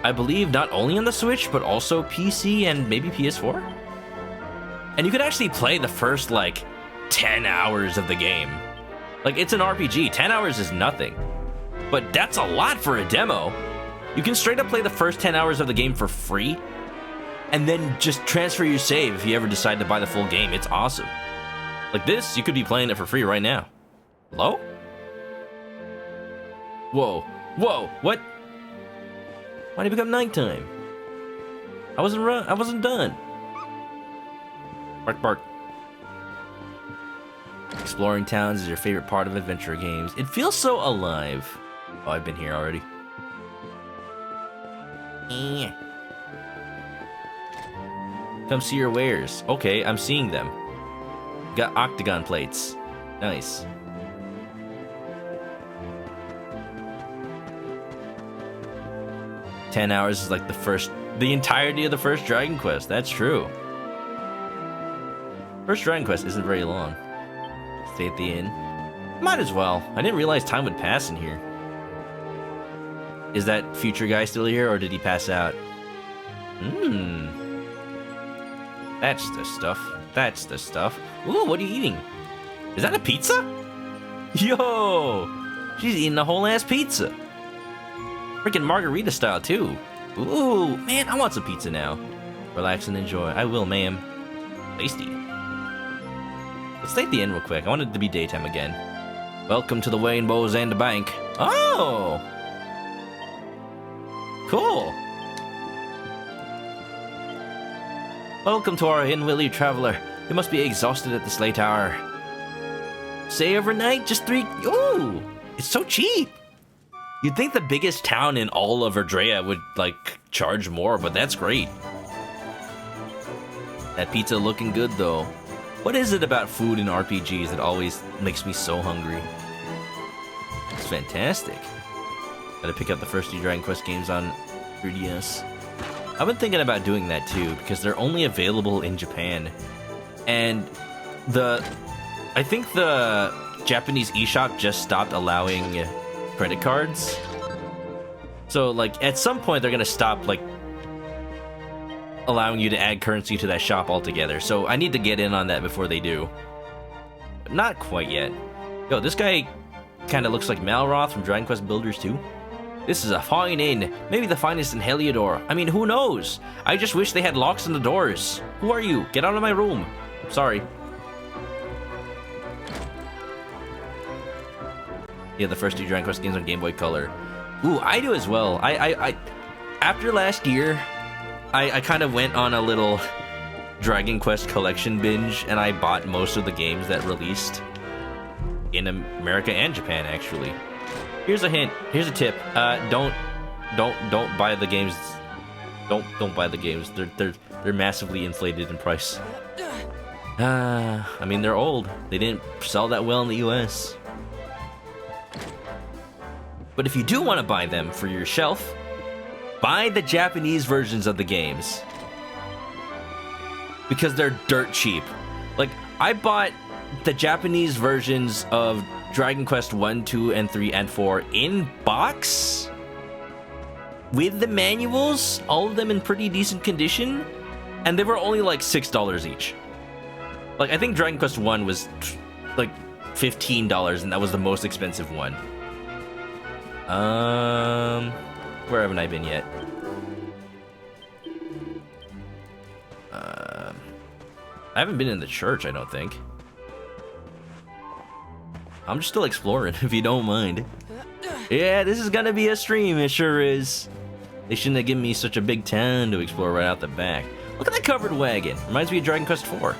I believe not only on the Switch, but also PC and maybe PS4. And you can actually play the first, like, 10 hours of the game. Like, it's an RPG. 10 hours is nothing. But that's a lot for a demo. You can straight up play the first 10 hours of the game for free, and then just transfer your save if you ever decide to buy the full game. It's awesome. Like this, you could be playing it for free right now. Hello? Whoa. Whoa, what? Why'd it become nighttime? I wasn't done. Bark, bark. Exploring towns is your favorite part of adventure games. It feels so alive. Oh, I've been here already. Come see your wares. Okay, I'm seeing them. Got octagon plates. Nice. "10 hours is like the entirety of the first Dragon Quest." That's true. First Dragon Quest isn't very long. Stay at the inn. Might as well. I didn't realize time would pass in here. Is that future guy still here, or did he pass out? That's the stuff. That's the stuff. Ooh, what are you eating? Is that a pizza? Yo! She's eating a whole ass pizza. Freaking margarita style, too. Ooh, man, I want some pizza now. Relax and enjoy. I will, ma'am. Tasty. Let's stay at the inn real quick. I want it to be daytime again. Welcome to the Rainbows and the Bank. Oh! Cool. Welcome to our inn, Willie Traveler. You must be exhausted at this late hour. Stay overnight, just 3... Ooh! It's so cheap! You'd think the biggest town in all of Erdrea would, like, charge more, but that's great. That pizza looking good, though. What is it about food in RPGs that always makes me so hungry? It's fantastic. Gotta pick up the first 2 Dragon Quest games on 3DS. I've been thinking about doing that too, because they're only available in Japan. And I think the Japanese eShop just stopped allowing credit cards. So, like, at some point they're gonna stop, like, allowing you to add currency to that shop altogether. So I need to get in on that before they do. But not quite yet. Yo, this guy kind of looks like Malroth from Dragon Quest Builders 2. This is a fine inn, maybe the finest in Heliodor. I mean, who knows? I just wish they had locks on the doors. Who are you? Get out of my room. Sorry. Yeah, the first 2 Dragon Quest games on Game Boy Color. Ooh, I do as well. I after last year, I kind of went on a little Dragon Quest collection binge, and I bought most of the games that released in America and Japan, actually. Here's a hint. Here's a tip. Don't buy the games. Don't buy the games. They're massively inflated in price. I mean, they're old. They didn't sell that well in the US. But if you do want to buy them for your shelf, buy the Japanese versions of the games. Because they're dirt cheap. Like, I bought the Japanese versions of Dragon Quest 1, 2, and 3, and 4 in box with the manuals, all of them in pretty decent condition, and they were only like $6 each. Like, I think Dragon Quest 1 was like $15, and that was the most expensive one. Where haven't I been yet? I haven't been in the church, I don't think. I'm just still exploring, if you don't mind. Yeah, this is gonna be a stream, it sure is. They shouldn't have given me such a big town to explore right out the back. Look at that covered wagon. Reminds me of Dragon Quest 4.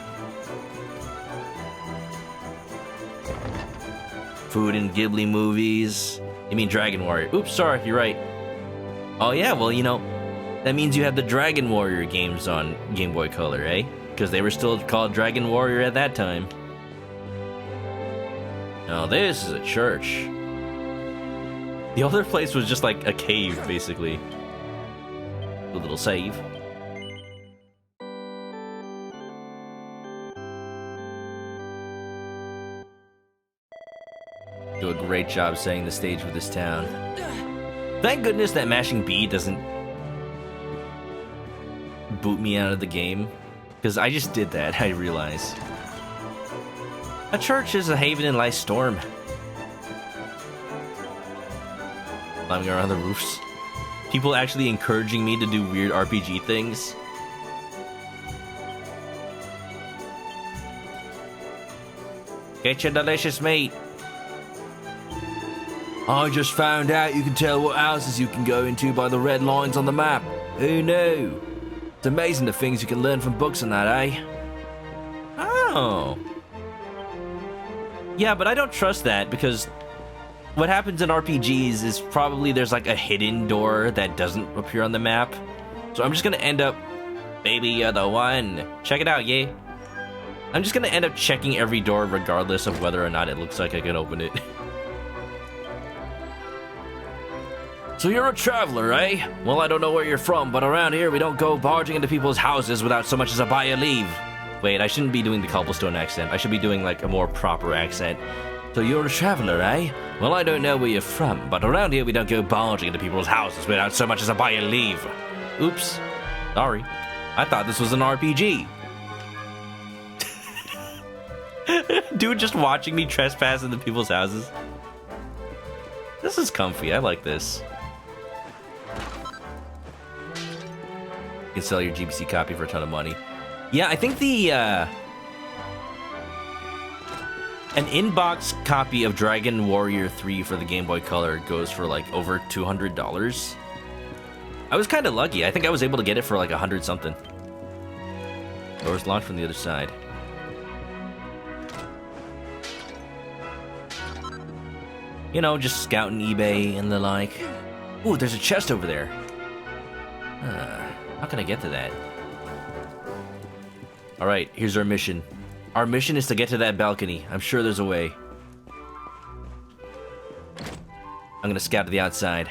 Food and Ghibli movies. You mean Dragon Warrior. Oops, sorry, you're right. Oh yeah, well, you know, that means you have the Dragon Warrior games on Game Boy Color, eh? Because they were still called Dragon Warrior at that time. Now this is a church. The other place was just like a cave, basically. A little save. Do a great job setting the stage for this town. Thank goodness that mashing B doesn't boot me out of the game. Because I just did that, I realize. A church is a haven in life's storm. Climbing around the roofs. People actually encouraging me to do weird RPG things. Get your delicious meat. I just found out you can tell what houses you can go into by the red lines on the map. Who knew? It's amazing the things you can learn from books and that, eh? Oh. Yeah, but I don't trust that because what happens in RPGs is probably there's like a hidden door that doesn't appear on the map. So I'm just gonna end up, baby, you're the one. Check it out, yeah? I'm just gonna end up checking every door regardless of whether or not it looks like I can open it. So you're a traveler, eh? Well, I don't know where you're from, but around here we don't go barging into people's houses without so much as a buy a leave. Wait, I shouldn't be doing the cobblestone accent. I should be doing like a more proper accent. So you're a traveler, eh? Well, I don't know where you're from, but around here we don't go barging into people's houses without so much as a buy a leave. Oops. Sorry. I thought this was an RPG. Dude just watching me trespass into people's houses. This is comfy. I like this. You can sell your GBC copy for a ton of money. Yeah, I think the, an in-box copy of Dragon Warrior 3 for the Game Boy Color goes for like over $200. I was kind of lucky. I think I was able to get it for like 100 something. Doors launched from the other side. You know, just scouting eBay and the like. Ooh, there's a chest over there. How can I get to that? Alright, here's our mission. Our mission is to get to that balcony. I'm sure there's a way. I'm gonna scout to the outside.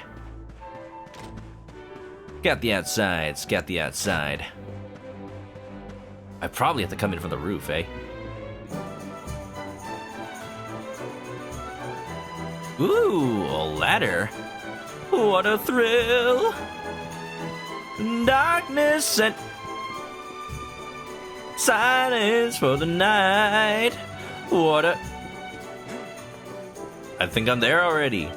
Scout the outside, scout the outside. I probably have to come in from the roof, eh? Ooh, a ladder. What a thrill. Darkness and silence for the night. What a... I think I'm there already.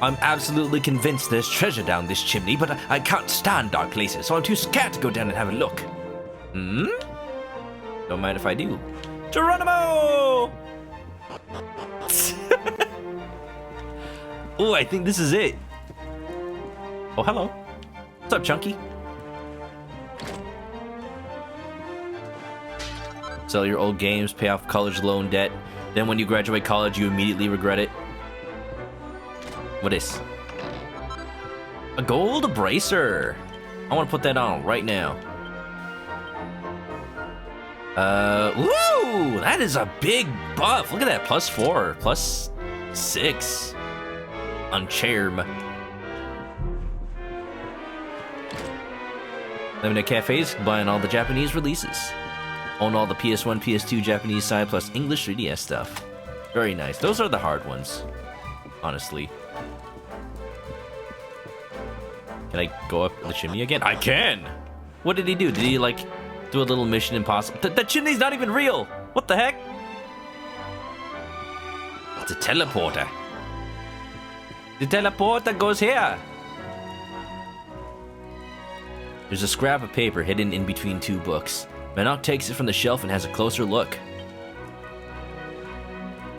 I'm absolutely convinced there's treasure down this chimney, but I can't stand dark places, so I'm too scared to go down and have a look. Hmm? Don't mind if I do. Geronimo! Oh, I think this is it. Oh, hello. What's up, Chunky? Sell your old games, pay off college loan debt. Then when you graduate college, you immediately regret it. What is? A gold bracer. I want to put that on right now. Woo! That is a big buff. Look at that, +4, +6. on Charm. Lemonade Cafes, buying all the Japanese releases. Own all the PS1, PS2 Japanese side plus English 3DS stuff. Very nice. Those are the hard ones, honestly. Can I go up the chimney again? I can! What did he do? Did he, like, do a little Mission Impossible? The chimney's not even real! What the heck? It's a teleporter. The teleporter goes here! There's a scrap of paper hidden in between two books. Manok takes it from the shelf and has a closer look.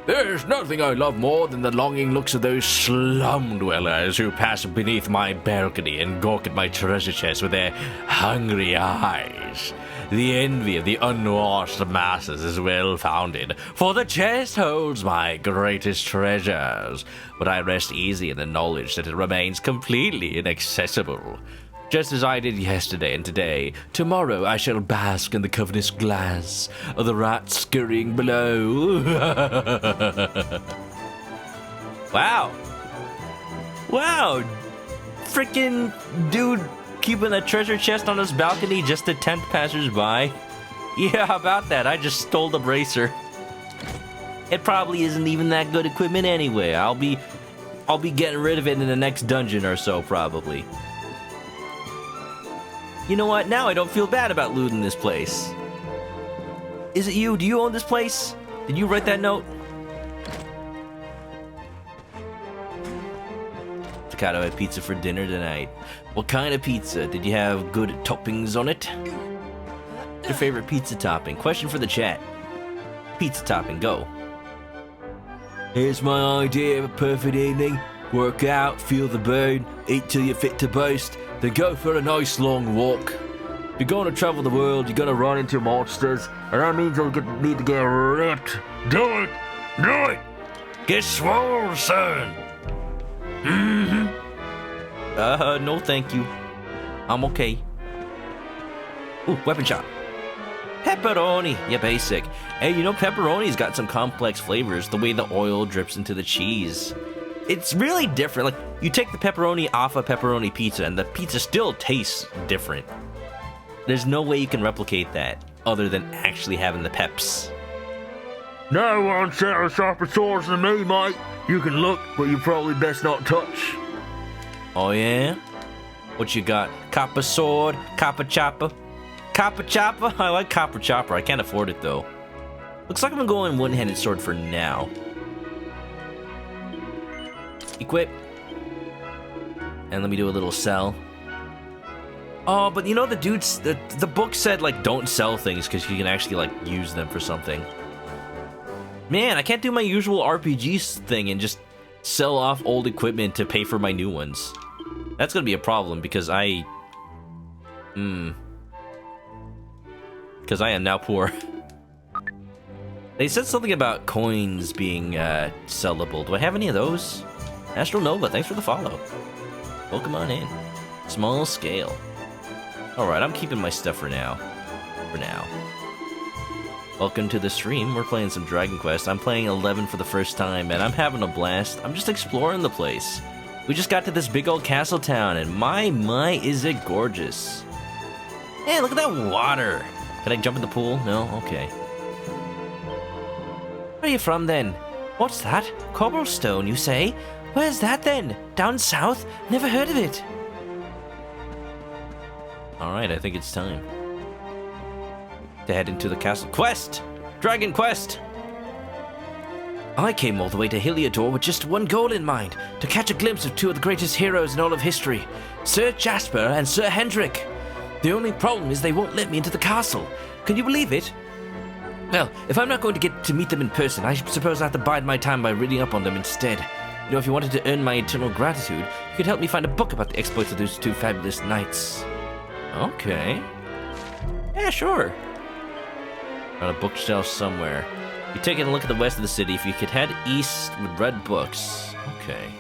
There's nothing I love more than the longing looks of those slum dwellers who pass beneath my balcony and gawk at my treasure chest with their hungry eyes. The envy of the unwashed masses is well founded, for the chest holds my greatest treasures, but I rest easy in the knowledge that it remains completely inaccessible. Just as I did yesterday and today, tomorrow I shall bask in the cavernous glass of the rats scurrying below. Wow. Wow. Freaking dude keeping a treasure chest on his balcony just to tempt passers-by. Yeah, how about that? I just stole the bracer. It probably isn't even that good equipment anyway. I'll be getting rid of it in the next dungeon or so, probably. You know what? Now I don't feel bad about looting this place. Is it you? Do you own this place? Did you write that note? Staccato had pizza for dinner tonight. What kind of pizza? Did you have good toppings on it? Your favorite pizza topping? Question for the chat. Pizza topping, go. Here's my idea of a perfect evening. Work out, feel the burn, eat till you're fit to boast. Then go for a nice long walk. If you're going to travel the world, you're going to run into monsters, and that means you'll need to get ripped. Do it! Do it! Get swole, son! No thank you. I'm okay. Ooh, weapon shop. Pepperoni, yeah, basic. Hey, you know pepperoni's got some complex flavors, the way the oil drips into the cheese. It's really different. Like, you take the pepperoni off a pepperoni pizza, and the pizza still tastes different. There's no way you can replicate that, other than actually having the peps. No one set a sharper swords than me, mate. You can look, but you probably best not touch. Oh, yeah? What you got? Copper sword? Copper chopper? Copper chopper? I like copper chopper. I can't afford it, though. Looks like I'm going one-handed sword for now. Equip. And let me do a little sell. Oh, but you know the dudes, the book said, like, don't sell things because you can actually, like, use them for something. Man, I can't do my usual RPG thing and just sell off old equipment to pay for my new ones. That's gonna be a problem because I am now poor. They said something about coins being sellable. Do I have any of those? Astro Nova, thanks for the follow. Pokemon in. Small scale. Alright, I'm keeping my stuff for now. Welcome to the stream. We're playing some Dragon Quest. I'm playing 11 for the first time, and I'm having a blast. I'm just exploring the place. We just got to this big old castle town, and my, is it gorgeous. Hey, look at that water. Can I jump in the pool? No? Okay. Where are you from, then? What's that? Cobblestone, you say? Where's that, then? Down south? Never heard of it. Alright, I think it's time to head into the castle. Quest! Dragon Quest! I came all the way to Heliodor with just one goal in mind, to catch a glimpse of two of the greatest heroes in all of history, Sir Jasper and Sir Hendrik. The only problem is they won't let me into the castle. Can you believe it? Well, if I'm not going to get to meet them in person, I suppose I have to bide my time by reading up on them instead. You know, if you wanted to earn my eternal gratitude, you could help me find a book about the exploits of those two fabulous knights. Okay. Yeah, sure. On a bookshelf somewhere. You're taking a look at the west of the city. If you could head east with red books. Okay.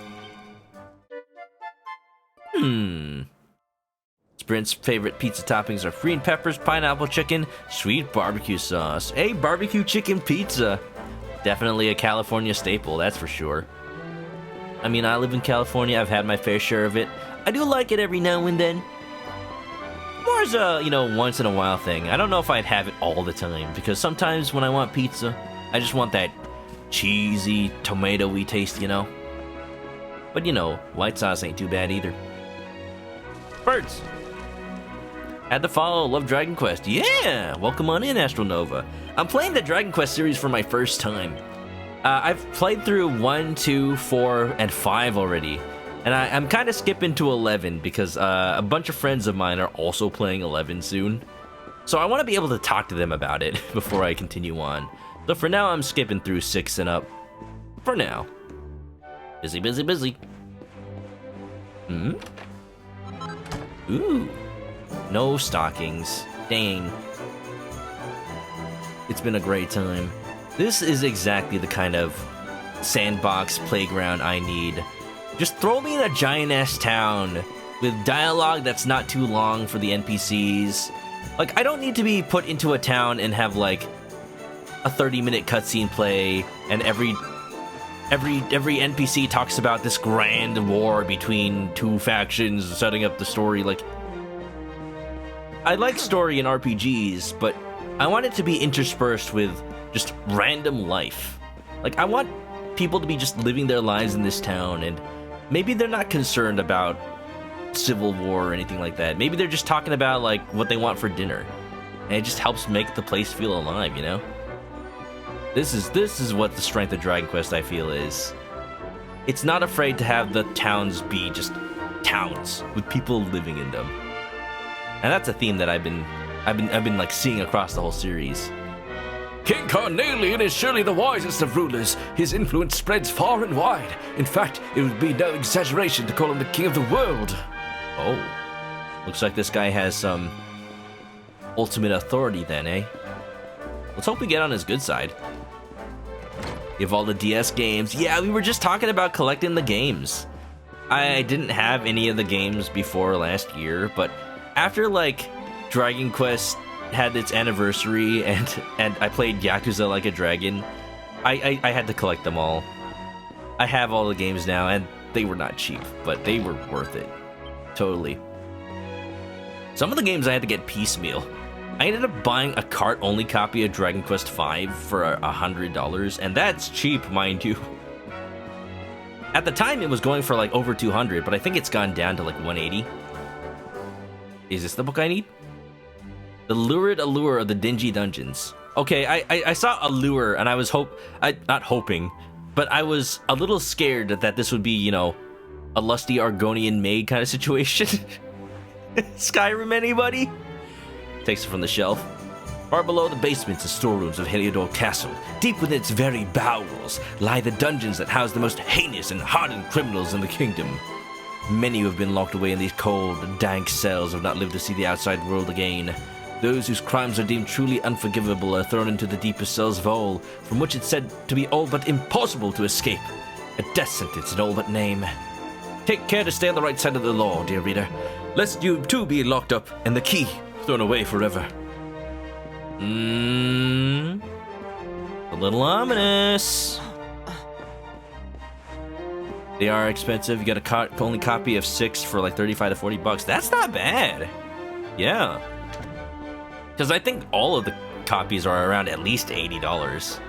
Sprint's favorite pizza toppings are green peppers, pineapple chicken, sweet barbecue sauce. Hey, barbecue chicken pizza. Definitely a California staple, that's for sure. I mean, I live in California. I've had my fair share of it. I do like it every now and then. More as a, once in a while thing. I don't know if I'd have it all the time, because sometimes when I want pizza, I just want that cheesy, tomatoey taste, But white sauce ain't too bad either. Birds! Had to follow, love Dragon Quest. Yeah! Welcome on in, Astronova. I'm playing the Dragon Quest series for my first time. I've played through 1, 2, 4, and 5 already. And I'm kind of skipping to 11 because a bunch of friends of mine are also playing 11 soon. So I want to be able to talk to them about it before I continue on. So for now, I'm skipping through 6 and up. For now. Busy, busy, busy. Ooh. No stockings. Dang. It's been a great time. This is exactly the kind of sandbox playground I need. Just throw me in a giant-ass town with dialogue that's not too long for the NPCs. Like, I don't need to be put into a town and have, like, a 30-minute cutscene play, and every NPC talks about this grand war between two factions setting up the story. Like, I like story in RPGs, but I want it to be interspersed with just random life. Like, I want people to be just living their lives in this town, and maybe they're not concerned about civil war or anything like that. Maybe they're just talking about, like, what they want for dinner. And it just helps make the place feel alive, This is what the strength of Dragon Quest, I feel, is. It's not afraid to have the towns be just towns with people living in them. And that's a theme that I've been like seeing across the whole series. King Carnelian is surely the wisest of rulers. His influence spreads far and wide. In fact, it would be no exaggeration to call him the king of the world. Oh. Looks like this guy has some ultimate authority then, eh? Let's hope we get on his good side. You have all the DS games. Yeah, we were just talking about collecting the games. I didn't have any of the games before last year, but after, like, Dragon Quest had its anniversary and I played Yakuza Like a Dragon, I had to collect them all. I have all the games now, and they were not cheap, but they were worth it. Totally. Some of the games I had to get piecemeal. I ended up buying a cart-only copy of Dragon Quest V for $100, and that's cheap, mind you. At the time, it was going for like over $200, but I think it's gone down to like $180. Is this the book I need? The Lurid Allure of the Dingy Dungeons. Okay, I saw Allure, and I was not hoping, but I was a little scared that this would be, a lusty Argonian maid kind of situation. Skyrim, anybody? Takes it from the shelf. Far below the basements and storerooms of Heliodor Castle, deep within its very bowels, lie the dungeons that house the most heinous and hardened criminals in the kingdom. Many who have been locked away in these cold, dank cells have not lived to see the outside world again. Those whose crimes are deemed truly unforgivable are thrown into the deepest cells of all, from which it's said to be all but impossible to escape. A death sentence in all but name. Take care to stay on the right side of the law, dear reader, lest you too be locked up and the key thrown away forever. A little ominous. They are expensive. You get a only copy of 6 for like 35 to 40 bucks. That's not bad. Yeah. Because I think all of the copies are around at least $80.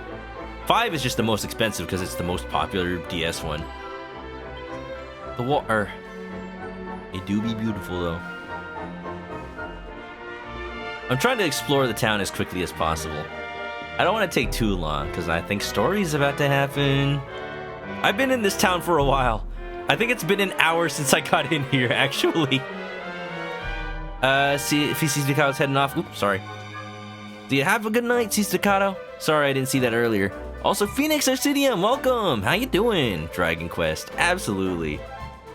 5 is just the most expensive because it's the most popular DS one. The water. It do be beautiful though. I'm trying to explore the town as quickly as possible. I don't want to take too long, because I think story's about to happen. I've been in this town for a while. I think it's been an hour since I got in here, actually. See if he sees Stacato's heading off. Oops, sorry. Do you have a good night, see Staccato? Sorry, I didn't see that earlier. Also, Phoenix Arcidium, welcome! How you doing? Dragon Quest, absolutely.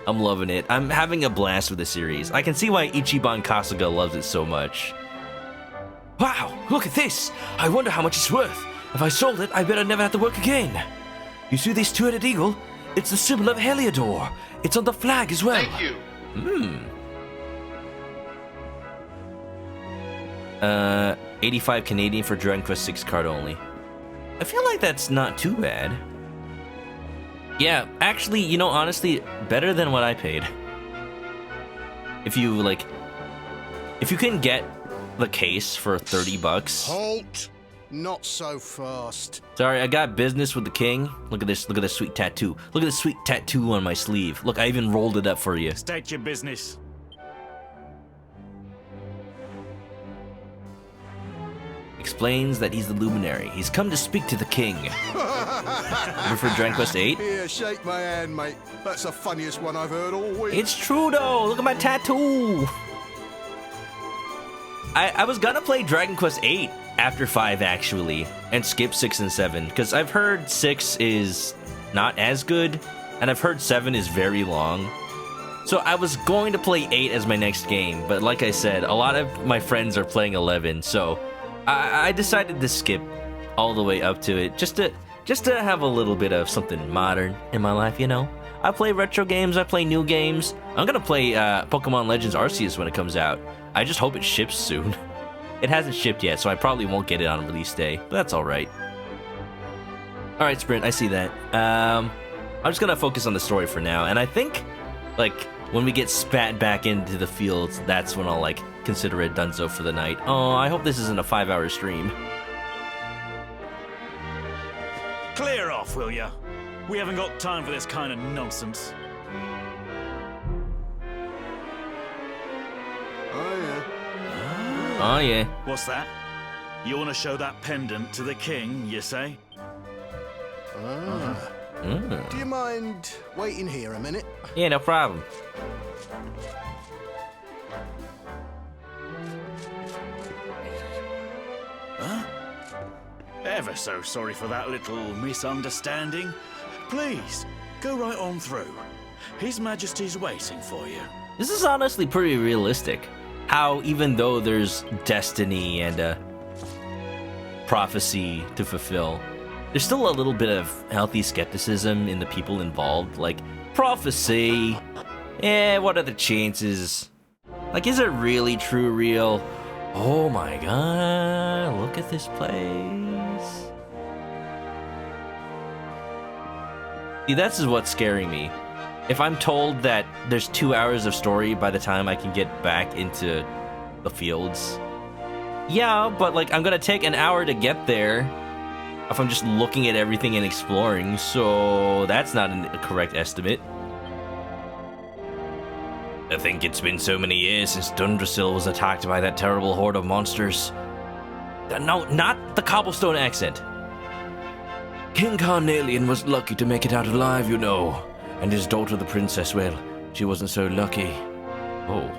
I'm loving it. I'm having a blast with the series. I can see why Ichiban Kasuga loves it so much. Wow, look at this! I wonder how much it's worth. If I sold it, I bet I'd never have to work again. You see this two-headed eagle? It's the symbol of Heliodor. It's on the flag as well. Thank you. 85 Canadian for Dragon Quest 6 card only. I feel like that's not too bad. Yeah, actually, you know, honestly, better than what I paid. If you can get the case for $30. Halt! Not so fast. Sorry, I got business with the king. Look at this sweet tattoo. Look at this sweet tattoo on my sleeve. Look, I even rolled it up for you. State your business. Explains that he's the Luminary. He's come to speak to the king. Remember for Dragon Quest 8? Here, shake my hand, mate. That's the funniest one I've heard all week. It's true though. Look at my tattoo. I was gonna play Dragon Quest 8 after 5 actually, and skip 6 and 7, because I've heard 6 is not as good, and I've heard 7 is very long. So I was going to play 8 as my next game, but like I said, a lot of my friends are playing 11, so I decided to skip all the way up to it, just to have a little bit of something modern in my life, you know? I play retro games, I play new games. I'm gonna play Pokemon Legends Arceus when it comes out. I just hope it ships soon. It hasn't shipped yet, so I probably won't get it on release day, but that's alright. Alright, Sprint, I see that. I'm just gonna focus on the story for now, and I think, like, when we get spat back into the fields, that's when I'll, like, consider it donezo for the night. Oh, I hope this isn't a 5-hour stream. Clear off, will ya? We haven't got time for this kind of nonsense. Oh, yeah. Oh, yeah. What's that? You want to show that pendant to the king, you say? Ah. Do you mind waiting here a minute? Yeah, no problem. Huh? Ever so sorry for that little misunderstanding. Please, go right on through. His Majesty's waiting for you. This is honestly pretty realistic. How even though there's destiny and a prophecy to fulfill, there's still a little bit of healthy skepticism in the people involved. Like, prophecy? What are the chances? Like, is it really true real? Oh my god, look at this place. See, that's what's scaring me. If I'm told that there's 2 hours of story by the time I can get back into the fields, yeah, but like I'm gonna take an hour to get there if I'm just looking at everything and exploring, so that's not a correct estimate. I think it's been so many years since Dundrasil was attacked by that terrible horde of monsters. No, not the cobblestone accent. King Carnelian was lucky to make it out alive, you know. And his daughter, the princess, well, she wasn't so lucky. Oh.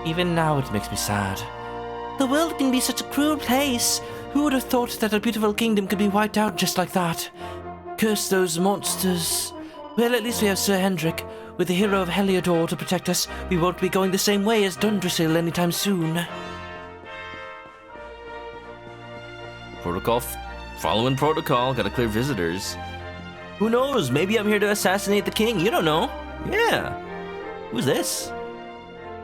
Even now it makes me sad. The world can be such a cruel place. Who would have thought that a beautiful kingdom could be wiped out just like that? Curse those monsters. Well, at least we have Sir Hendrik. With the hero of Heliodor to protect us, we won't be going the same way as Dundrasil anytime soon. Protocol, following protocol, gotta clear visitors. Who knows? Maybe I'm here to assassinate the king. You don't know. Yeah. Who's this?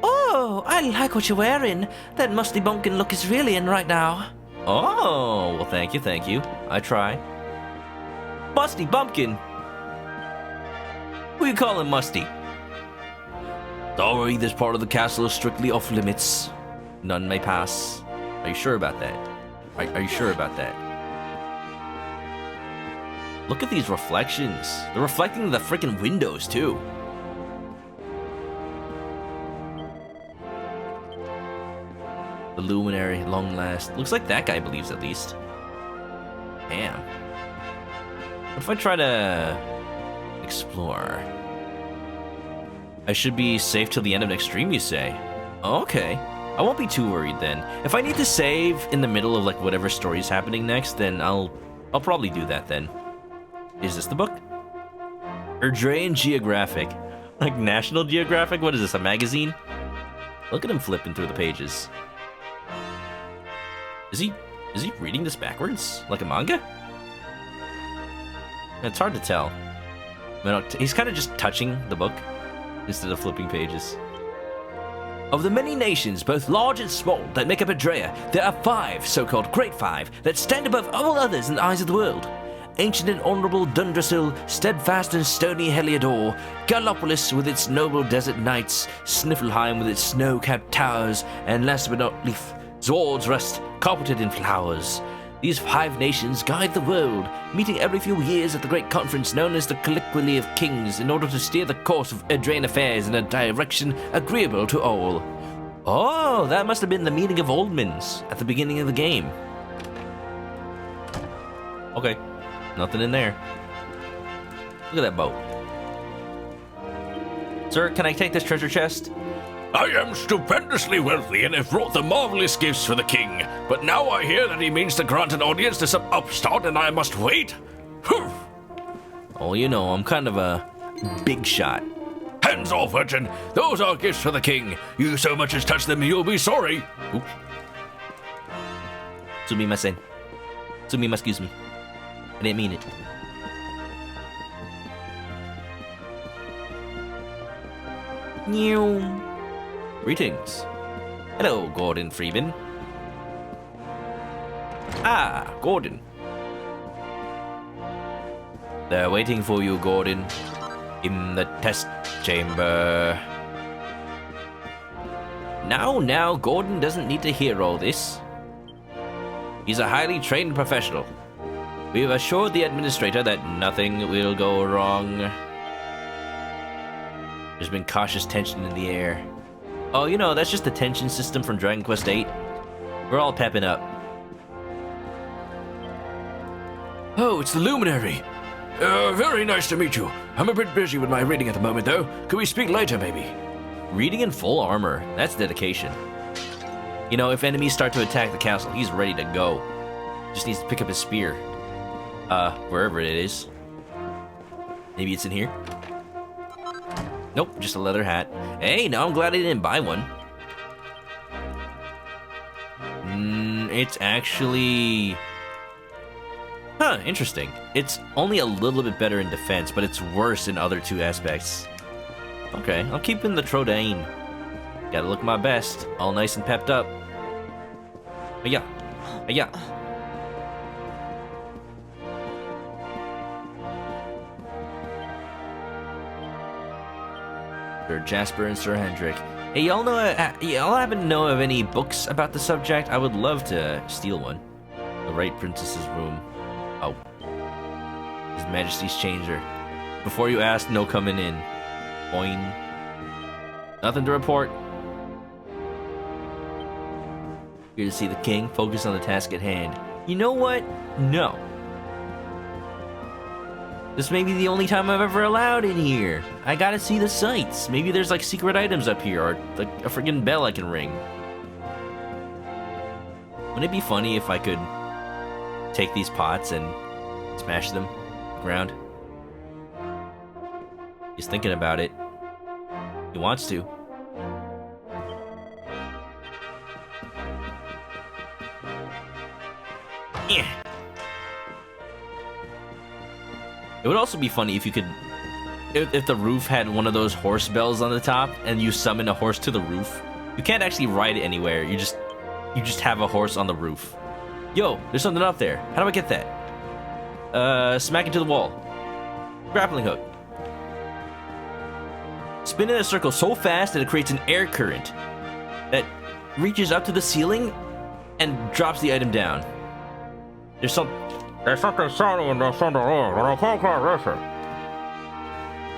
Oh, I like what you're wearing. That musty bumpkin look is really in right now. Oh, well, thank you. I try. Musty Bumpkin. Who you calling Musty? Don't worry, this part of the castle is strictly off limits. None may pass. Are you sure about that? Are you sure about that? Look at these reflections. They're reflecting the freaking windows, too. The Luminary, long last. Looks like that guy believes at least. Damn. What if I try to explore? I should be safe till the end of next stream, you say? Okay. I won't be too worried then. If I need to save in the middle of like whatever story's happening next, then I'll probably do that then. Is this the book? Erdrean Geographic. Like National Geographic? What is this, a magazine? Look at him flipping through the pages. Is he reading this backwards? Like a manga? It's hard to tell. He's kind of just touching the book instead of flipping pages. Of the many nations, both large and small, that make up Erdrea, there are 5 so-called Great Five that stand above all others in the eyes of the world. ancient and honorable Dundrasil, steadfast and stony Heliodor, Gallopolis with its noble desert knights, Sniffelheim with its snow-capped towers, and last but not least, Zord's Rest, carpeted in flowers. These 5 nations guide the world, meeting every few years at the great conference known as the Colloquy of Kings in order to steer the course of Eldraine affairs in a direction agreeable to all. Oh, that must have been the meeting of Oldmans at the beginning of the game. Okay, nothing in there. Look at that boat. Sir, can I take this treasure chest? I am stupendously wealthy and have brought the marvelous gifts for the king, but now I hear that he means to grant an audience to some upstart and I must wait? Humph! Oh, you know, I'm kind of a big shot. Hands off, urchin! Those are gifts for the king. You so much as touch them, you'll be sorry. Oops. Sumimasen. Excuse me. I didn't mean it. New. Greetings. Hello, Gordon Freeman. Ah, Gordon. They're waiting for you, Gordon. In the test chamber. Now, Gordon doesn't need to hear all this. He's a highly trained professional. We've assured the administrator that nothing will go wrong. There's been cautious tension in the air. Oh, you know, that's just the tension system from Dragon Quest VIII. We're all pepping up. Oh, it's the Luminary. Very nice to meet you. I'm a bit busy with my reading at the moment, though. Could we speak later, maybe? Reading in full armor. That's dedication. You know, if enemies start to attack the castle, he's ready to go. Just needs to pick up his spear. Wherever it is. Maybe it's in here? Nope, just a leather hat. Hey, no, I'm glad I didn't buy one. It's actually... Huh, interesting. It's only a little bit better in defense, but it's worse in other 2 aspects. Okay, I'm keeping the Trodaine. Gotta look my best, all nice and pepped up. Yeah. Sir Jasper and Sir Hendrik. Hey, y'all happen to know of any books about the subject? I would love to steal one. The Right Princess's room. Oh. His Majesty's Changer. Before you ask, no coming in. Boing. Nothing to report. Here to see the king, focus on the task at hand. You know what? No. This may be the only time I've ever allowed in here. I gotta see the sights. Maybe there's like secret items up here or like a friggin' bell I can ring. Wouldn't it be funny if I could take these pots and smash them to the ground? He's thinking about it. He wants to. Yeah. It would also be funny if you could, if the roof had one of those horse bells on the top and you summon a horse to the roof. You can't actually ride it anywhere. You just have a horse on the roof. Yo, there's something up there. How do I get that? Smack it to the wall. Grappling hook. Spin in a circle so fast that it creates an air current that reaches up to the ceiling and drops the item down. There's something shiny in the center air, and I can't quite rush it.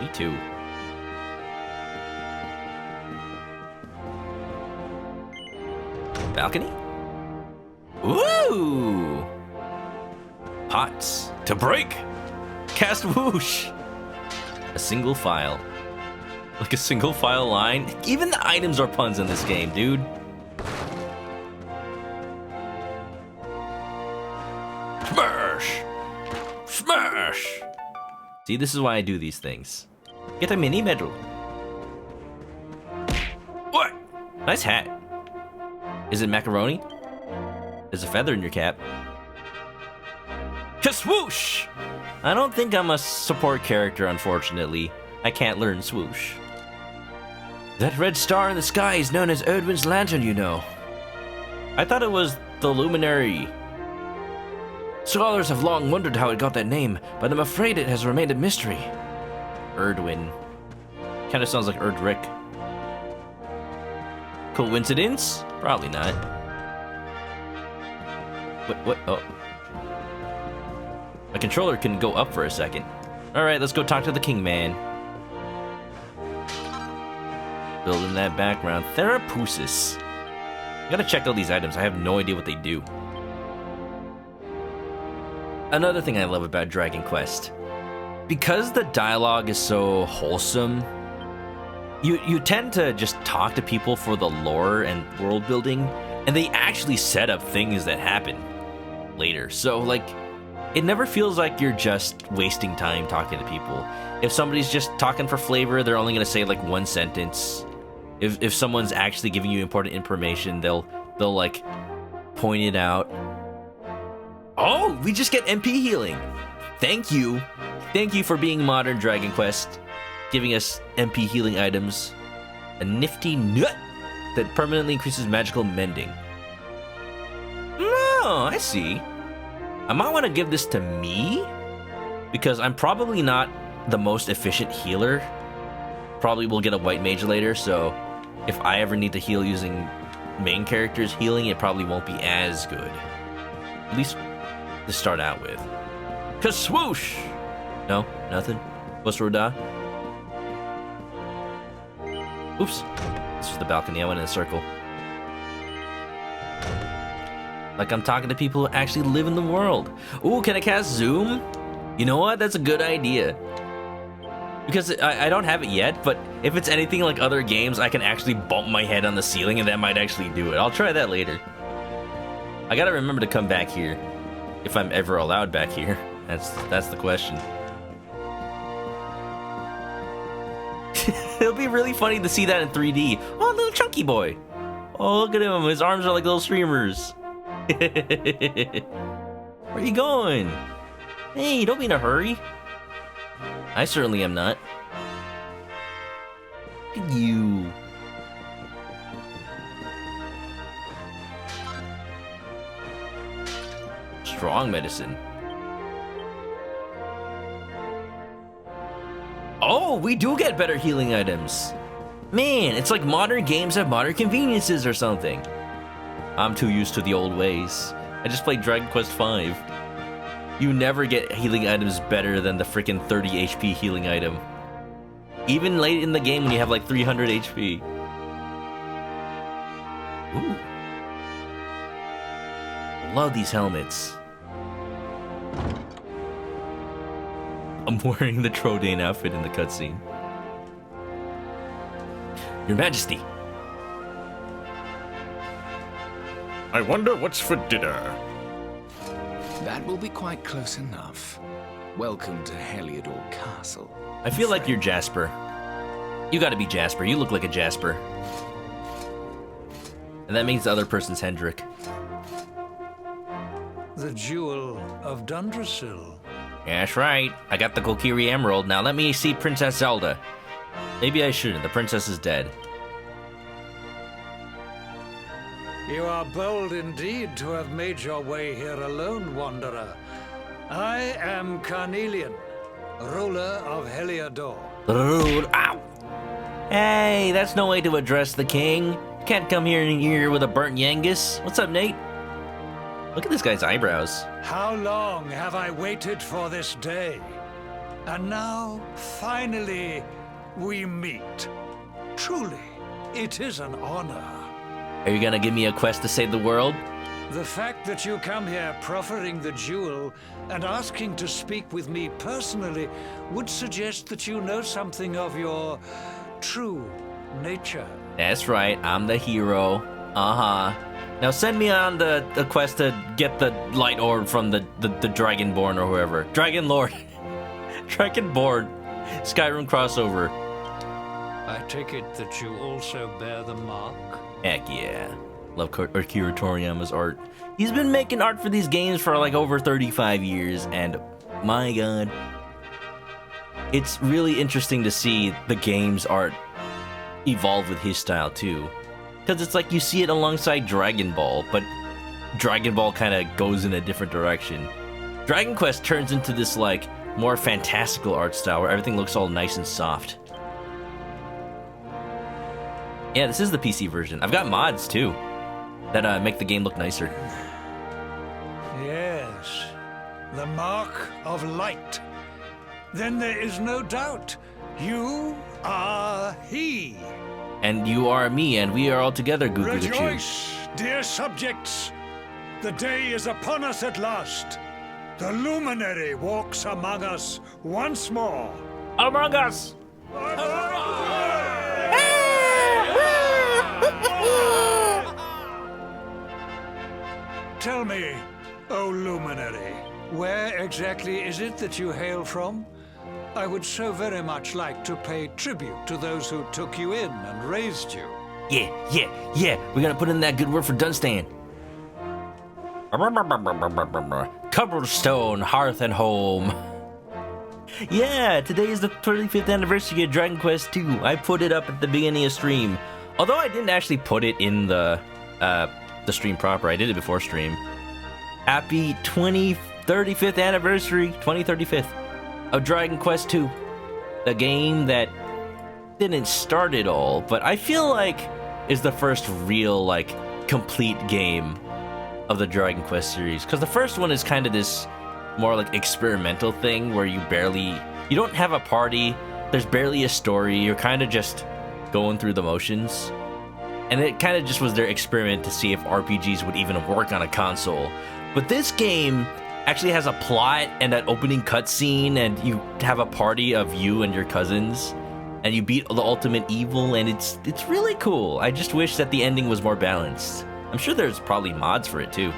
Me too. Balcony? Ooh! Pots. To break! Cast whoosh! A single file. Like a single file line? Even the items are puns in this game, dude. Smash! Smash! See, this is why I do these things. Get a mini medal. What? Nice hat. Is it macaroni? There's a feather in your cap. Swoosh! I don't think I'm a support character, unfortunately. I can't learn swoosh. That red star in the sky is known as Erdwin's lantern, you know. I thought it was the Luminary Scholars have long wondered how it got that name, but I'm afraid it has remained a mystery. Erdwin. Kind of sounds like Erdrick. Coincidence? Probably not. What? Oh. My controller couldn't go up for a second. Alright, let's go talk to the king man. Building that background. Therapusis. I gotta check out these items. I have no idea what they do. Another thing I love about Dragon Quest. Because the dialogue is so wholesome, you tend to just talk to people for the lore and world building, and they actually set up things that happen later. So, like, it never feels like you're just wasting time talking to people. If somebody's just talking for flavor, they're only gonna say like one sentence. If someone's actually giving you important information, they'll like point it out. Oh, we just get MP healing. Thank you. Thank you for being modern Dragon Quest, giving us MP healing items. A nifty nut that permanently increases magical mending. Oh, I see. I might want to give this to me, because I'm probably not the most efficient healer. Probably will get a white mage later, so if I ever need to heal using main characters healing, it probably won't be as good. At least to start out with. Kaswoosh! No, nothing. Busroda. Oops. This was the balcony. I went in a circle. Like I'm talking to people who actually live in the world. Ooh, can I cast Zoom? You know what? That's a good idea. Because I don't have it yet, but if it's anything like other games, I can actually bump my head on the ceiling and that might actually do it. I'll try that later. I gotta remember to come back here. If I'm ever allowed back here. That's the question. It'll be really funny to see that in 3D. Oh, little chunky boy. Oh, look at him. His arms are like little streamers. Where are you going? Hey, don't be in a hurry. I certainly am not. Look at you. Strong medicine. Oh, we do get better healing items. Man, it's like modern games have modern conveniences or something. I'm too used to the old ways. I just played Dragon Quest V. You never get healing items better than the freaking 30 HP healing item. Even late in the game when you have like 300 HP. Ooh. Love these helmets. I'm wearing the Trodain outfit in the cutscene. Your Majesty. I wonder what's for dinner. That will be quite close enough. Welcome to Heliodor Castle. I feel like you're Jasper. You gotta be Jasper. You look like a Jasper. And that means the other person's Hendrik. The Jewel of Dundrasil. Yeah, that's right. I got the Kokiri Emerald. Now let me see Princess Zelda. Maybe I shouldn't. The princess is dead. You are bold indeed to have made your way here alone, Wanderer. I am Carnelian, ruler of Heliodor. Ow! Hey, that's no way to address the king. Can't come here with a burnt Yangus. What's up, Nate? Look at this guy's eyebrows. How long have I waited for this day? And now, finally, we meet. Truly, it is an honor. Are you gonna give me a quest to save the world? The fact that you come here proffering the jewel and asking to speak with me personally would suggest that you know something of your true nature. That's right, I'm the hero. Uh-huh. Now send me on the quest to get the light orb from the Dragonborn or whoever. Dragon Lord. Dragonborn. Skyrim crossover. I take it that you also bear the mark? Heck yeah. Love Akira Toriyama's art. He's been making art for these games for like over 35 years, and my god. It's really interesting to see the game's art evolve with his style too. Because it's like you see it alongside Dragon Ball, but Dragon Ball kind of goes in a different direction. Dragon Quest turns into this like more fantastical art style where everything looks all nice and soft. Yeah, this is the PC version. I've got mods too that make the game look nicer. Yes, the mark of light. Then there is no doubt. You are he. And you are me, and we are all together, Gugugachu. Rejoice, dear subjects. The day is upon us at last. The Luminary walks among us once more. Among us! Tell me, O Luminary, where exactly is it that you hail from? I would so very much like to pay tribute to those who took you in and raised you. Yeah. We're gonna put in that good word for Dunstan. Cobblestone, hearth and home. Yeah, today is the 25th anniversary of Dragon Quest II. I put it up at the beginning of stream. Although I didn't actually put it in the stream proper. I did it before stream. Happy 35th anniversary, 2035th, of Dragon Quest II. The game that didn't start it all, but I feel like is the first real, like, complete game of the Dragon Quest series. Because the first one is kind of this more like experimental thing where you don't have a party, there's barely a story, you're kind of just going through the motions. And it kind of just was their experiment to see if RPGs would even work on a console. But this game actually has a plot and an opening cutscene, and you have a party of you and your cousins, and you beat the ultimate evil, and it's really cool. I just wish that the ending was more balanced. I'm sure there's probably mods for it too.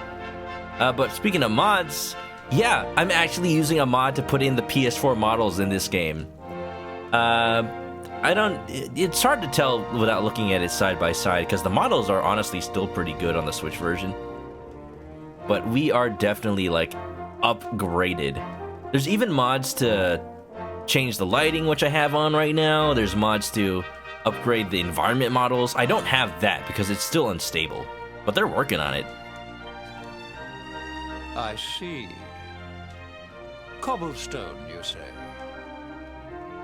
But speaking of mods, yeah, I'm actually using a mod to put in the PS4 models in this game. It's hard to tell without looking at it side by side, because the models are honestly still pretty good on the Switch version. But we are definitely, like, upgraded. There's even mods to change the lighting, which I have on right now. There's mods to upgrade the environment models. I don't have that because it's still unstable, but they're working on it. I see. Cobblestone, you say?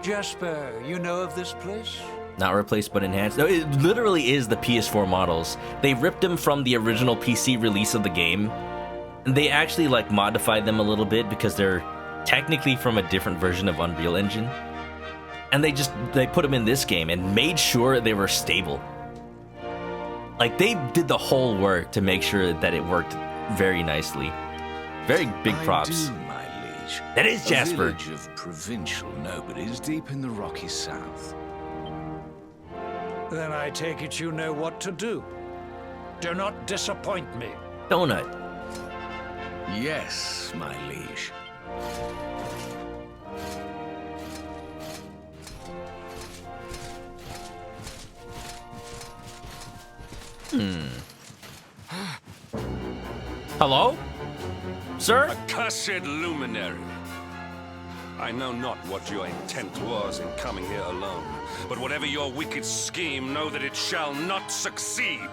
Jasper, you know of this place? Not replaced, but enhanced. No, it literally is the PS4 models. They ripped them from the original PC release of the game, and they actually, like, modified them a little bit because they're technically from a different version of Unreal Engine. And they put them in this game and made sure they were stable. Like, they did the whole work to make sure that it worked very nicely. Very big props. I do, my liege. That is Jasper. A village of provincial nobodies deep in the rocky south. Then I take it you know what to do. Do not disappoint me. Donut. Yes, my liege. Hello? Sir? Accursed Luminary. I know not what your intent was in coming here alone, but whatever your wicked scheme, know that it shall not succeed.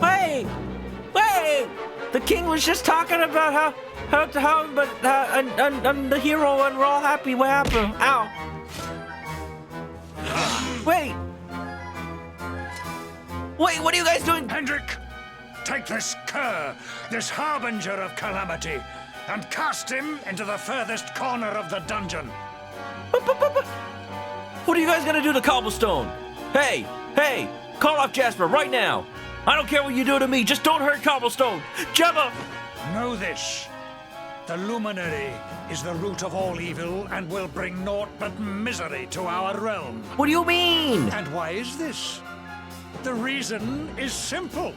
Wait! The king was just talking about I'm the hero and we're all happy. What happened? Ow! Wait, what are you guys doing? Hendrik, take this cur, this harbinger of calamity, and cast him into the furthest corner of the dungeon. What are you guys gonna do to Cobblestone? Hey, call off Jasper right now. I don't care what you do to me, just don't hurt Cobblestone. Gemma! Know this. The Luminary is the root of all evil and will bring naught but misery to our realm. What do you mean? And why is this? The reason is simple.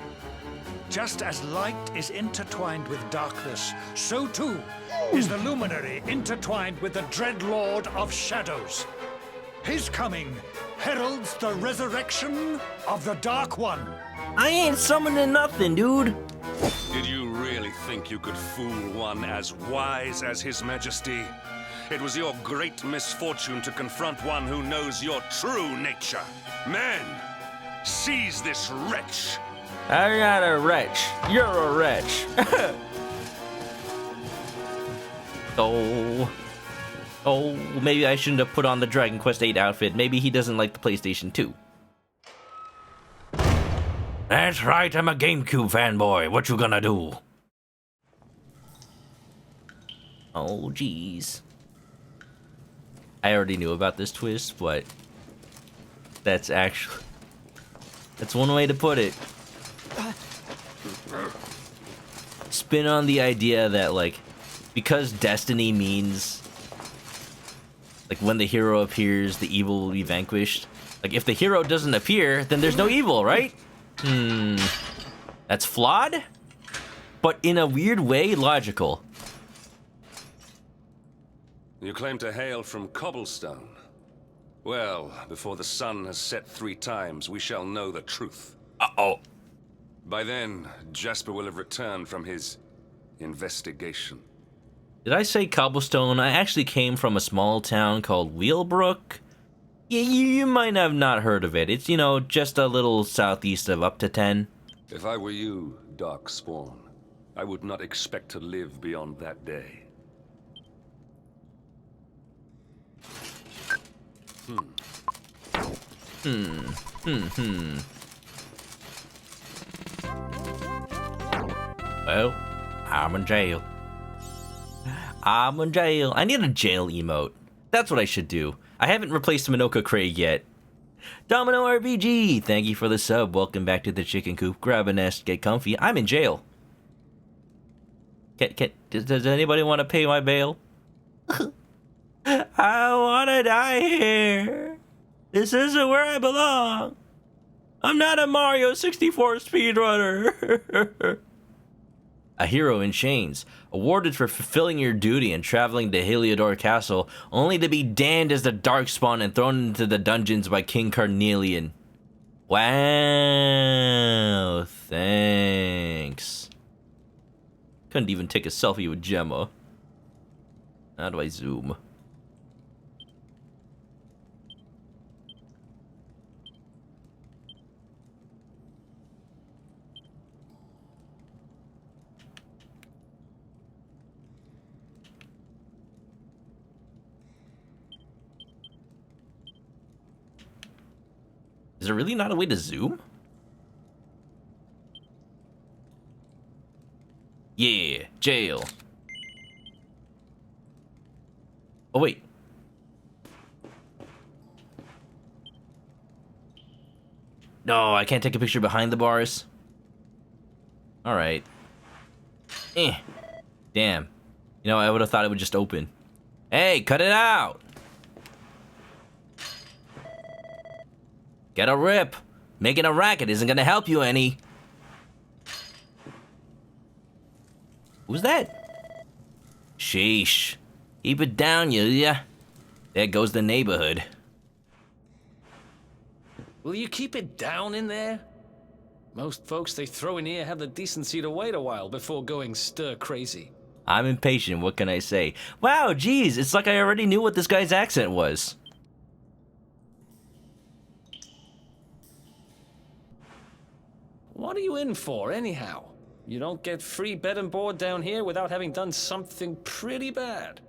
Just as light is intertwined with darkness, so too is the Luminary intertwined with the dread Lord of Shadows. His coming heralds the resurrection of the Dark One. I ain't summoning nothing, dude. Did you really think you could fool one as wise as His Majesty? It was your great misfortune to confront one who knows your true nature. Men, seize this wretch. I'm not a wretch. You're a wretch. Oh, maybe I shouldn't have put on the Dragon Quest VIII outfit. Maybe he doesn't like the PlayStation 2. That's right, I'm a GameCube fanboy. What you gonna do? Oh, jeez. I already knew about this twist, but that's one way to put it. Spin on the idea that, like, because destiny means, like, when the hero appears, the evil will be vanquished. Like, if the hero doesn't appear, then there's no evil, right? That's flawed, but in a weird way, logical. You claim to hail from Cobblestone. Well, before the sun has set 3 times, we shall know the truth. Uh-oh. By then, Jasper will have returned from his investigation. Did I say Cobblestone? I actually came from a small town called Wheelbrook. Yeah, you might have not heard of it. It's, you know, just a little southeast of Up to 10. If I were you, Darkspawn, I would not expect to live beyond that day. Well, I'm in jail. I'm in jail. I need a jail emote. That's what I should do. I haven't replaced Manoka Craig yet. Domino RPG, thank you for the sub. Welcome back to the chicken coop. Grab a nest, get comfy. I'm in jail. Does anybody want to pay my bail? I want to die here. This isn't where I belong. I'm not a Mario 64 speedrunner. A hero in chains, awarded for fulfilling your duty and traveling to Heliodor Castle, only to be damned as the Darkspawn and thrown into the dungeons by King Carnelian. Wow, thanks. Couldn't even take a selfie with Gemma. How do I zoom? Is there really not a way to zoom? Yeah, jail. Oh, wait. No, I can't take a picture behind the bars. Alright. Damn. You know, I would have thought it would just open. Hey, cut it out! Get a rip. Making a racket isn't gonna help you any. Who's that? Sheesh. Keep it down, ya. There goes the neighborhood. Will you keep it down in there? Most folks they throw in here have the decency to wait a while before going stir crazy. I'm impatient, what can I say? Wow, geez, it's like I already knew what this guy's accent was. What are you in for, anyhow? You don't get free bed and board down here without having done something pretty bad.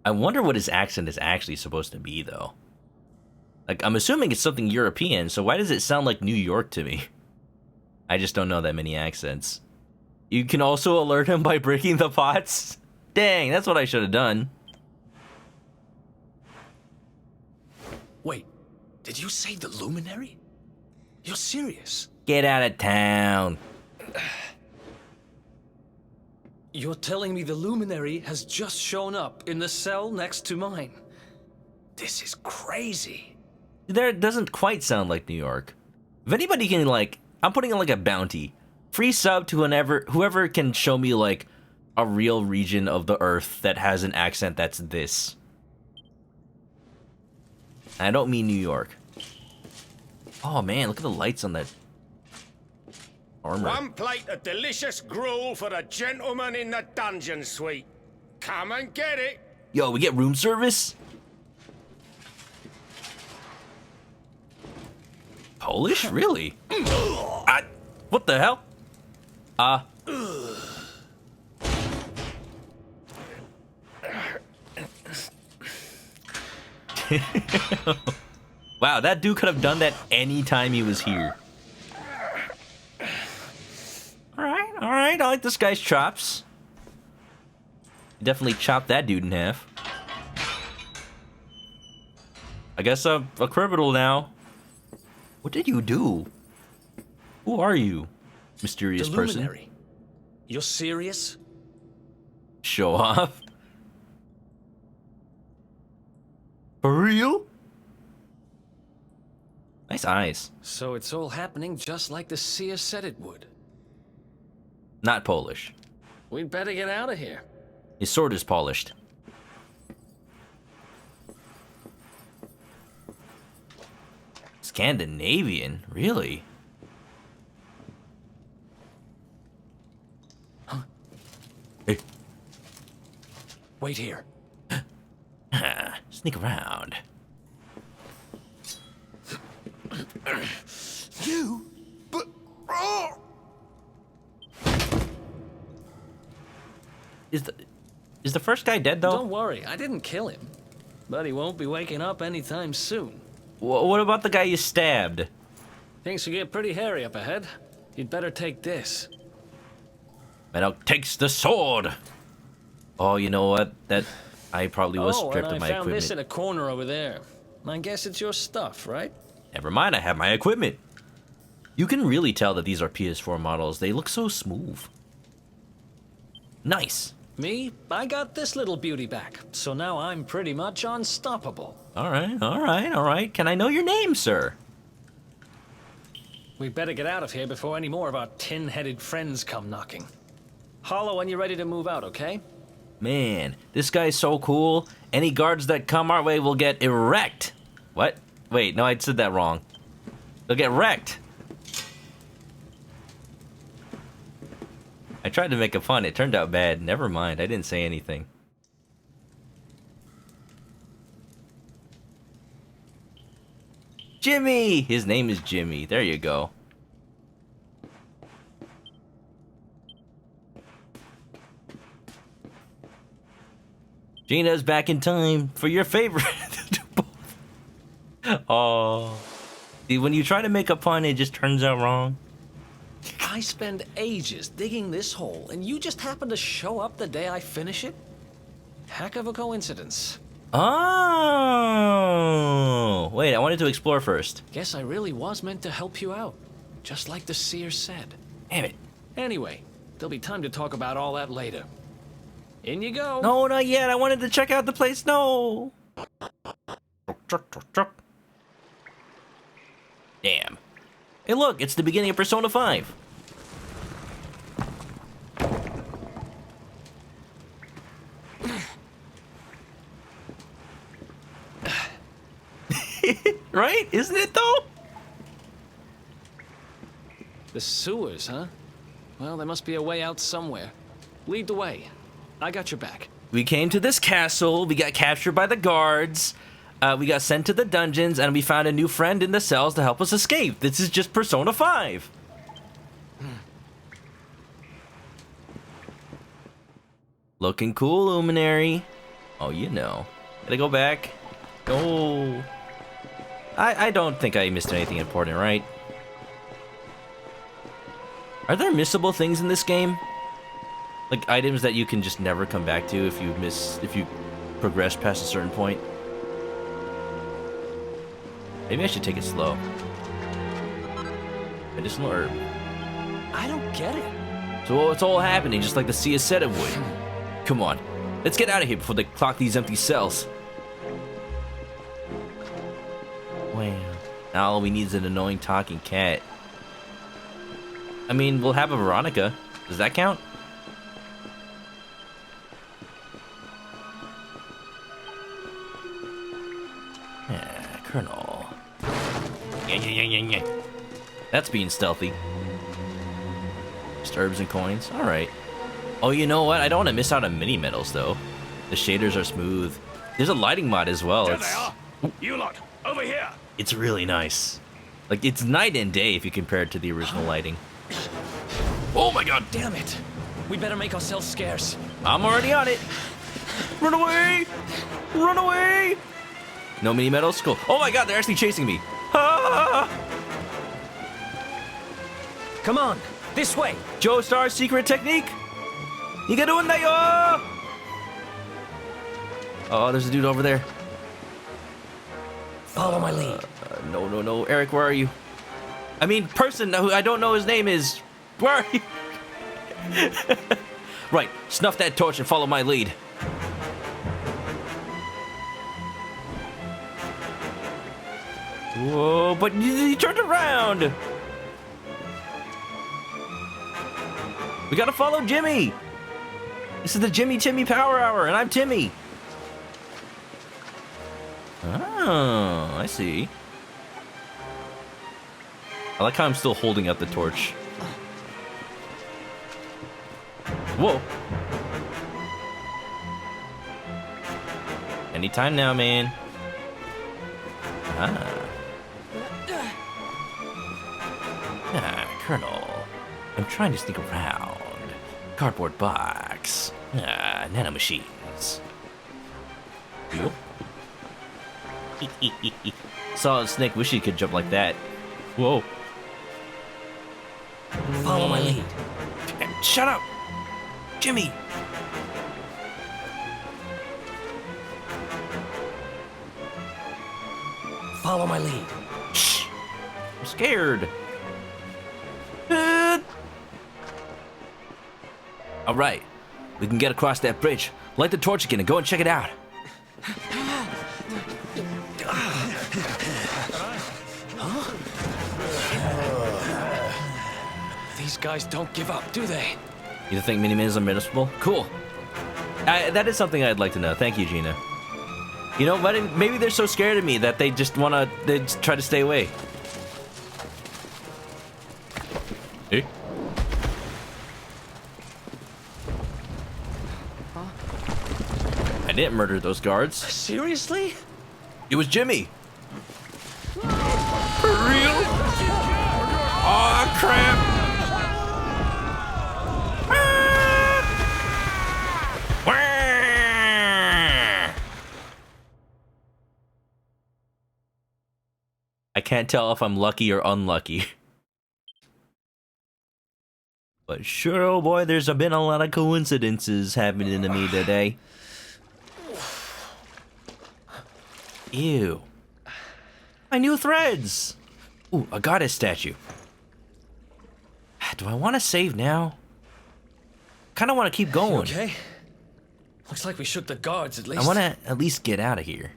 I wonder what his accent is actually supposed to be, though. Like, I'm assuming it's something European, so why does it sound like New York to me? I just don't know that many accents. You can also alert him by breaking the pots? Dang, that's what I should have done. Wait, did you say the Luminary? You're serious? Get out of town. You're telling me the Luminary has just shown up in the cell next to mine? This is crazy. There doesn't quite sound like New York. If anybody can, like, I'm putting in like a bounty. Free sub to whoever can show me like a real region of the earth that has an accent that's this. I don't mean New York. Oh man, look at the lights on that armor. One plate of delicious gruel for the gentleman in the dungeon suite. Come and get it. Yo, we get room service? Polish? Really? What the hell? Wow, that dude could have done that any time he was here. Alright, I like this guy's chops. Definitely chopped that dude in half. I guess I'm a criminal now. What did you do? Who are you, mysterious the person? Luminary. You're serious? Show off. For real? Nice eyes. So it's all happening just like the seer said it would. Not Polish. We'd better get out of here. His sword is polished. Scandinavian? Really? Huh? Hey. Wait here. Sneak around. You? But... Oh! Is the first guy dead, though? Don't worry, I didn't kill him. But he won't be waking up anytime soon. What about the guy you stabbed? Things will get pretty hairy up ahead. You'd better take this. Manok takes the sword! Oh, you know what? I probably was stripped of my I found equipment. this in a corner over there. I guess it's your stuff, right? Never mind, I have my equipment. You can really tell that these are PS4 models. They look so smooth. Nice. Me? I got this little beauty back, so now I'm pretty much unstoppable. Alright. Can I know your name, sir? We'd better get out of here before any more of our tin-headed friends come knocking. Holler when you're ready to move out, okay? Man, this guy's so cool. Any guards that come our way will get erect. What? Wait, no, I said that wrong. They'll get wrecked. I tried to make a fun. It turned out bad. Never mind. I didn't say anything. Jimmy! His name is Jimmy. There you go. Gina's back in time for your favorite. Oh. See, when you try to make a pun, it just turns out wrong. I spend ages digging this hole, and you just happen to show up the day I finish it? Heck of a coincidence. Oh. Wait, I wanted to explore first. Guess I really was meant to help you out, just like the seer said. Damn it. Anyway, there'll be time to talk about all that later. In you go. No, not yet. I wanted to check out the place. No. Damn. Hey, look, it's the beginning of Persona 5. Right? Isn't it, though? The sewers, huh? Well, there must be a way out somewhere. Lead the way. I got your back. We came to this castle, we got captured by the guards, we got sent to the dungeons, and we found a new friend in the cells to help us escape. This is just Persona 5. Looking cool, Luminary. Oh, you know. Gotta go back. Oh. I don't think I missed anything important, right? Are there missable things in this game? Like items that you can just never come back to if you progress past a certain point? Maybe I should take it slow. Medicinal herb. I don't get it. So it's all happening just like the Sia said it would. Come on, let's get out of here before they clock these empty cells. Wow. Now all we need is an annoying talking cat. I mean, we'll have a Veronica. Does that count? Colonel. Yeah. That's being stealthy. Just herbs and coins. Alright. Oh, you know what? I don't want to miss out on mini medals, though. The shaders are smooth. There's a lighting mod as well. There they are. You lot, over here. It's really nice. Like, it's night and day if you compare it to the original lighting. Oh my god, damn it! We better make ourselves scarce. I'm already on it. Run away! Run away! No mini metal skull. Oh my god, they're actually chasing me. Ah! Come on, this way. Joestar's secret technique. You can do it now. Oh, there's a dude over there. Follow my lead. No. Eric, where are you? I mean, person who I don't know his name is. Where are you? Right, snuff that torch and follow my lead. Whoa, but he turned around. We gotta follow Jimmy. This is the Jimmy Timmy Power Hour, and I'm Timmy. Oh, I see. I like how I'm still holding up the torch. Whoa. Anytime now, man. Colonel. I'm trying to sneak around. Cardboard box. Nano machines. Solid Snake, wish he could jump like that. Whoa. Follow my lead. Shut up! Jimmy! Follow my lead. Shh! I'm scared. All right, we can get across that bridge. Light the torch again and go and check it out. These guys don't give up, do they? You think Mini-Man is unmanageable? Cool. That is something I'd like to know. Thank you, Gina. You know, maybe they're so scared of me that they just they just try to stay away. Hey. I didn't murder those guards. Seriously? It was Jimmy. For real? Aw, crap. I can't tell if I'm lucky or unlucky. But sure, oh boy, there's been a lot of coincidences happening to me today. Ew. My new threads! Ooh, a goddess statue. Do I want to save now? Kind of want to keep going. Okay. Looks like we shook the guards at least. I want to at least get out of here.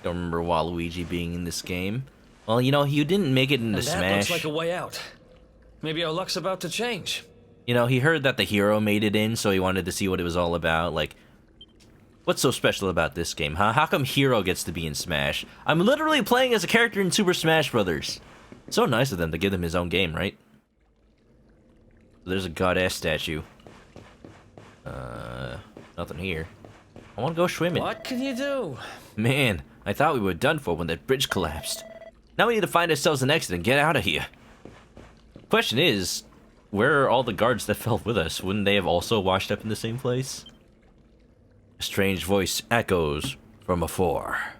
Don't remember Waluigi being in this game. Well, you know, he didn't make it into and that Smash. Looks like a way out. Maybe our luck's about to change. You know, he heard that the hero made it in, so he wanted to see what it was all about. Like, what's so special about this game, huh? How come Hero gets to be in Smash? I'm literally playing as a character in Super Smash Brothers. So nice of them to give him his own game, right? There's a goddess statue. Nothing here. I want to go swimming. What can you do? Man, I thought we were done for when that bridge collapsed. Now we need to find ourselves an exit and get out of here. Question is, where are all the guards that fell with us? Wouldn't they have also washed up in the same place? A strange voice echoes from afar.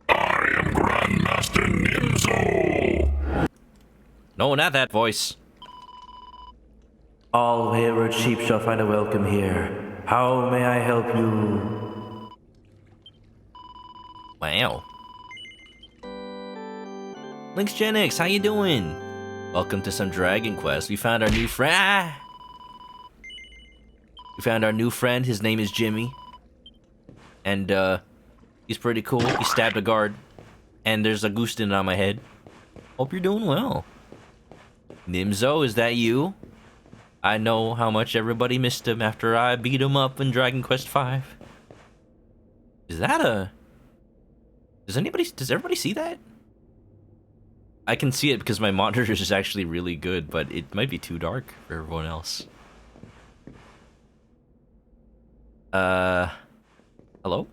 I am Grandmaster Nimzo. No, not that voice. All wayward sheep shall find a welcome here. How may I help you? Wow. Links Gen X, how you doing? Welcome to some Dragon Quest. We found our new friend. We found our new friend. His name is Jimmy. And, he's pretty cool. He stabbed a guard. And there's a Goostin on my head. Hope you're doing well. Nimzo, is that you? I know how much everybody missed him after I beat him up in Dragon Quest V. Is that a... Does everybody see that? I can see it because my monitor is actually really good, but it might be too dark for everyone else. Hello?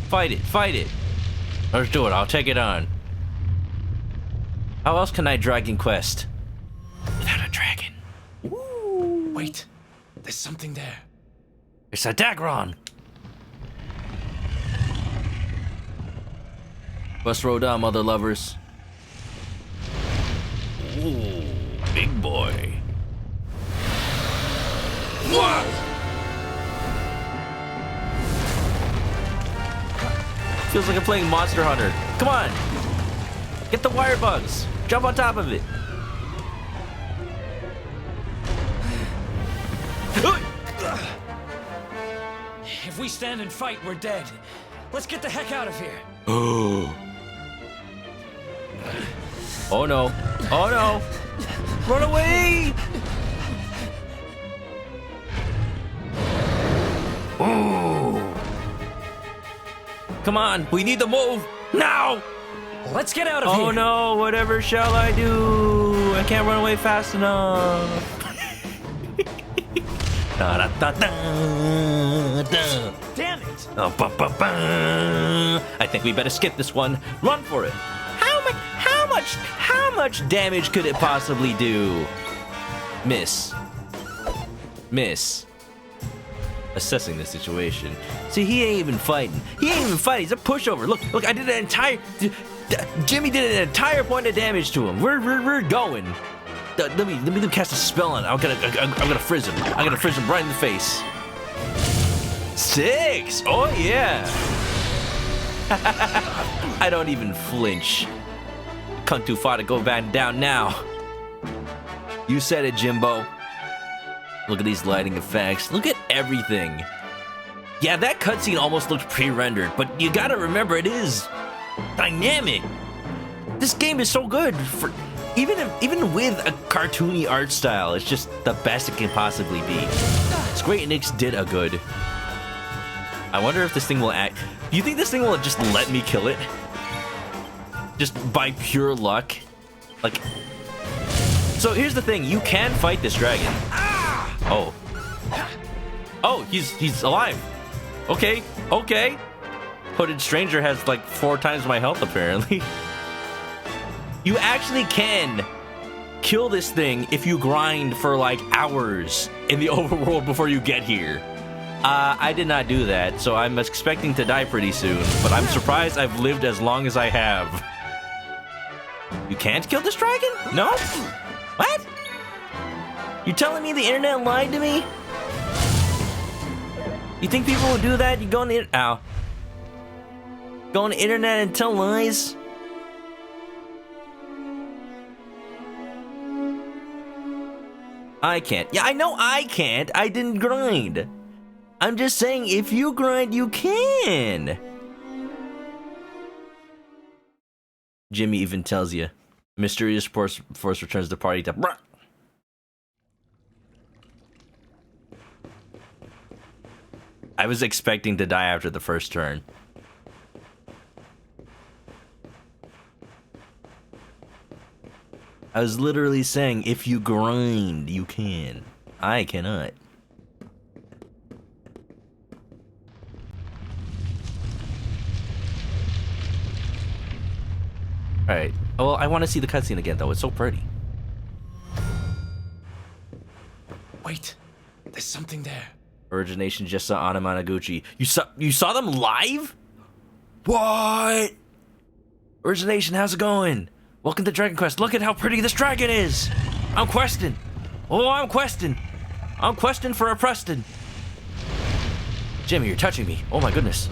Fight it, fight it! Let's do it, I'll take it on. How else can I Dragon Quest? Wait, there's something there. It's a Dagron. Bust roll down, mother lovers. Ooh, big boy. What? Feels like I'm playing Monster Hunter. Come on. Get the wire bugs. Jump on top of it. If we stand and fight, we're dead. Let's get the heck out of here. Oh. Oh no. Oh no. Run away. Ooh. Come on. We need to move now. Let's get out of here. Oh no. Whatever shall I do? I can't run away fast enough. Damn it! Oh, I think we better skip this one. Run for it. How much damage could it possibly do? Miss. Assessing the situation. See, he ain't even fighting. He's a pushover. Look, I did an entire... Jimmy did an entire point of damage to him. We're going. Let me cast a spell on it. I'm gonna frizz him. I'm gonna frizz him right in the face. 6! Oh yeah! I don't even flinch. Cunt too far to go back down now. You said it, Jimbo. Look at these lighting effects. Look at everything. Yeah, that cutscene almost looked pre-rendered, but you gotta remember it is dynamic. This game is so good for even with a cartoony art style. It's just the best it can possibly be. Square Enix did a good. I wonder if this thing will act. Do you think this thing will just let me kill it? Just by pure luck? Like. So here's the thing. You can fight this dragon. Oh. Oh, he's alive. Okay. Hooded Stranger has like 4 times my health apparently. You actually can kill this thing if you grind for like hours in the overworld before you get here. I did not do that, so I'm expecting to die pretty soon, but I'm surprised I've lived as long as I have. You can't kill this dragon? No? What? You telling me the internet lied to me? You think people would do that? You go on the go on the internet and tell lies? I can't. Yeah, I know I can't. I didn't grind. I'm just saying, if you grind, you can. Jimmy even tells you. Mysterious force returns the party to... I was expecting to die after the first turn. I was literally saying, if you grind, you can. I cannot. Alright. Well, I want to see the cutscene again, though. It's so pretty. Wait. There's something there. Origination just saw Anamanaguchi. You saw them live? What? Origination, how's it going? Welcome to Dragon Quest. Look at how pretty this dragon is. I'm questing. Oh, I'm questing. I'm questing for a Preston. Jimmy, you're touching me. Oh my goodness.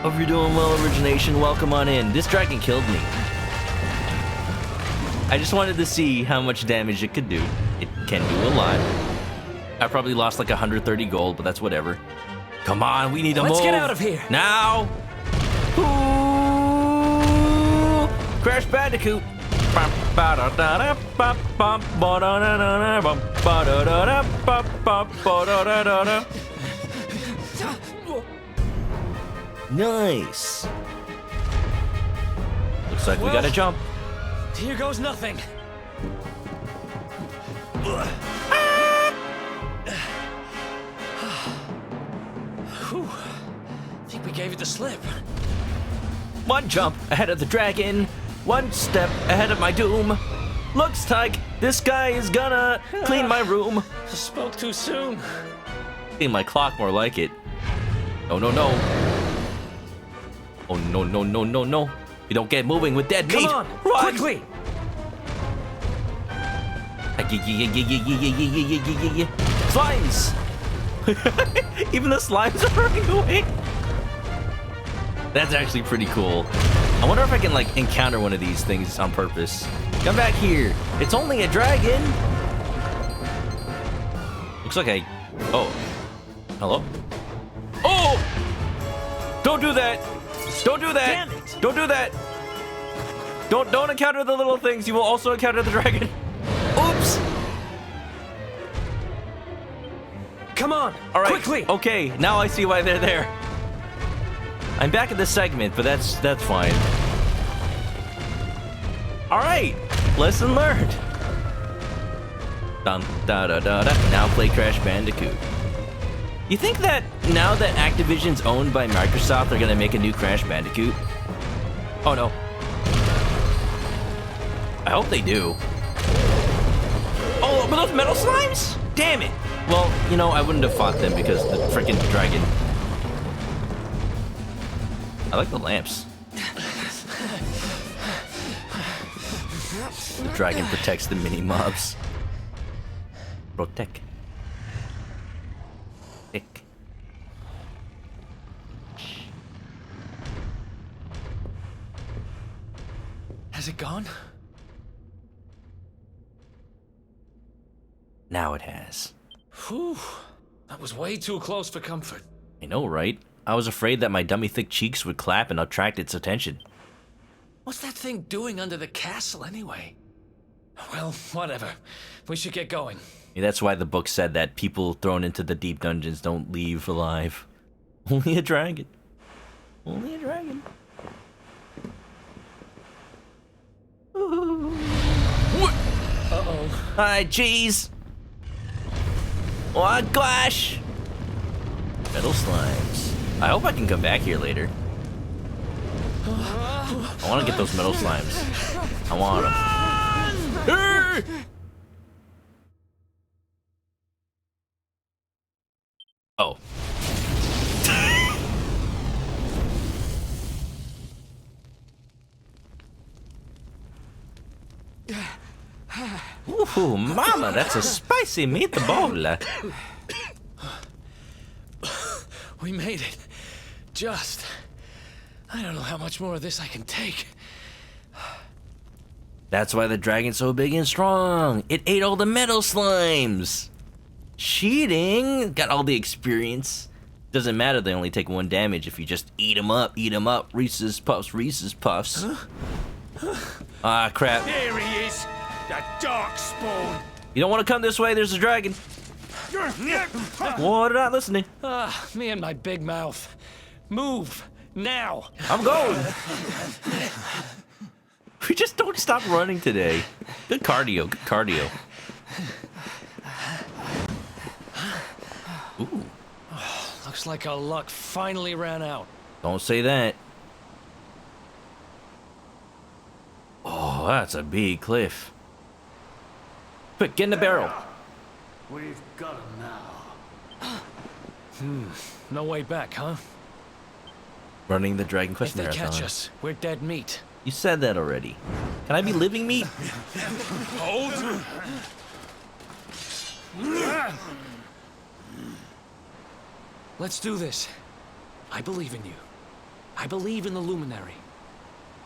Hope you're doing well, Origination. Welcome on in. This dragon killed me. I just wanted to see how much damage it could do. It can do a lot. I probably lost like 130 gold, but that's whatever. Come on, we need to move. Let's get out of here. Now. Ooh, Crash Bandicoot. Nice. Looks like we gotta jump. Here goes nothing. Whew. I think we gave it the slip. One jump ahead of the dragon. one step ahead of my doom. Looks like this guy is gonna clean my room. Spoke too soon. Clean my clock, more like it. Oh, no, no. Oh, no, no, no, no, no. You don't get moving with dead meat. Come on, Run. quickly. Slimes! Even the slimes are running away. That's actually pretty cool. I wonder if I can like encounter one of these things on purpose. Come back here. It's only a dragon. Looks like I... Oh. Hello? Oh! Don't do that! Don't do that! Damn it. Don't do that! Don't encounter the little things. You will also encounter the dragon. Oops! Come on! All right. Quickly! Okay, now I see why they're there. I'm back in this segment, but that's fine. All right, lesson learned. Dun da da da da. Now play Crash Bandicoot. You think that now that Activision's owned by Microsoft, they're gonna make a new Crash Bandicoot? Oh no. I hope they do. Oh, but those metal slimes? Damn it. Well, you know, I wouldn't have fought them because the freaking dragon. I like the lamps. The dragon protects the mini mobs. Protect. Tick. Has it gone? Now it has. Whew. That was way too close for comfort. I know, right? I was afraid that my dummy thick cheeks would clap and attract its attention. What's that thing doing under the castle anyway? Well, whatever. We should get going. Yeah, that's why the book said that people thrown into the deep dungeons don't leave alive. Only a dragon. Only a dragon. Uh-oh. Hi, jeez. Oh, gosh. Metal slimes. I hope I can come back here later. I want to get those metal slimes. I want them. Oh. Ooh, mama, that's a spicy meatball. We made it. Just. I don't know how much more of this I can take. That's why the dragon's so big and strong. It ate all the metal slimes. Cheating. Got all the experience. Doesn't matter, they only take 1 damage if you just eat them up, eat them up. Reese's Puffs, Reese's Puffs. Ah, crap. There he is, the Darkspawn. You don't want to come this way, there's a dragon. What, not listening. Ah, me and my big mouth. Move, now. I'm going. We just don't stop running today. Good cardio, good cardio. Ooh. Looks like our luck finally ran out. Don't say that. Oh, that's a big cliff. Quick, get in the barrel. We've got him now. No way back, huh? Running the Dragon Quest If they marathon. catch us, we're dead meat. You said that already. Can I be living meat? Hold. Let's do this. I believe in you. I believe in the Luminary.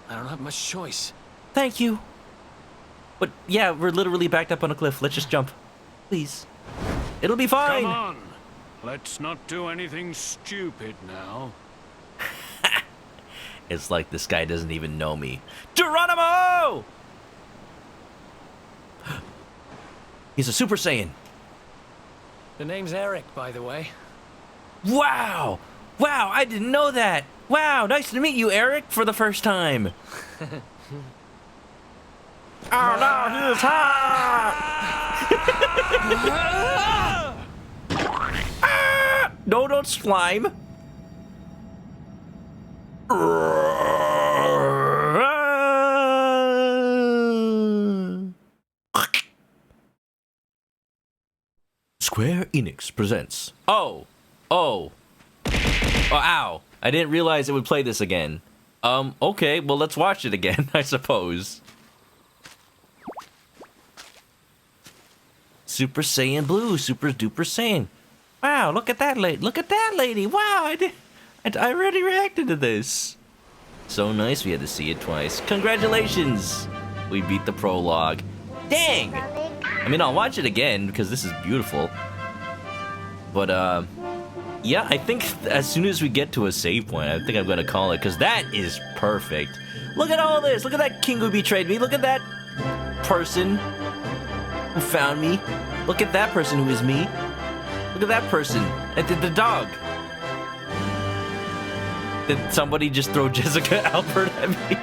I don't have much choice. Thank you. But yeah, we're literally backed up on a cliff. Let's just jump. Please. It'll be fine. Come on. Let's not do anything stupid now. It's like this guy doesn't even know me. Geronimo! He's a Super Saiyan. The name's Eric, by the way. Wow! Wow, I didn't know that. Wow, nice to meet you, Eric, for the first time. Oh no, he's hot! Ah! No, don't slime. Enix presents. Oh, ow. I didn't realize it would play this again. Okay, well, let's watch it again, I suppose. Super Saiyan Blue, Super Duper Saiyan. Wow, look at that lady. Look at that lady. Wow, I already reacted to this. So nice we had to see it twice. Congratulations! We beat the prologue. Dang! I mean, I'll watch it again because this is beautiful. But, yeah, I think as soon as we get to a save point, I think I'm gonna call it, because that is perfect. Look at all this! Look at that king who betrayed me! Look at that person who found me! Look at that person who is me! Look at that person! And the dog! Did somebody just throw Jessica Albert at me?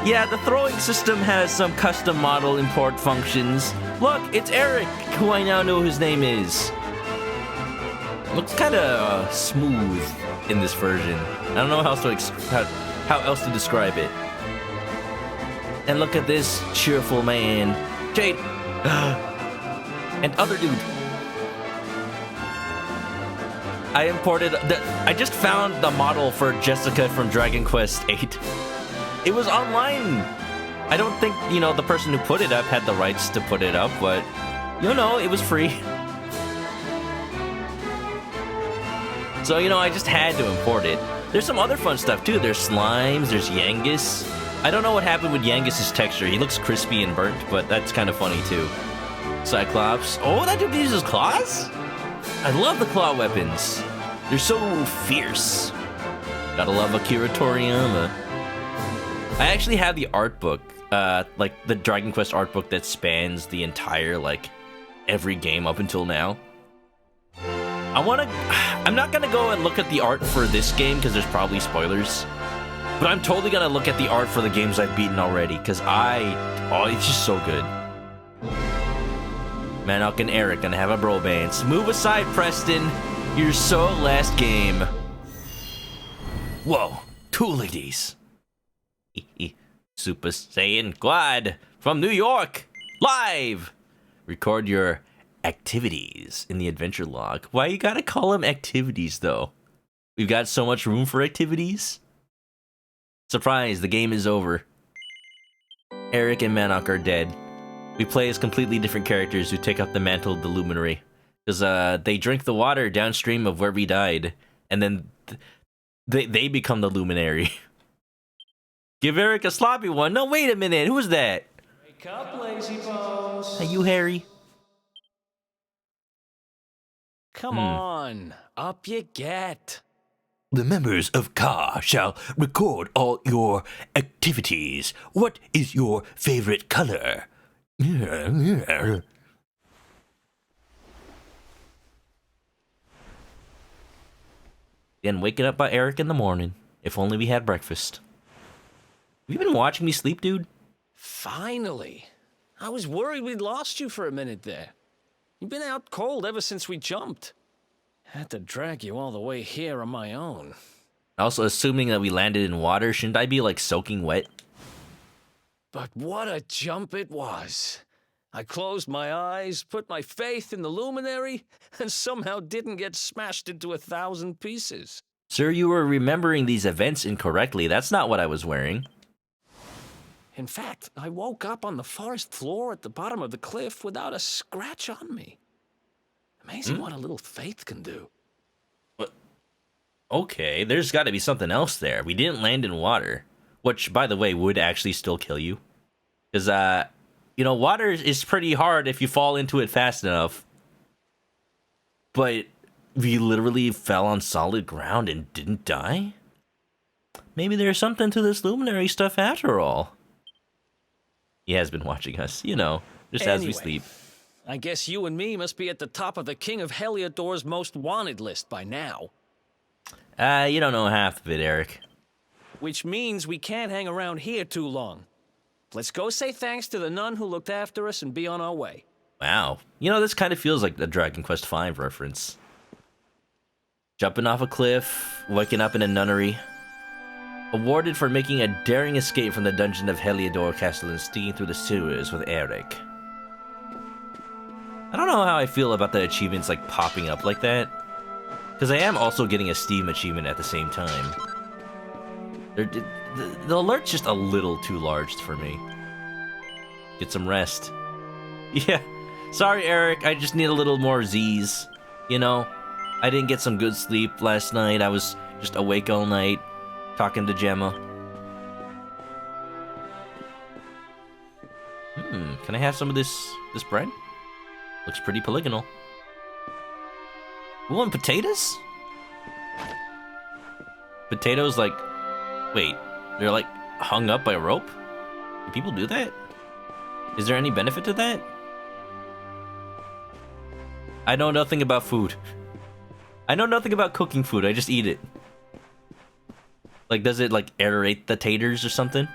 Yeah, the throwing system has some custom model import functions. Look, it's Eric, who I now know his name is. Looks kind of smooth in this version. I don't know how else to describe it. And look at this cheerful man, Jade, and other dude. I just found the model for Jessica from Dragon Quest VIII. It was online. I don't think, the person who put it up had the rights to put it up, but, it was free. So, I just had to import it. There's some other fun stuff, too. There's slimes, there's Yangus. I don't know what happened with Yangus's texture. He looks crispy and burnt, but that's kind of funny, too. Cyclops. Oh, that dude uses claws? I love the claw weapons. They're so fierce. Gotta love Akira Toriyama. I actually have the art book, like the Dragon Quest art book that spans the entire, every game up until now. I'm not gonna go and look at the art for this game because there's probably spoilers, but I'm totally gonna look at the art for the games I've beaten already because it's just so good. Manok and Eric gonna have a bromance. Move aside, Preston. You're so last game. Whoa, two ladies. Super Saiyan Quad from New York, live. Record your activities in the adventure log. Why you gotta call them activities, though? We've got so much room for activities. Surprise, the game is over. Eric and Manok are dead. We play as completely different characters who take up the mantle of the Luminary. Because they drink the water downstream of where we died, and then they become the Luminary. Give Eric a sloppy one. No, wait a minute. Who's that? Wake up, lazy bones. Are you Harry? Come on. Up you get. The members of Ka shall record all your activities. What is your favorite color? Again, waking up by Eric in the morning. If only we had breakfast. Have you been watching me sleep, dude? Finally. I was worried we'd lost you for a minute there. You've been out cold ever since we jumped. Had to drag you all the way here on my own. Also, assuming that we landed in water, shouldn't I be, soaking wet? But what a jump it was. I closed my eyes, put my faith in the Luminary, and somehow didn't get smashed into 1,000 pieces. Sir, you were remembering these events incorrectly. That's not what I was wearing. In fact, I woke up on the forest floor at the bottom of the cliff without a scratch on me. Amazing what a little faith can do. What? Okay, there's got to be something else there. We didn't land in water, which, by the way, would actually still kill you. Because, water is pretty hard if you fall into it fast enough. But we literally fell on solid ground and didn't die? Maybe there's something to this Luminary stuff after all. He has been watching us, just as we sleep. I guess you and me must be at the top of the King of Heliodor's most wanted list by now. You don't know half of it, Eric. Which means we can't hang around here too long. Let's go say thanks to the nun who looked after us and be on our way. Wow. This kind of feels like a Dragon Quest V reference. Jumping off a cliff, waking up in a nunnery. Awarded for making a daring escape from the dungeon of Heliodor Castle and sneaking through the sewers with Eric. I don't know how I feel about the achievements like popping up like that. Because I am also getting a Steam achievement at the same time. The alert's just a little too large for me. Get some rest. Yeah. Sorry, Eric. I just need a little more Z's. You know? I didn't get some good sleep last night. I was just awake all night, talking to Gemma. Can I have some of this bread? Looks pretty polygonal. Ooh, and potatoes? Potatoes, like... Wait, they're like hung up by a rope? Do people do that? Is there any benefit to that? I know nothing about food. I know nothing about cooking food, I just eat it. Like, does it, like, aerate the taters or something?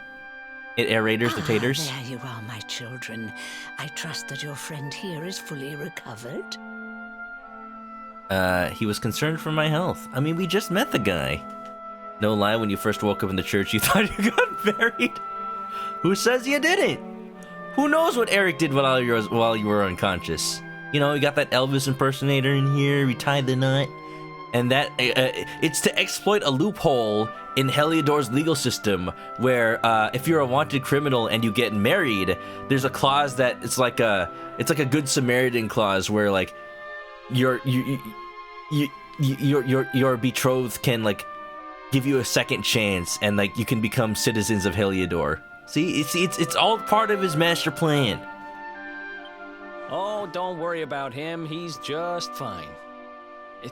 It aerators the taters? There you are, my children. I trust that your friend here is fully recovered. He was concerned for my health. I mean, we just met the guy. No lie, when you first woke up in the church, you thought you got buried. Who says you didn't? Who knows what Eric did while you were unconscious? You know, you got that Elvis impersonator in here, we tied the knot. And that, it's to exploit a loophole in Heliodor's legal system, where if you're a wanted criminal and you get married, there's a clause that it's like a Good Samaritan clause where like your betrothed can like give you a second chance and like you can become citizens of Heliodor. See, it's all part of his master plan. Oh, don't worry about him. He's just fine.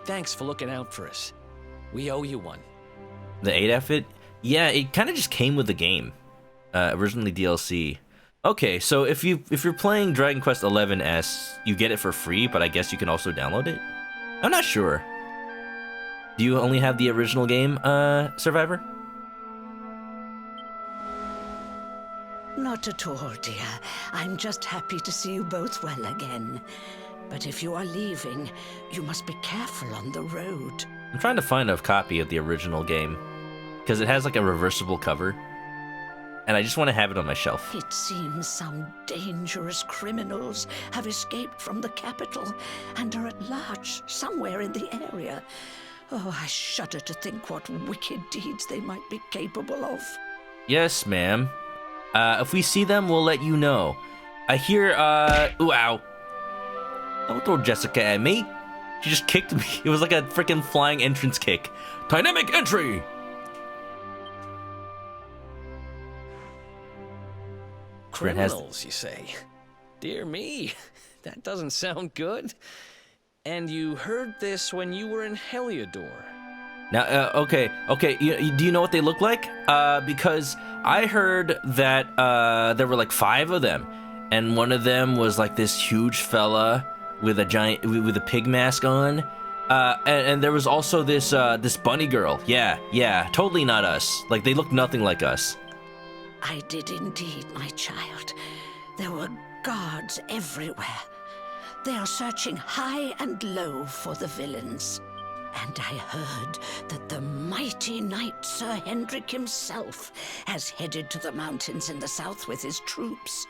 Thanks for looking out for us. We owe you one. The 8 outfit? Yeah, it kind of just came with the game. Originally DLC. Okay, so if you're playing Dragon Quest XI-S, you get it for free, but I guess you can also download it? I'm not sure. Do you only have the original game, Survivor? Not at all, dear. I'm just happy to see you both well again. But if you are leaving, you must be careful on the road. I'm trying to find a copy of the original game, because it has like a reversible cover, and I just want to have it on my shelf. It seems some dangerous criminals have escaped from the capital and are at large somewhere in the area. Oh, I shudder to think what wicked deeds they might be capable of. Yes, ma'am. If we see them, we'll let you know. I hear, ooh, ow. Don't throw Jessica at me. She just kicked me. It was like a freaking flying entrance kick. Dynamic entry! Criminals, you say? Dear me, that doesn't sound good. And you heard this when you were in Heliodor. Now, okay. Do you know what they look like? Because I heard that there were like 5 of them, and one of them was like this huge fella with a pig mask on, and there was also this bunny girl. Yeah, totally not us. Like they look nothing like us. I did indeed, my child. There were guards everywhere. They are searching high and low for the villains. And I heard that the mighty knight Sir Hendrik himself has headed to the mountains in the south with his troops.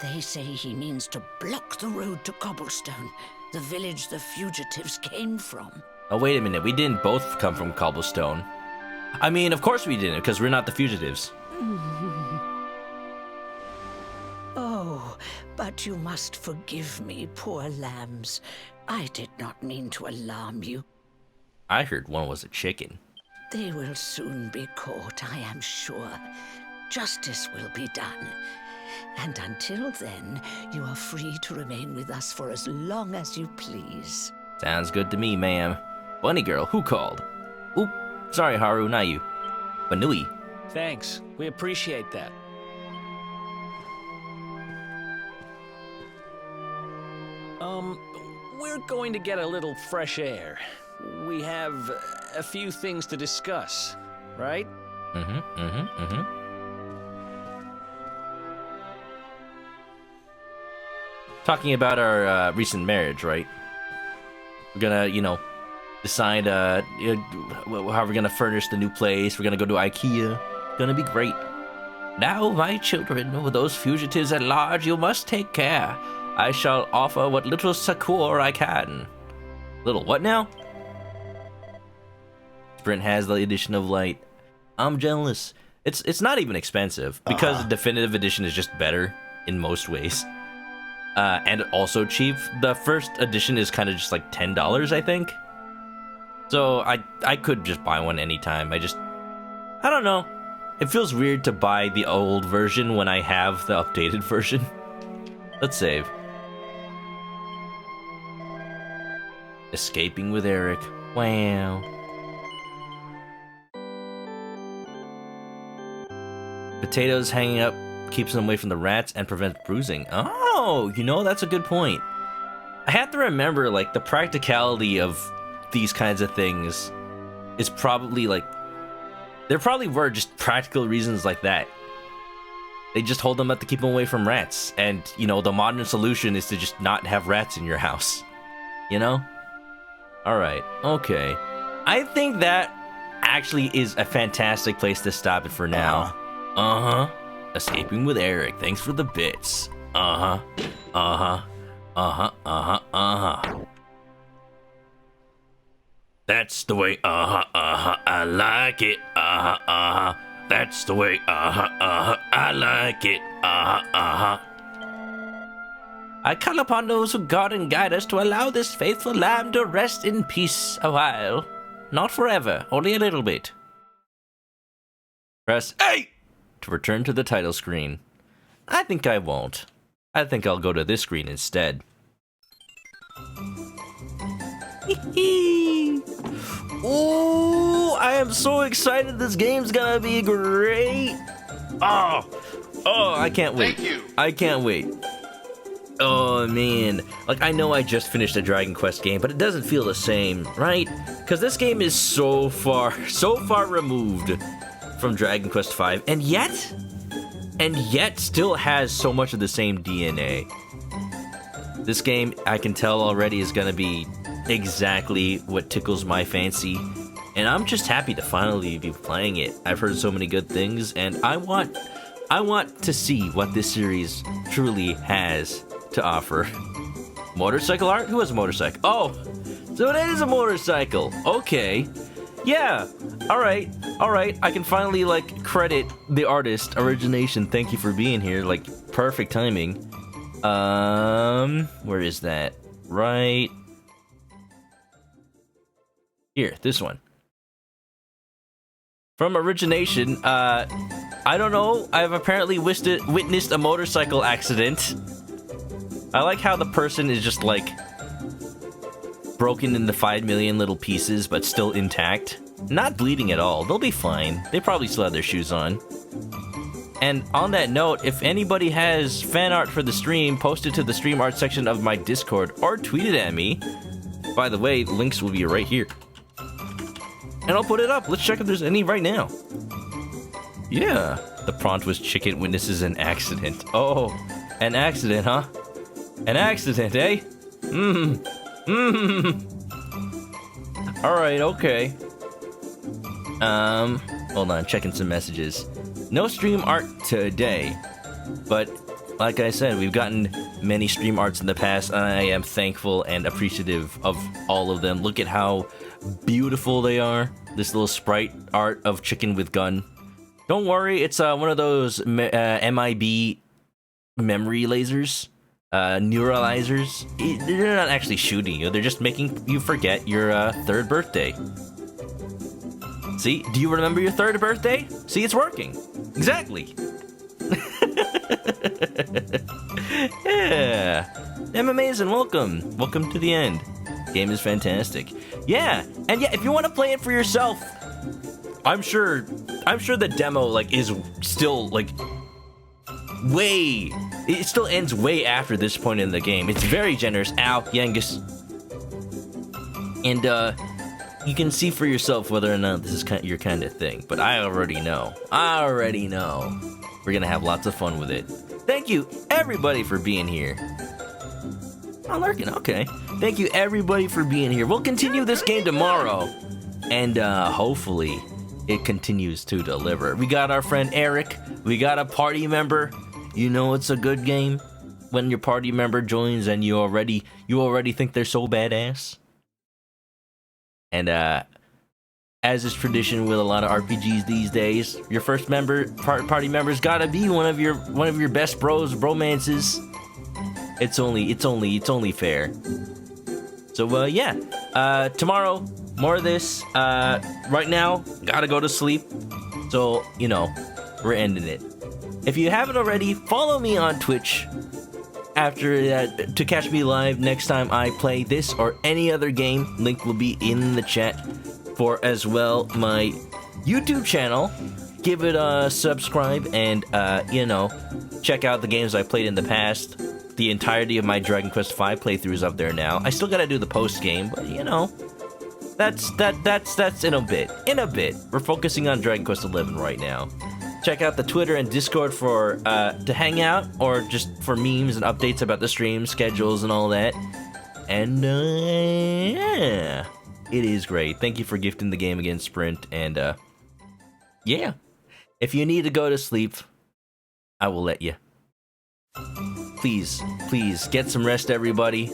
They say he means to block the road to Cobblestone, the village the fugitives came from. Oh, wait a minute. We didn't both come from Cobblestone. I mean, of course we didn't, because we're not the fugitives. Oh, but you must forgive me, poor lambs. I did not mean to alarm you. I heard one was a chicken. They will soon be caught, I am sure. Justice will be done. And until then, you are free to remain with us for as long as you please. Sounds good to me, ma'am. Bunny girl, who called? Oop, sorry, Haru, not you. Banui. Thanks, we appreciate that. We're going to get a little fresh air. We have a few things to discuss, right? Talking about our recent marriage, right? We're gonna, decide how we're gonna furnish the new place. We're gonna go to IKEA. Gonna be great. Now, my children, with those fugitives at large, you must take care. I shall offer what little succor I can. Little what now? Sprint has the edition of light. I'm jealous. It's not even expensive because the definitive edition is just better in most ways. And also cheap. The first edition is kind of just like $10, I think. So I could just buy one anytime. I don't know. It feels weird to buy the old version when I have the updated version. Let's save. Escaping with Eric. Wow. Potatoes hanging up keeps them away from the rats and prevents bruising. Oh, you know, that's a good point. I have to remember, like, the practicality of these kinds of things is probably, like, there probably were just practical reasons like that. They just hold them up to keep them away from rats. And, you know, the modern solution is to just not have rats in your house. You know? Alright, okay. I think that actually is a fantastic place to stop it for now. Uh-huh. Escaping with Eric. Thanks for the bits. Uh-huh. Uh-huh. Uh-huh. Uh-huh. Uh-huh. That's the way, I like it, That's the way, I like it, I call upon those who guard and guide us to allow this faithful lamb to rest in peace a while. Not forever, only a little bit. Press A to return to the title screen. I think I won't. I think I'll go to this screen instead. Ooh, I am so excited. This game's gonna be great. Oh, I can't wait. Thank you. I can't wait. Oh, man. Like, I know I just finished a Dragon Quest game, but it doesn't feel the same, right? Because this game is so far removed from Dragon Quest V, and yet still has so much of the same DNA. This game, I can tell already, is gonna be exactly what tickles my fancy, and I'm just happy to finally be playing it. I've heard so many good things, and I want to see what this series truly has to offer. Motorcycle art? Who has a motorcycle? Oh, so it is a motorcycle. Okay. Yeah. All right. I can finally, like, credit the artist, Origination. Thank you for being here. Like, perfect timing. Where is that? Right here, this one. From Origination, I don't know, I've apparently witnessed a motorcycle accident. I like how the person is just, like, broken into 5 million little pieces, but still intact. Not bleeding at all. They'll be fine. They probably still have their shoes on. And on that note, if anybody has fan art for the stream, post it to the stream art section of my Discord, or tweet it at me. By the way, links will be right here. And I'll put it up. Let's check if there's any right now. Yeah. The prompt was chicken witnesses an accident. Oh, an accident, huh? An accident, eh? Alright, okay. Hold on, checking some messages. No stream art today. But, like I said, we've gotten many stream arts in the past, and I am thankful and appreciative of all of them. Look at how beautiful they are. This little sprite art of chicken with gun. Don't worry, it's one of those MIB memory lasers, neuralizers. They're not actually shooting you, they're just making you forget your 3rd birthday. See, do you remember your 3rd birthday? See, it's working. Exactly. Yeah. I'm amazing, welcome. Welcome to the end. Game is fantastic. Yeah, and yeah, if you want to play it for yourself, I'm sure the demo, like, is still, like, it still ends way after this point in the game. It's very generous. Ow, Yangus. And, you can see for yourself whether or not this is your kind of thing. But I already know. We're gonna have lots of fun with it. Thank you, everybody, for being here. Oh, lurking, okay. Thank you, everybody, for being here. We'll continue this game tomorrow. And, hopefully, it continues to deliver. We got our friend Eric. We got a party member. You know it's a good game when your party member joins and you already think they're so badass. And as is tradition with a lot of RPGs these days, your first party member's gotta be one of your best bromances. It's only fair. So yeah, tomorrow more of this. Right now, gotta go to sleep. So we're ending it. If you haven't already, follow me on Twitch to catch me live next time I play this or any other game. Link will be in the chat. For as well my YouTube channel. Give it a subscribe and check out the games I played in the past. The entirety of my Dragon Quest V playthrough is up there now. I still gotta do the post game, but that's in a bit. We're focusing on Dragon Quest XI right now. Check out the Twitter and Discord for to hang out or just for memes and updates about the stream schedules and all that. And yeah. It is great. Thank you for gifting the game again, Sprint. And, yeah. If you need to go to sleep, I will let you. Please, get some rest, everybody.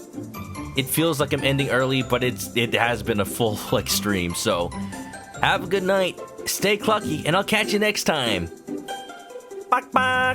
It feels like I'm ending early, but it has been a full, stream. So, have a good night. Stay clucky, and I'll catch you next time. Bye.